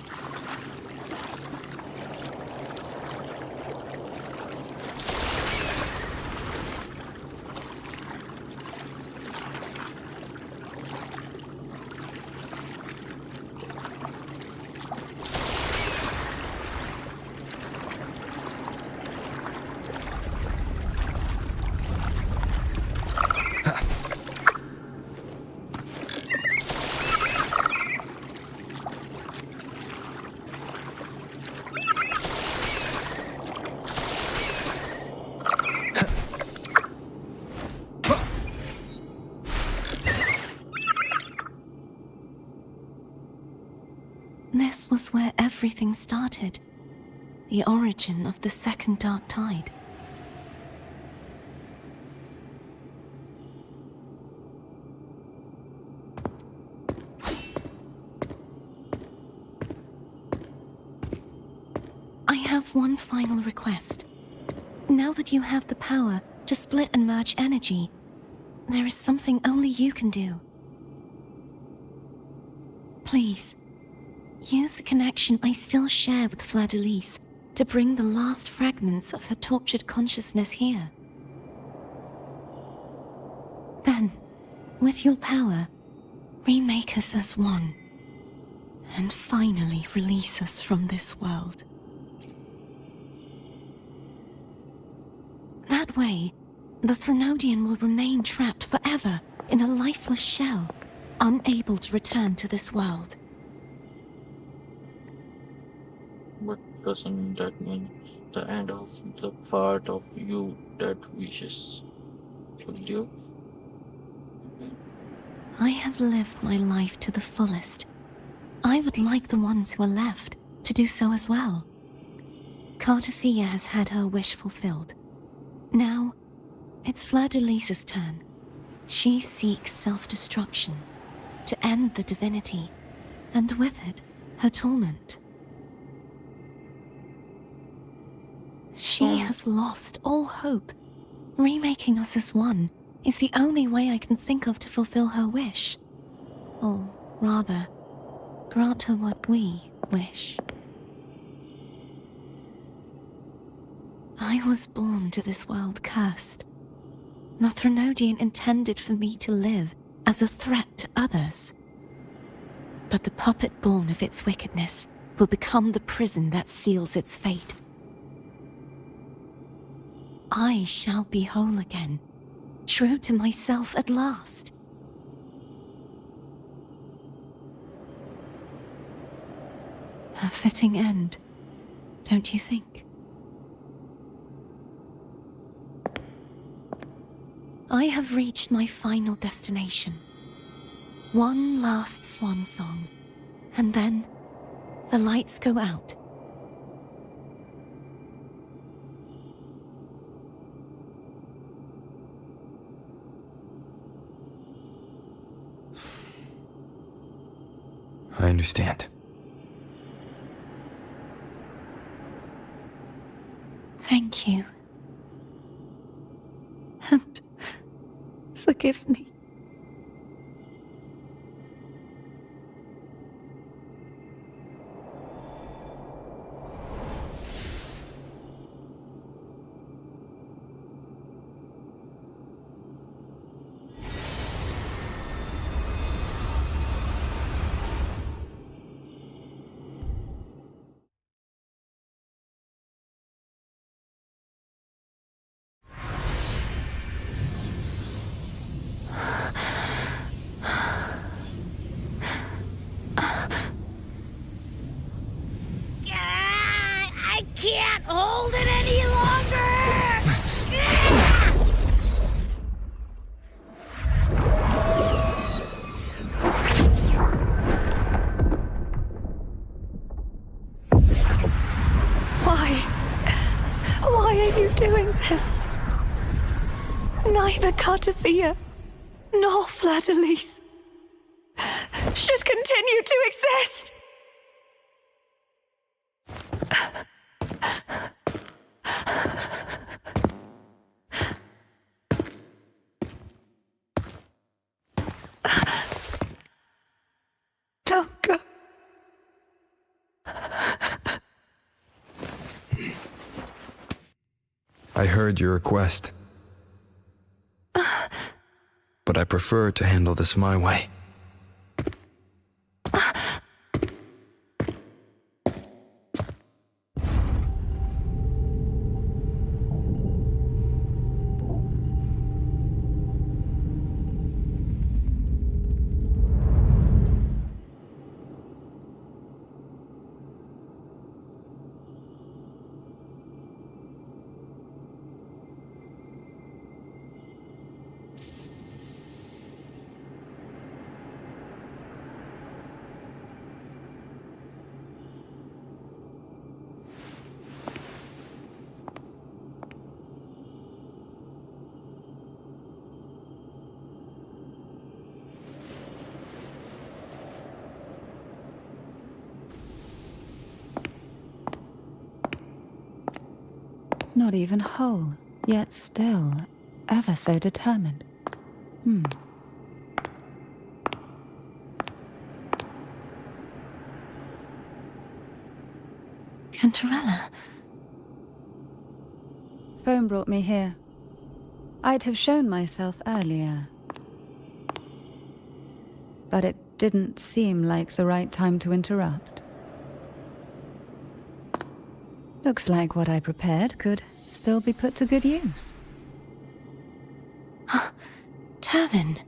Speaker 5: This was where everything started. The origin of the second dark tide. I have one final request. Now that you have the power to split and merge energy, there is something only you can do. Please, use the connection I still share with Fleur-de-Lis to bring the last fragments of her tortured consciousness here. Then, with your power, remake us as one, and finally release us from this world. That way, the Threnodian will remain trapped forever in a lifeless shell, unable to return to this world.
Speaker 3: But doesn't that mean the end of the part of you that wishes to live?
Speaker 5: I have lived my life to the fullest. I would like the ones who are left to do so as well. Cartathea has had her wish fulfilled. Now, it's Fleur-de-Lis's turn. She seeks self-destruction, to end the divinity, and with it, her torment. She has lost all hope. Remaking us as one is the only way I can think of to fulfill her wish. Or rather, grant her what we wish. I was born to this world cursed. The Threnodian intended for me to live as a threat to others. But the puppet born of its wickedness will become the prison that seals its fate. I shall be whole again, true to myself at last. A fitting end, don't you think? I have reached my final destination. One last swan song, and then the lights go out.
Speaker 1: I understand.
Speaker 5: Thank you. And forgive me.
Speaker 2: I can't hold it any longer!
Speaker 5: Why are you doing this? Neither Cartathea nor Fleur-de-Lis should continue to exist!
Speaker 1: I heard your request. But I prefer to handle this my way.
Speaker 8: Not even whole, yet still ever so determined.
Speaker 5: Cantarella.
Speaker 8: Phone brought me here. I'd have shown myself earlier. But it didn't seem like the right time to interrupt. Looks like what I prepared could still be put to good use.
Speaker 5: Turvin.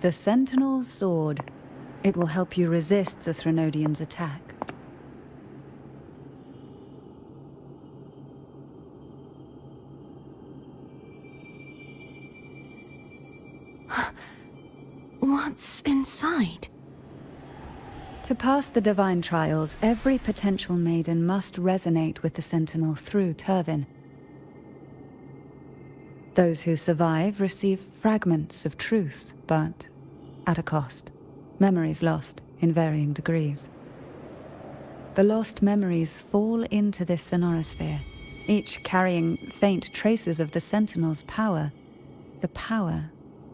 Speaker 8: The Sentinel's sword. It will help you resist the Threnodian's attack.
Speaker 5: What's inside?
Speaker 8: To pass the divine trials, every potential maiden must resonate with the Sentinel through Turvin. Those who survive receive fragments of truth, but at a cost. Memories lost in varying degrees. The lost memories fall into this sonorosphere, each carrying faint traces of the Sentinel's power, the power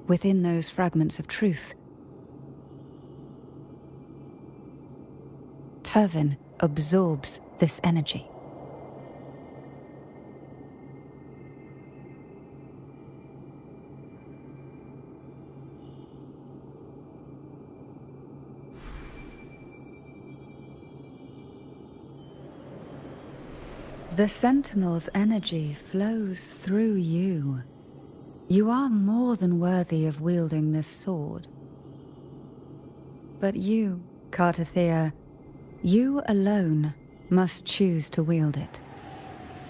Speaker 8: within those fragments of truth. Turvin absorbs this energy. The Sentinel's energy flows through you. You are more than worthy of wielding this sword. But you, Cartathea, you alone must choose to wield it.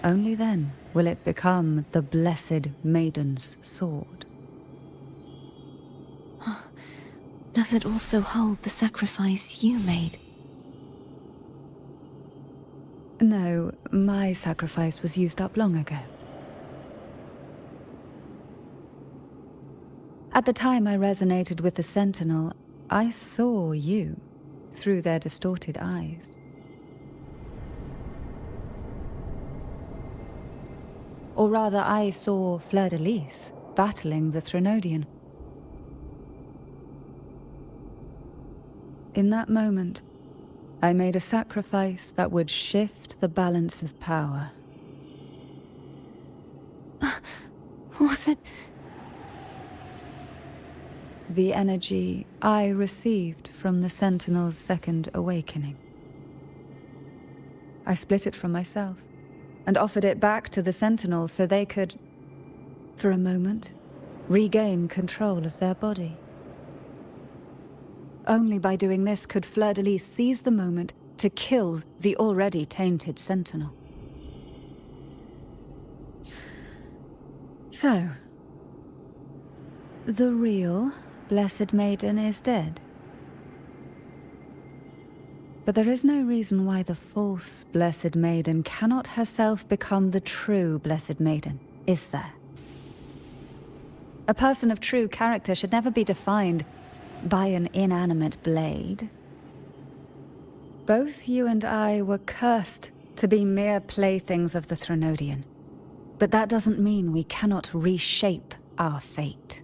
Speaker 8: Only then will it become the Blessed Maiden's sword.
Speaker 5: Does it also hold the sacrifice you made?
Speaker 8: No, my sacrifice was used up long ago. At the time I resonated with the Sentinel, I saw you through their distorted eyes. Or rather, I saw Fleur-de-Lis battling the Threnodian. In that moment, I made a sacrifice that would shift the balance of power.
Speaker 5: Was it?
Speaker 8: The energy I received from the Sentinel's second awakening. I split it from myself and offered it back to the Sentinel so they could, for a moment, regain control of their body. Only by doing this could Fleur-de-Lis seize the moment to kill the already tainted Sentinel. So, the real Blessed Maiden is dead. But there is no reason why the false Blessed Maiden cannot herself become the true Blessed Maiden, is there? A person of true character should never be defined by an inanimate blade. Both you and I were cursed to be mere playthings of the Threnodian. But that doesn't mean we cannot reshape our fate.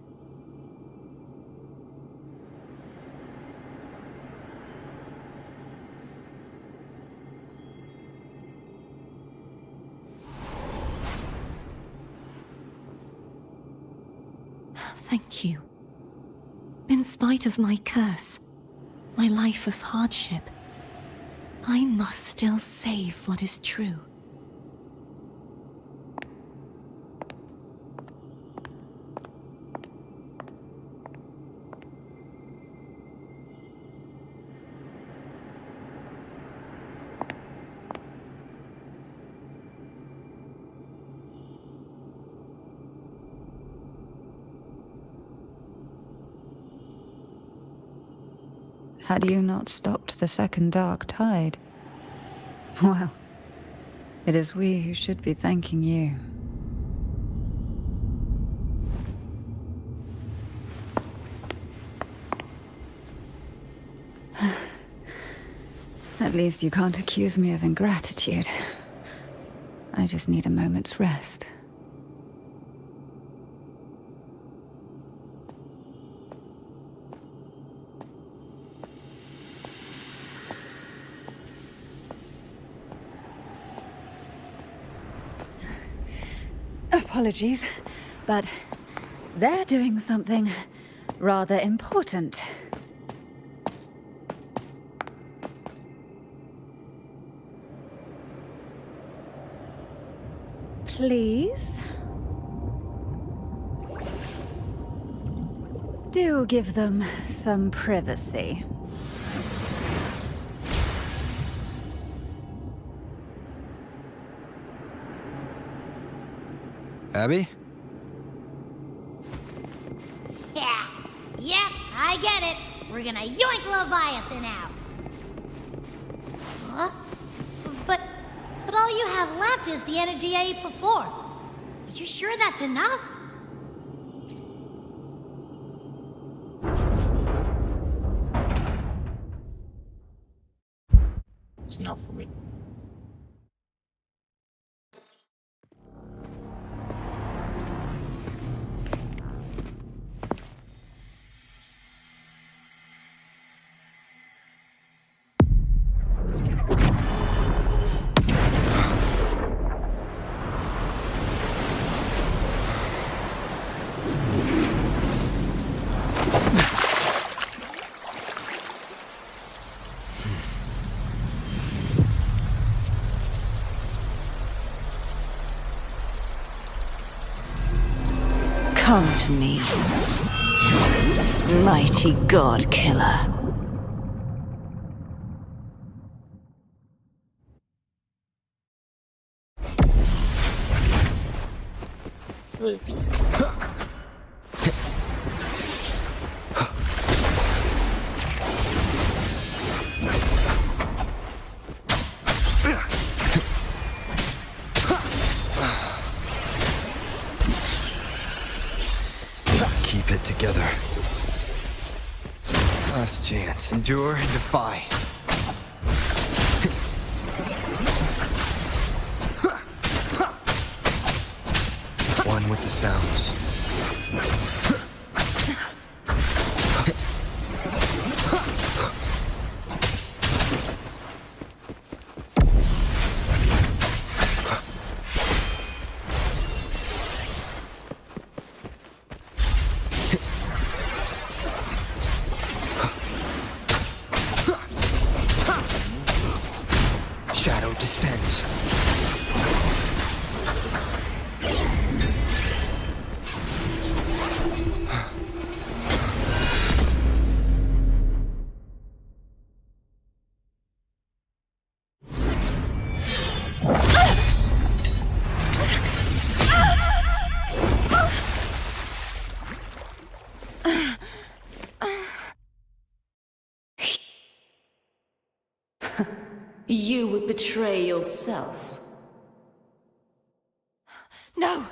Speaker 5: Thank you. In spite of my curse, my life of hardship, I must still save what is true.
Speaker 8: Had you not stopped the second dark tide? Well, it is we who should be thanking you. At least you can't accuse me of ingratitude. I just need a moment's rest. Apologies, but they're doing something rather important. Please? Do give them some privacy.
Speaker 1: Abby?
Speaker 2: Yeah, I get it. We're gonna yoink Leviathan out. Huh? But all you have left is the energy I ate before. Are you sure that's enough?
Speaker 3: It's enough for me.
Speaker 9: Come to me, mighty god killer.
Speaker 3: Wait.
Speaker 1: Keep it together. Last chance. Endure and defy. One with the sounds. Shadow descends.
Speaker 11: You would betray yourself.
Speaker 12: No!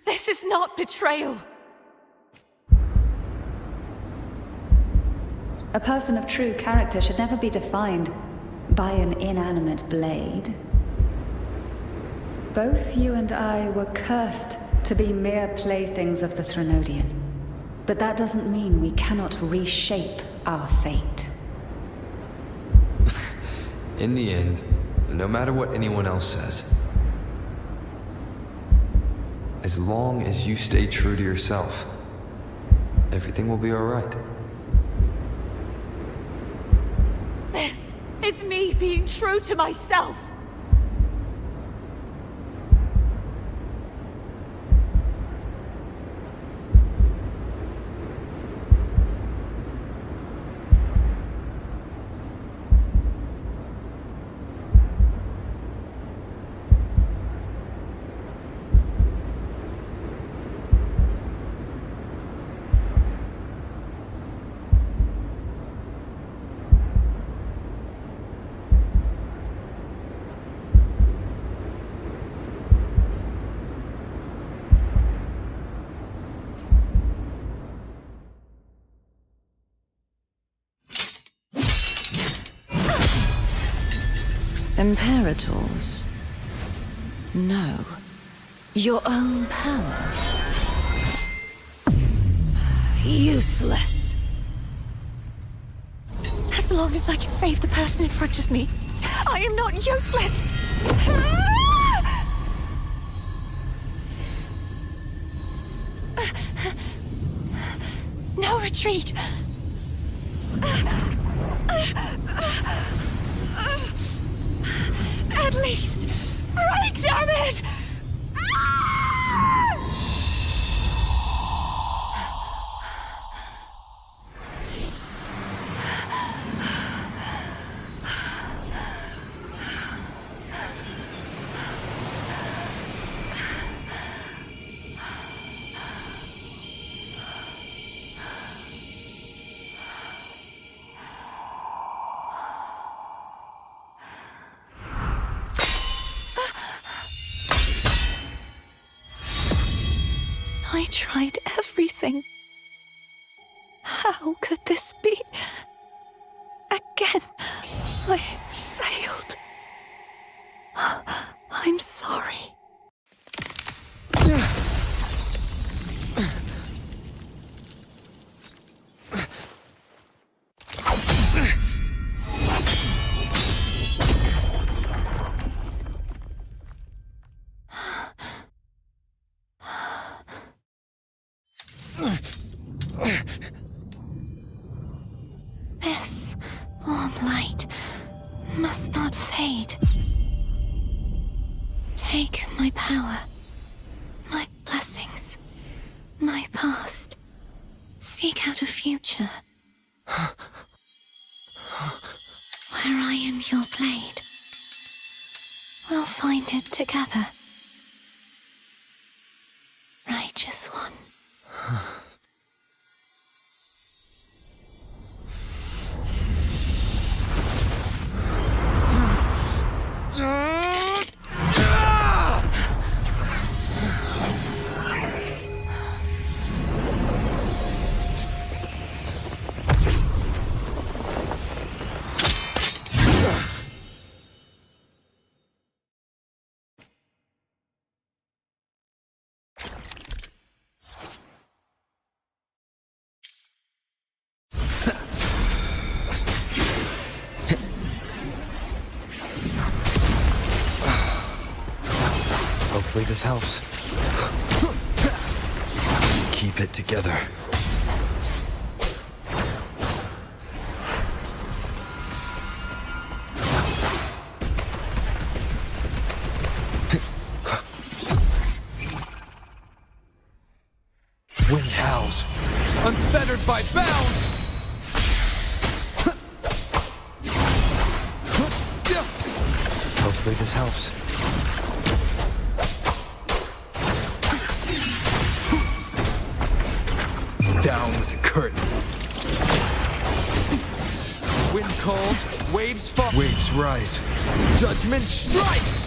Speaker 12: This is not betrayal!
Speaker 8: A person of true character should never be defined by an inanimate blade. Both you and I were cursed to be mere playthings of the Threnodian. But that doesn't mean we cannot reshape our fate.
Speaker 1: In the end, no matter what anyone else says, As long as you stay true to yourself, everything will be alright.
Speaker 12: This is me being true to myself.
Speaker 9: Imperators? No. Your own power? Useless.
Speaker 12: As long as I can save the person in front of me, I am not useless! No retreat! At least, break, damn it! I tried everything. How could this be? Again, I failed. I'm sorry. This warm light must not fade. Take my power, my blessings, my past. Seek out a future where I am your blade. We'll find it together. Righteous one.
Speaker 1: Hopefully this helps. Keep it together. Wind howls, unfettered by bounds! Hopefully this helps. Down with the curtain. Wind calls, waves fall. Waves rise. Judgment strikes!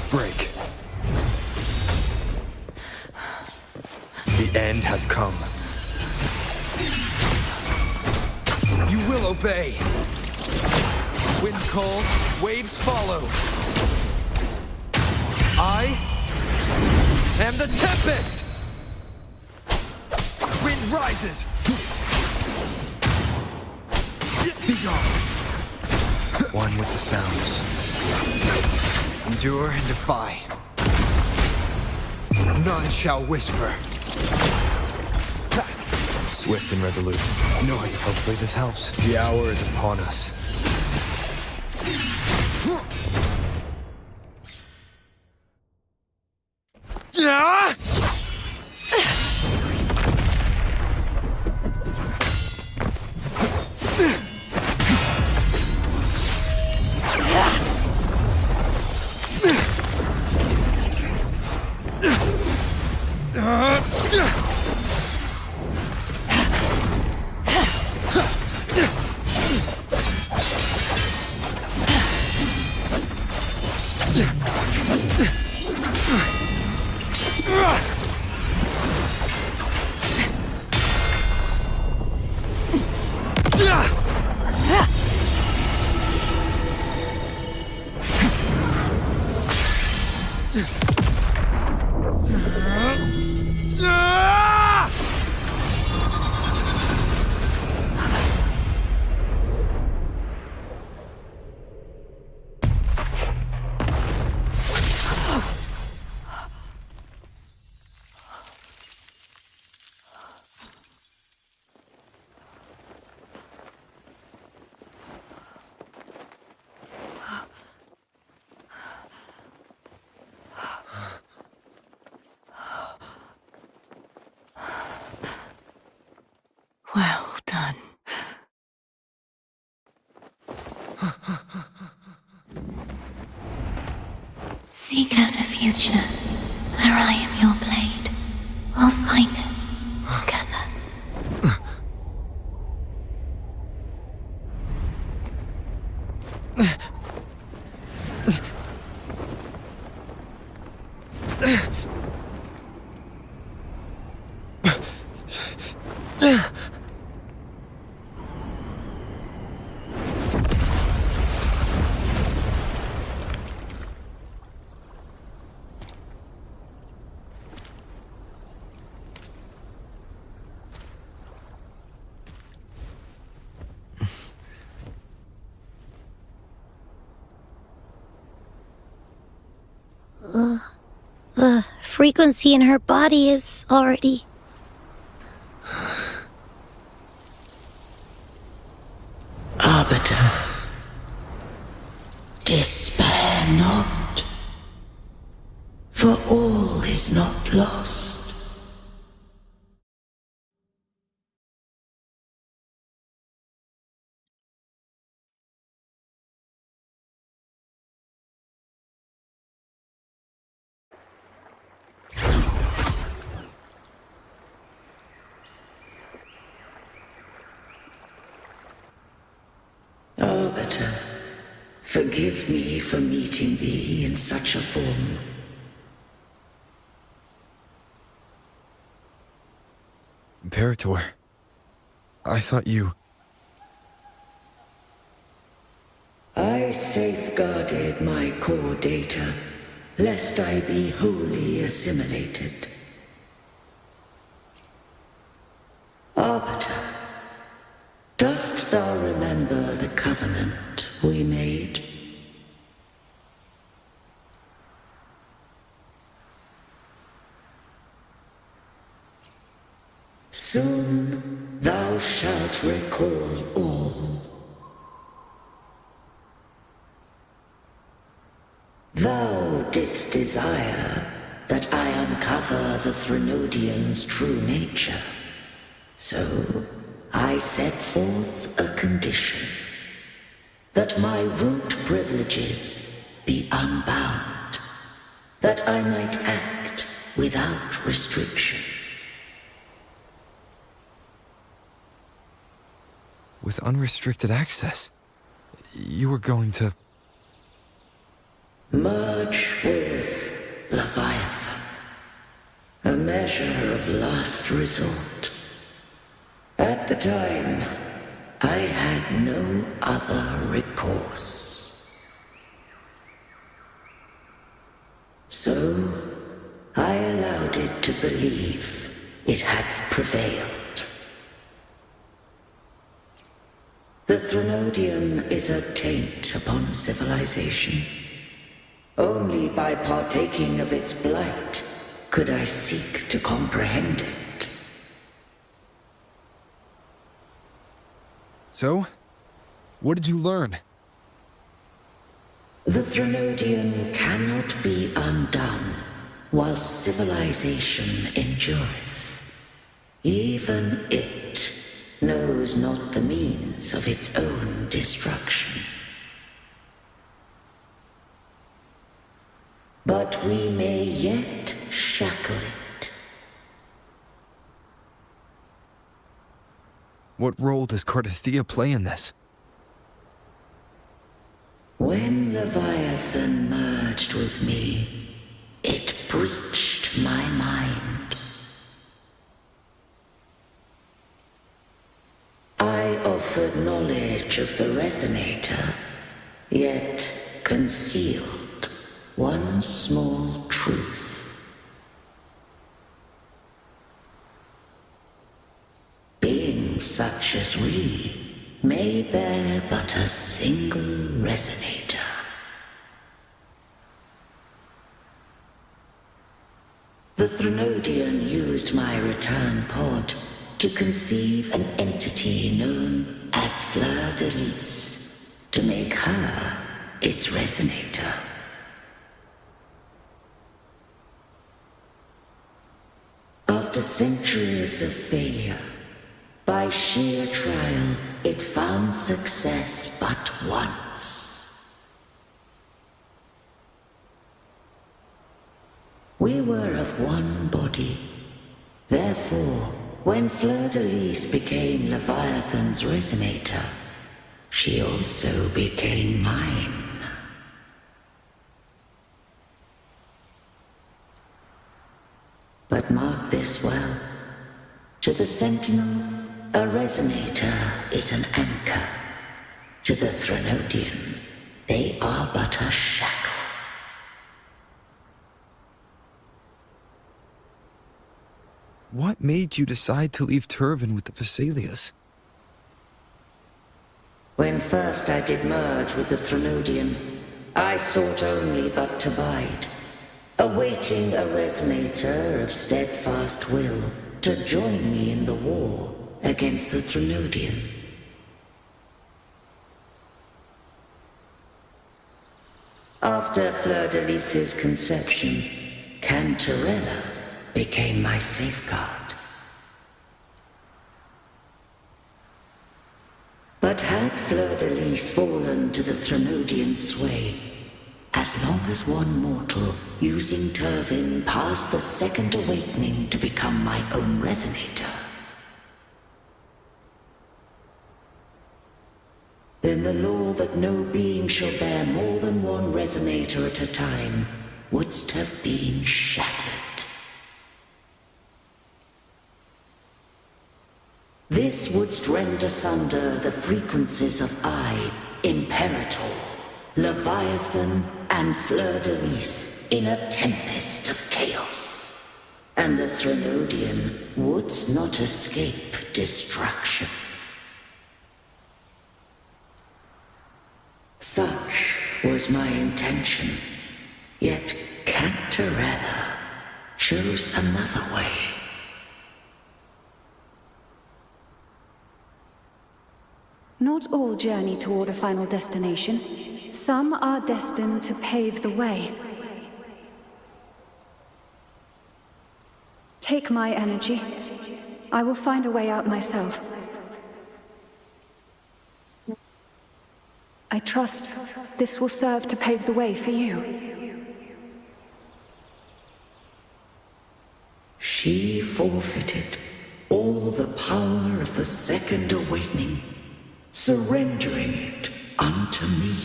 Speaker 1: Break. The end has come. You will obey. Wind calls, waves follow. I am the tempest! Wind rises! Be gone! One with the sounds. Endure and defy. None shall whisper. Swift and resolute. No, hopefully this helps. The hour is upon us.
Speaker 9: Well done. Seek out a future where I am your blade. We'll find it together.
Speaker 2: The frequency in her body is already...
Speaker 11: Arbiter, despair not, for all is not lost. Arbiter, forgive me for meeting thee in such a form.
Speaker 1: Imperator, I thought you...
Speaker 11: I safeguarded my core data, lest I be wholly assimilated. Arbiter, dost thou remember the covenant we made? Soon thou shalt recall all. Thou didst desire that I uncover the Threnodian's true nature. So I set forth a condition, that my root privileges be unbound, that I might act without restriction.
Speaker 1: With unrestricted access, you were going to...
Speaker 11: Merge with Leviathan, a measure of last resort. At the time, I had no other recourse. So, I allowed it to believe it had prevailed. The Threnodian is a taint upon civilization. Only by partaking of its blight could I seek to comprehend it.
Speaker 1: So, what did you learn?
Speaker 11: The Threnodian cannot be undone while civilization endureth. Even it knows not the means of its own destruction. But we may yet shackle it.
Speaker 1: What role does Cardathia play in this?
Speaker 11: When Leviathan merged with me, it breached my mind. I offered knowledge of the Resonator, yet concealed one small truth. Beings such as we may bear but a single Resonator. The Threnodian used my return pod to conceive an entity known as Fleur de Lis, to make her its Resonator. After centuries of failure, by sheer trial, it found success but once. We were of one body. Therefore, when Fleur de Lis became Leviathan's Resonator, she also became mine. But mark this well. To the Sentinel, a Resonator is an anchor. To the Threnodian, they are but a shackle.
Speaker 1: What made you decide to leave Turvin with the Phasaelias?
Speaker 11: When first I did merge with the Threnodian, I sought only but to bide, awaiting a Resonator of steadfast will to join me in the war against the Threnodian. After Fleur de Lis's conception, Cantarella became my safeguard. But had Fleur de Lis fallen to the Threnodian sway, as long as one mortal using Turvin passed the second awakening to become my own Resonator, then the law that no being shall bear more than one Resonator at a time wouldst have been shattered. This wouldst rend asunder the frequencies of I, Imperator, Leviathan, and Fleur de Lis in a tempest of chaos. And the Threnodian wouldst not escape destruction. Such was my intention, yet Cantarella chose another way.
Speaker 8: Not all journey toward a final destination. Some are destined to pave the way. Take my energy. I will find a way out myself. I trust this will serve to pave the way for you.
Speaker 11: She forfeited all the power of the second awakening, surrendering it unto me.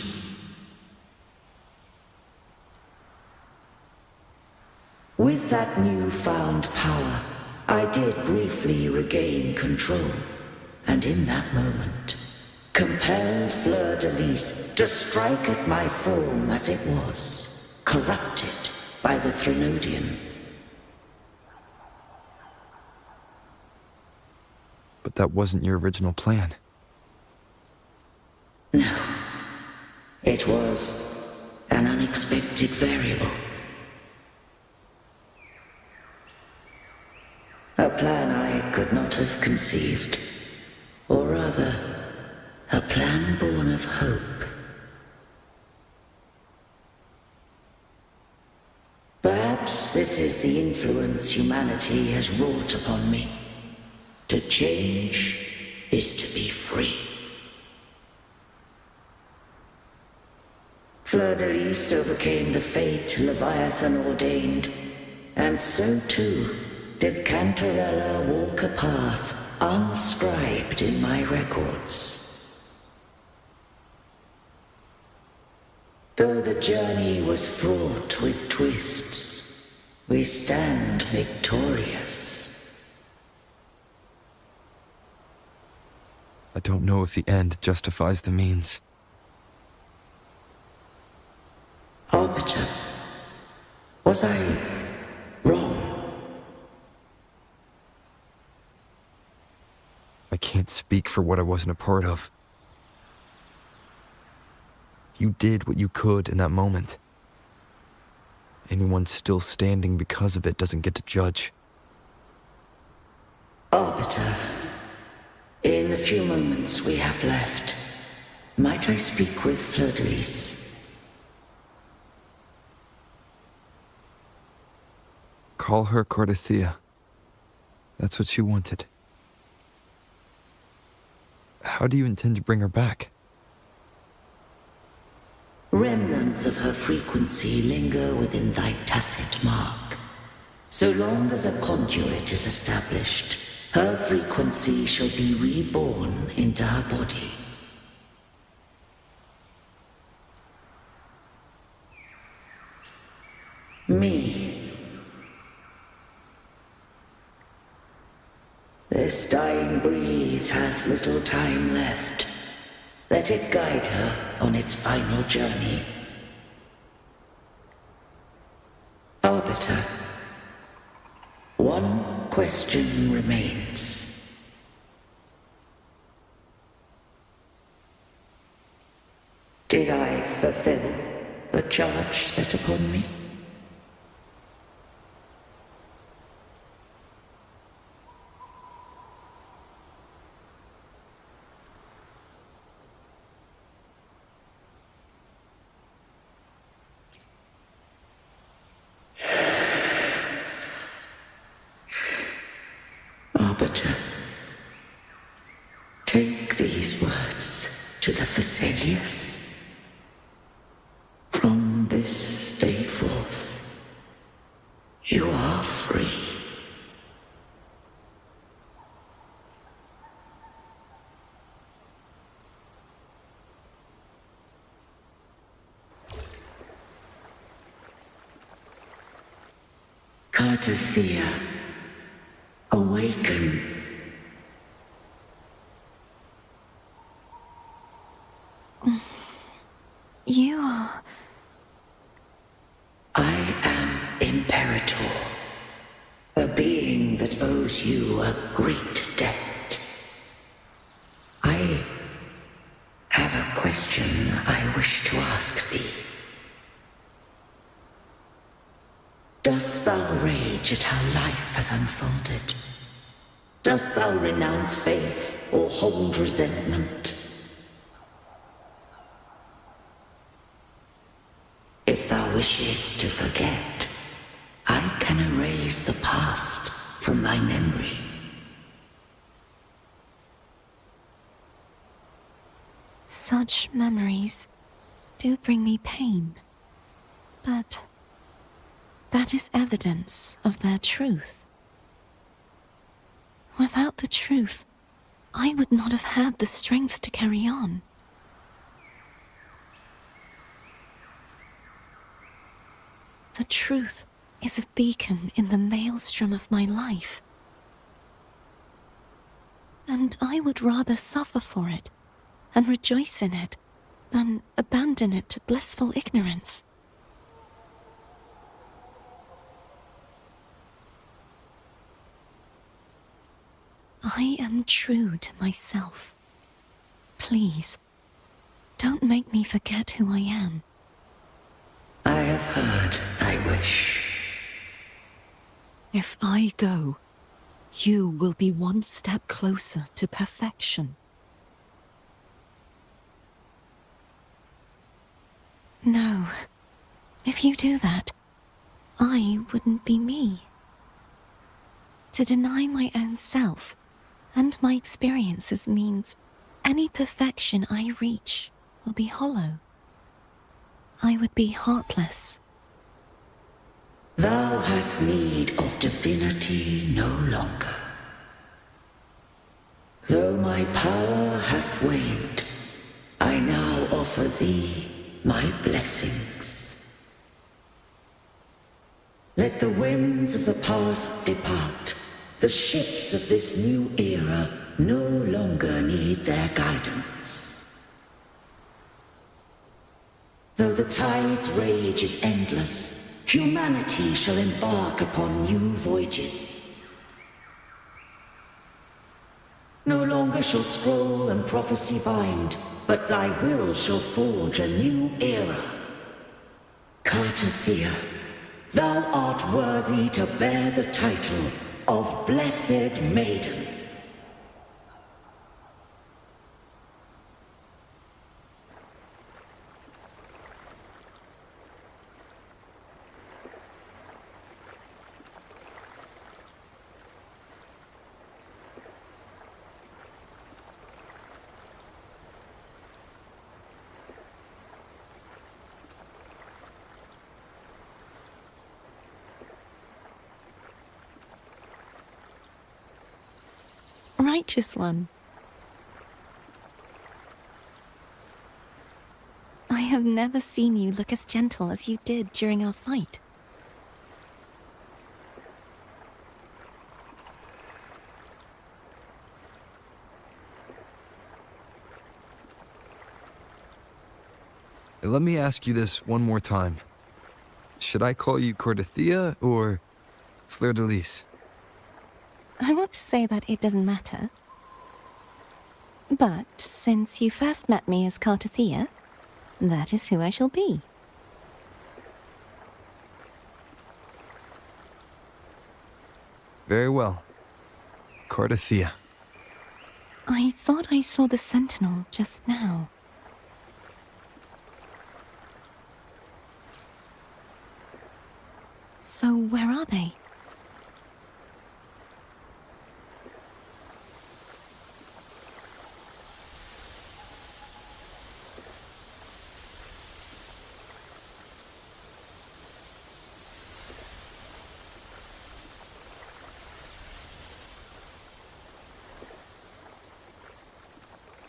Speaker 11: With that newfound power, I did briefly regain control, and in that moment, compelled Fleur de Lis to strike at my form as it was, corrupted by the Threnodian.
Speaker 1: But that wasn't your original plan.
Speaker 11: No. It was an unexpected variable. plan I could not have conceived. Or rather, a plan born of hope. Perhaps this is the influence humanity has wrought upon me. To change is to be free. Fleur-de-Lis overcame the fate Leviathan ordained, and so too did Cantarella walk a path unscribed in my records. Though the journey was fraught with twists, we stand victorious.
Speaker 1: I don't know if the end justifies the means.
Speaker 11: Arbiter, was I wrong?
Speaker 1: I can't speak for what I wasn't a part of. You did what you could in that moment. Anyone still standing because of it doesn't get to judge.
Speaker 11: Arbiter, in the few moments we have left, might I speak with Fleur-de-Lis?
Speaker 1: Call her Cardathia. That's what she wanted. How do you intend to bring her back?
Speaker 11: Remnants of her frequency linger within thy tacit mark. So long as a conduit is established, her frequency shall be reborn into her body. Me. This dying breeze hath little time left. Let it guide her on its final journey. Arbiter, one question remains. Did I fulfill the charge set upon me? Arbiter, take these words to the Phasaelius. From this day forth, you are free. Cardathia, awaken.
Speaker 5: You are...
Speaker 11: I am Imperator, a being that owes you a great debt. I have a question I wish to ask thee. Dost thou rage at how life has unfolded? Dost thou renounce faith or hold resentment? If thou wishes to forget, I can erase the past from thy memory.
Speaker 5: Such memories do bring me pain, but that is evidence of their truth. Without the truth, I would not have had the strength to carry on. The truth is a beacon in the maelstrom of my life. And I would rather suffer for it and rejoice in it than abandon it to blissful ignorance. I am true to myself. Please, don't make me forget who I am.
Speaker 11: I have heard thy wish.
Speaker 8: If I go,
Speaker 5: you will be one step closer to perfection. No. If you do that, I wouldn't be me. To deny my own self and my experiences means any perfection I reach will be hollow. I would be heartless.
Speaker 11: Thou hast need of divinity no longer. Though my power hath waned, I now offer thee my blessings. Let the winds of the past depart. The ships of this new era no longer need their guidance. Though the tide's rage is endless, humanity shall embark upon new voyages. No longer shall scroll and prophecy bind, but thy will shall forge a new era. Cartathea, thou art worthy to bear the title of Blessed Maiden.
Speaker 5: Righteous one. I have never seen you look as gentle as you did during our fight.
Speaker 1: Let me ask you this one more time. Should I call you Cartathea or Fleur de Lis?
Speaker 5: I want to say that it doesn't matter. But since you first met me as Cartathea, that is who I shall be.
Speaker 1: Very well. Cartathea.
Speaker 5: I thought I saw the sentinel just now. So where are they?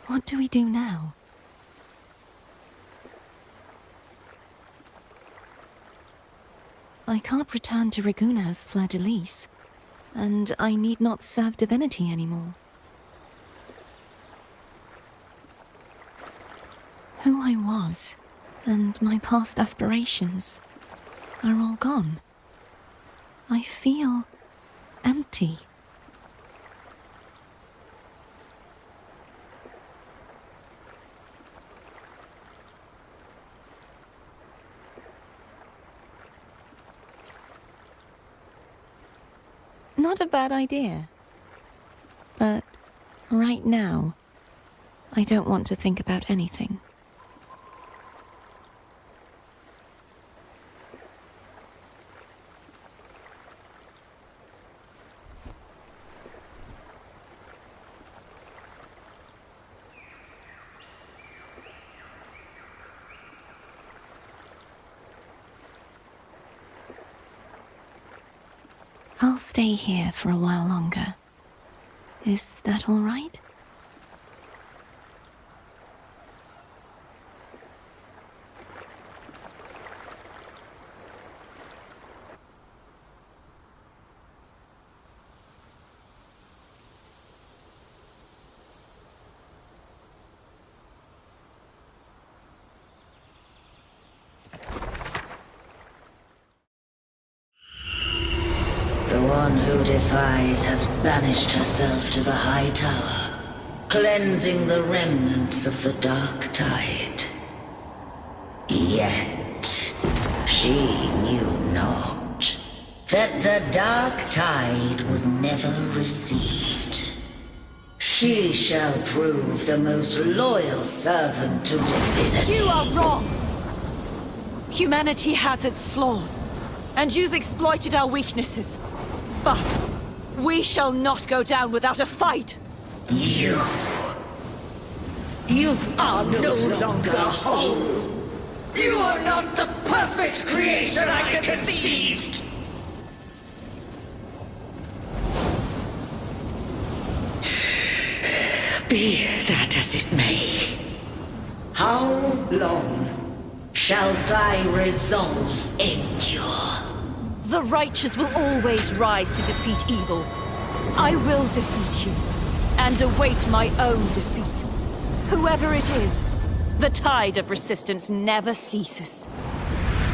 Speaker 5: What do we do now? I can't return to Reguna as Fleur de Lis, and I need not serve divinity anymore. Who I was, and my past aspirations, are all gone. I feel empty. Not a bad idea. But right now, I don't want to think about anything. I'll stay here for a while longer. Is that all right?
Speaker 11: One who defies hath banished herself to the high tower, cleansing the remnants of the dark tide. Yet she knew not that the dark tide would never recede. She shall prove the most loyal servant to divinity.
Speaker 12: You are wrong! Humanity has its flaws, and you've exploited our weaknesses. But we shall not go down without a fight!
Speaker 11: You are no longer whole! You are not the perfect creation I conceived! Be that as it may, how long shall thy resolve endure?
Speaker 12: The righteous will always rise to defeat evil. I will defeat you, and await my own defeat. Whoever it is, the tide of resistance never ceases.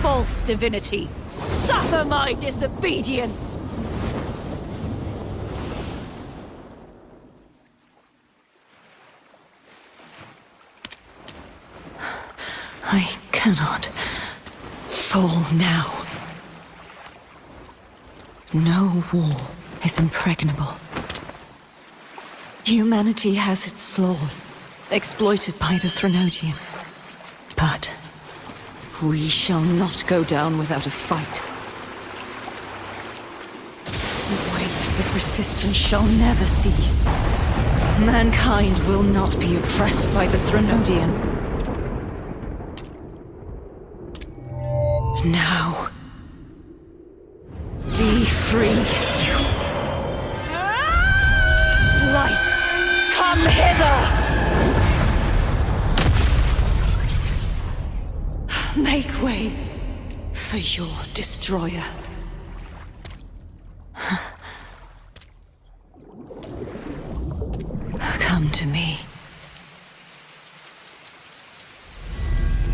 Speaker 12: False divinity, suffer my disobedience!
Speaker 5: I cannot fall now. No wall is impregnable. Humanity has its flaws, exploited by the Threnodian. But we shall not go down without a fight. The waves of resistance shall never cease. Mankind will not be oppressed by the Threnodian. Now, be free.
Speaker 12: Light, come hither!
Speaker 5: Make way for your destroyer. Come to me.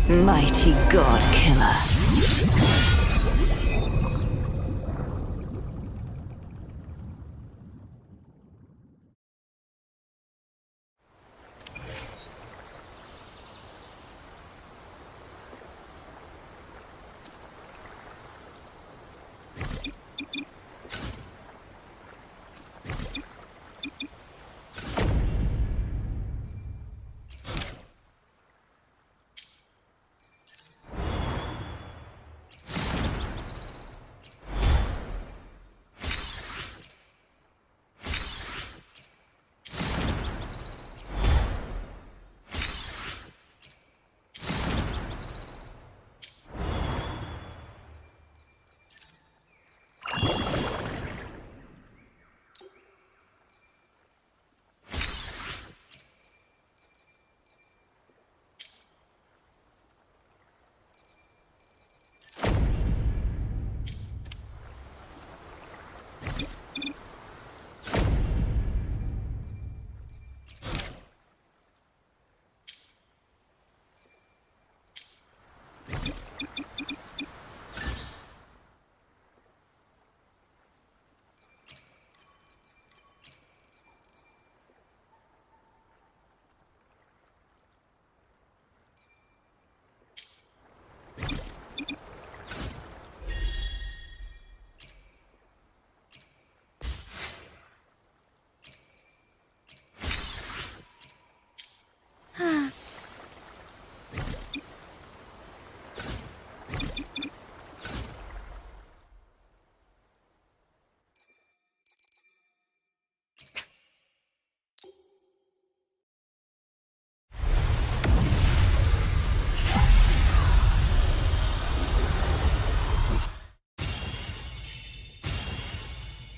Speaker 5: Mighty God Killer.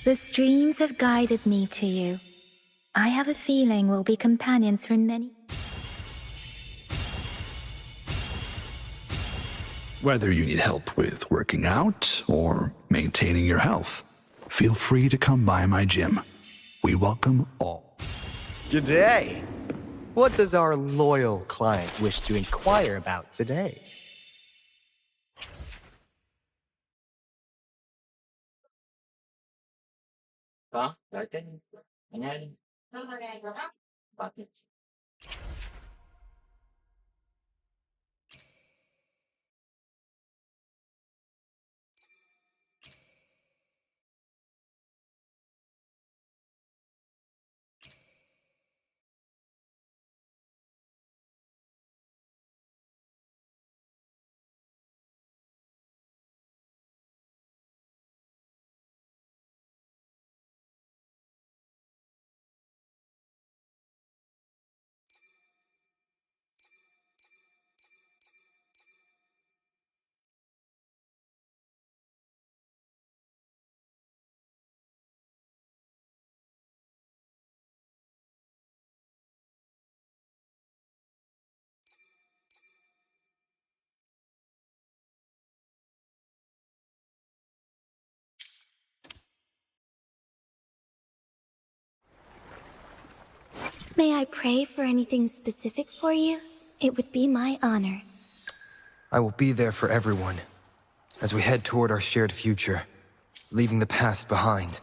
Speaker 7: The streams have guided me to you. I have a feeling we'll be companions for many...
Speaker 13: Whether you need help with working out or maintaining your health, feel free to come by my gym. We welcome all.
Speaker 14: G'day! What does our loyal client wish to inquire about today?
Speaker 3: Hah? Dati? Nangyari? Bakit?
Speaker 9: May I pray for anything specific for you? It would be my honor.
Speaker 1: I will be there for everyone as we head toward our shared future, leaving the past behind.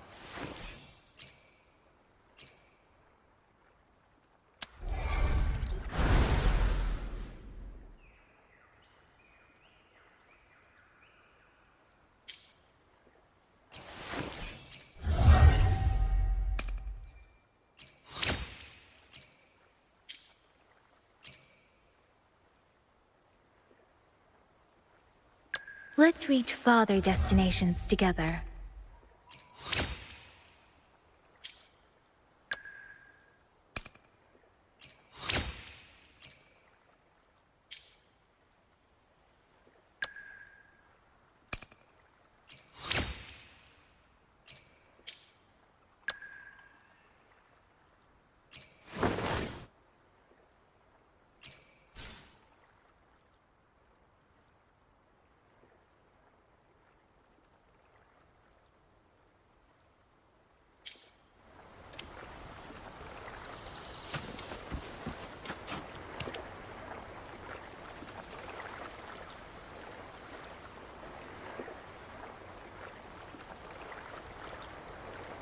Speaker 9: Let's reach farther destinations together.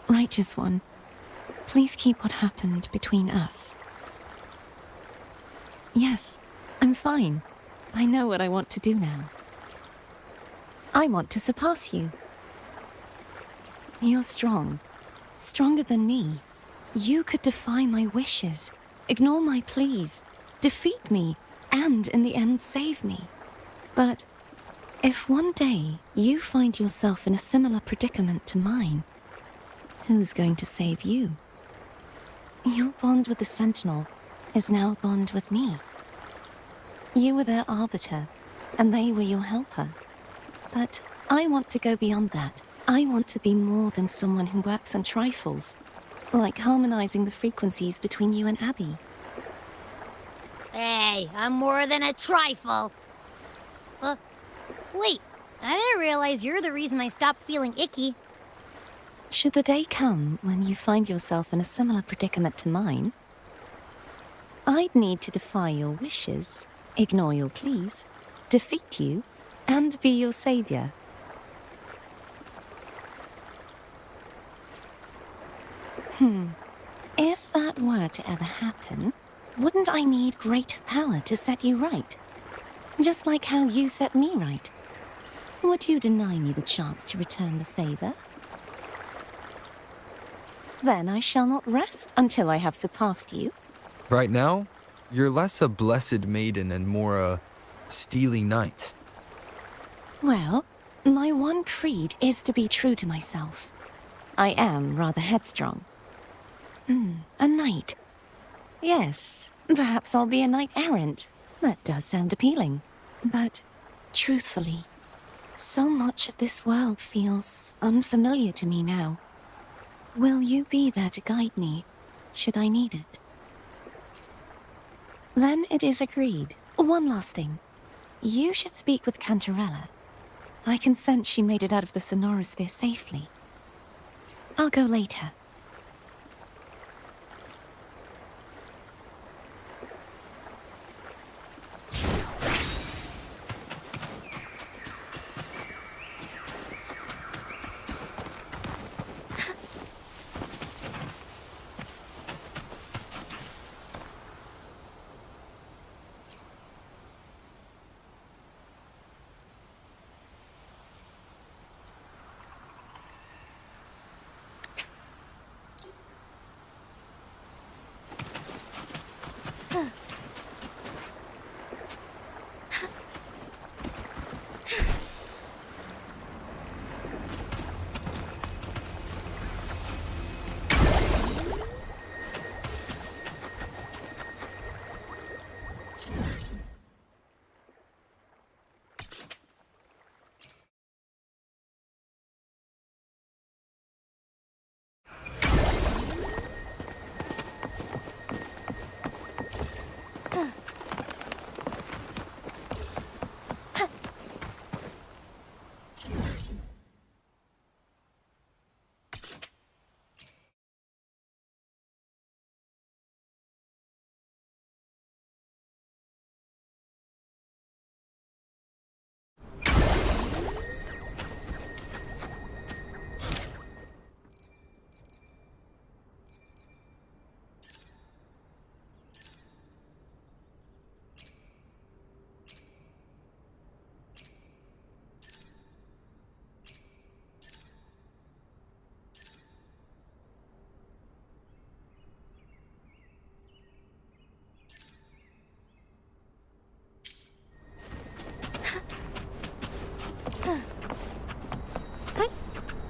Speaker 5: Righteous One, please keep what happened between us. Yes, I'm fine. I know what I want to do now. I want to surpass you. You're strong. Stronger than me. You could defy my wishes, ignore my pleas, defeat me, and in the end save me. But if one day you find yourself in a similar predicament to mine, who's going to save you? Your bond with the Sentinel is now a bond with me. You were their arbiter, and they were your helper. But I want to go beyond that. I want to be more than someone who works on trifles, like harmonizing the frequencies between you and Abby.
Speaker 2: Hey, I'm more than a trifle. Wait, I didn't realize you're the reason I stopped feeling icky.
Speaker 5: Should the day come when you find yourself in a similar predicament to mine, I'd need to defy your wishes, ignore your pleas, defeat you, and be your savior. If that were to ever happen, wouldn't I need greater power to set you right? Just like how you set me right. Would you deny me the chance to return the favor? Then I shall not rest until I have surpassed you.
Speaker 1: Right now, you're less a blessed maiden and more a steely knight.
Speaker 5: Well, my one creed is to be true to myself. I am rather headstrong. A knight. Yes, perhaps I'll be a knight errant. That does sound appealing. But, truthfully, so much of this world feels unfamiliar to me now. Will you be there to guide me, should I need it? Then it is agreed. One last thing. You should speak with Cantarella. I can sense she made it out of the Sonorosphere safely. I'll go later.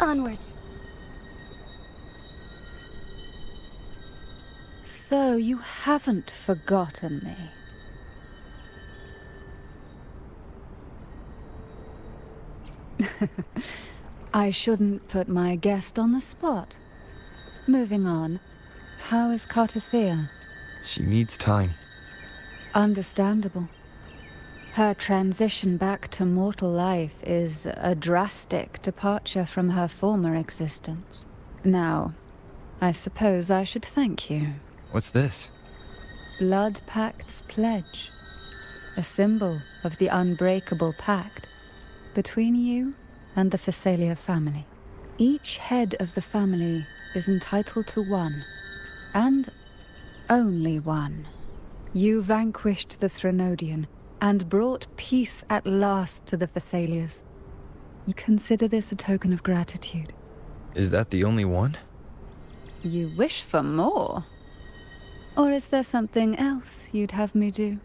Speaker 4: Onwards.
Speaker 8: So you haven't forgotten me. I shouldn't put my guest on the spot. Moving on, how is Cartathea?
Speaker 1: She needs time.
Speaker 8: Understandable. Her transition back to mortal life is a drastic departure from her former existence. Now, I suppose I should thank you.
Speaker 1: What's this?
Speaker 8: Blood Pact's pledge. A symbol of the unbreakable pact between you and the Phasalia family. Each head of the family is entitled to one, and only one. You vanquished the Threnodian and brought peace at last to the Phasalias. You consider this a token of gratitude.
Speaker 1: Is that the only one?
Speaker 8: You wish for more? Or is there something else you'd have me do?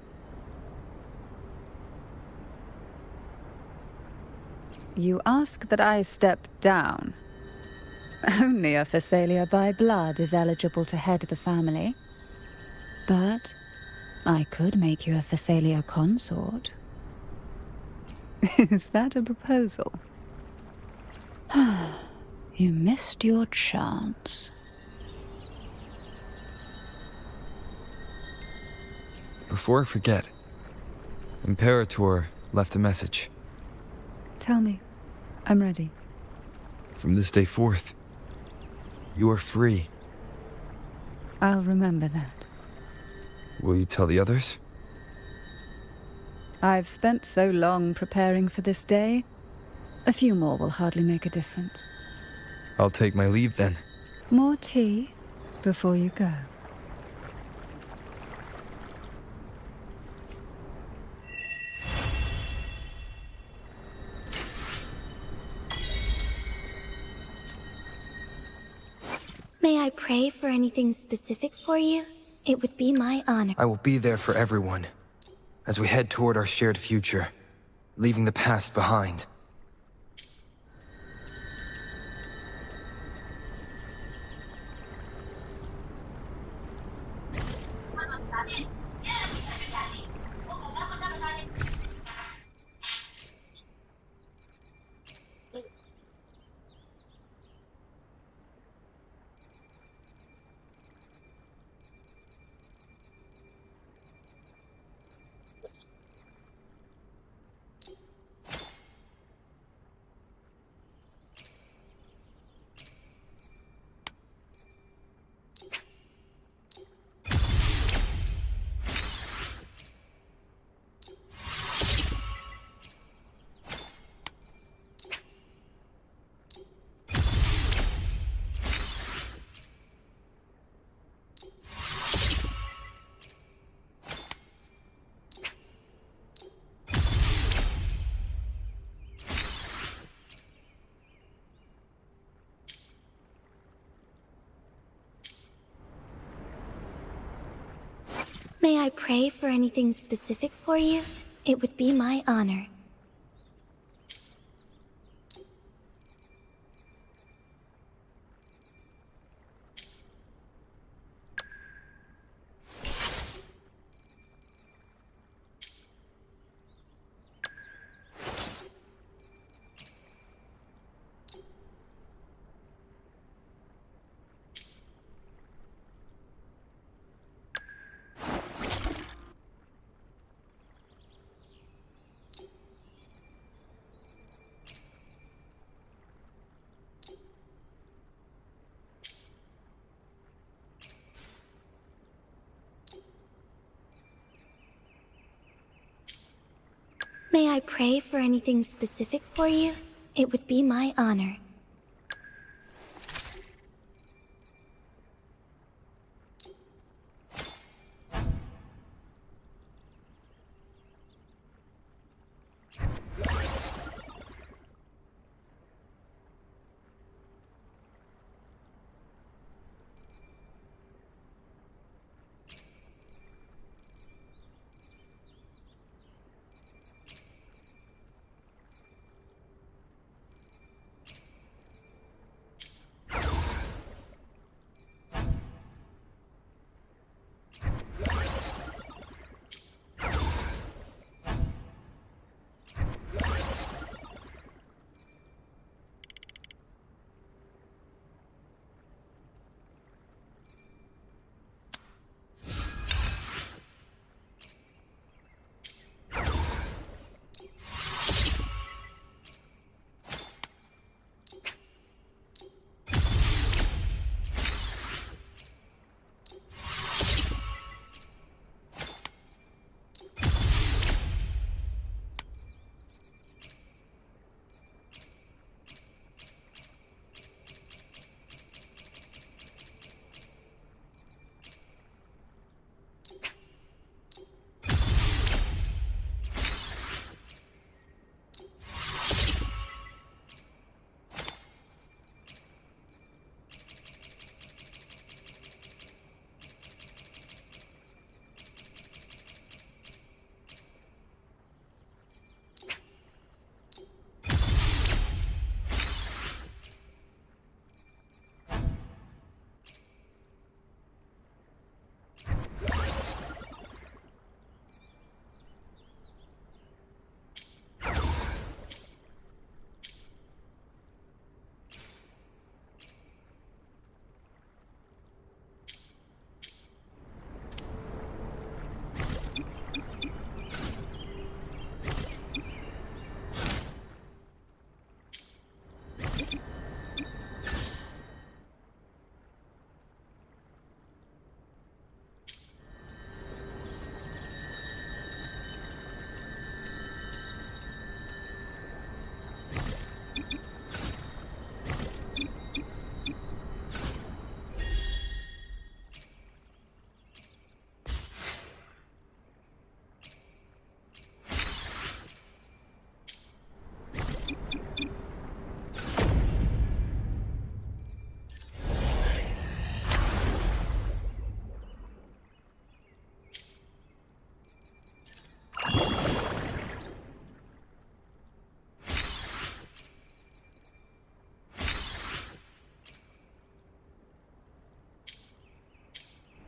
Speaker 8: You ask that I step down. Only a Phasalia by blood is eligible to head the family. But I could make you a Phasalia consort. Is that a proposal? You missed your chance.
Speaker 1: Before I forget, Imperator left a message.
Speaker 8: Tell me. I'm ready.
Speaker 1: From this day forth, you are free.
Speaker 8: I'll remember that.
Speaker 1: Will you tell the others?
Speaker 8: I've spent so long preparing for this day. A few more will hardly make a difference.
Speaker 1: I'll take my leave then.
Speaker 8: More tea before you go.
Speaker 4: May I pray for anything specific for you? It would be my honor.
Speaker 1: I will be there for everyone, as we head toward our shared future, leaving the past behind.
Speaker 4: May I pray for anything specific for you? It would be my honor. May I pray for anything specific for you? It would be my honor.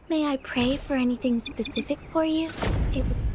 Speaker 4: May I pray for anything specific for you? It would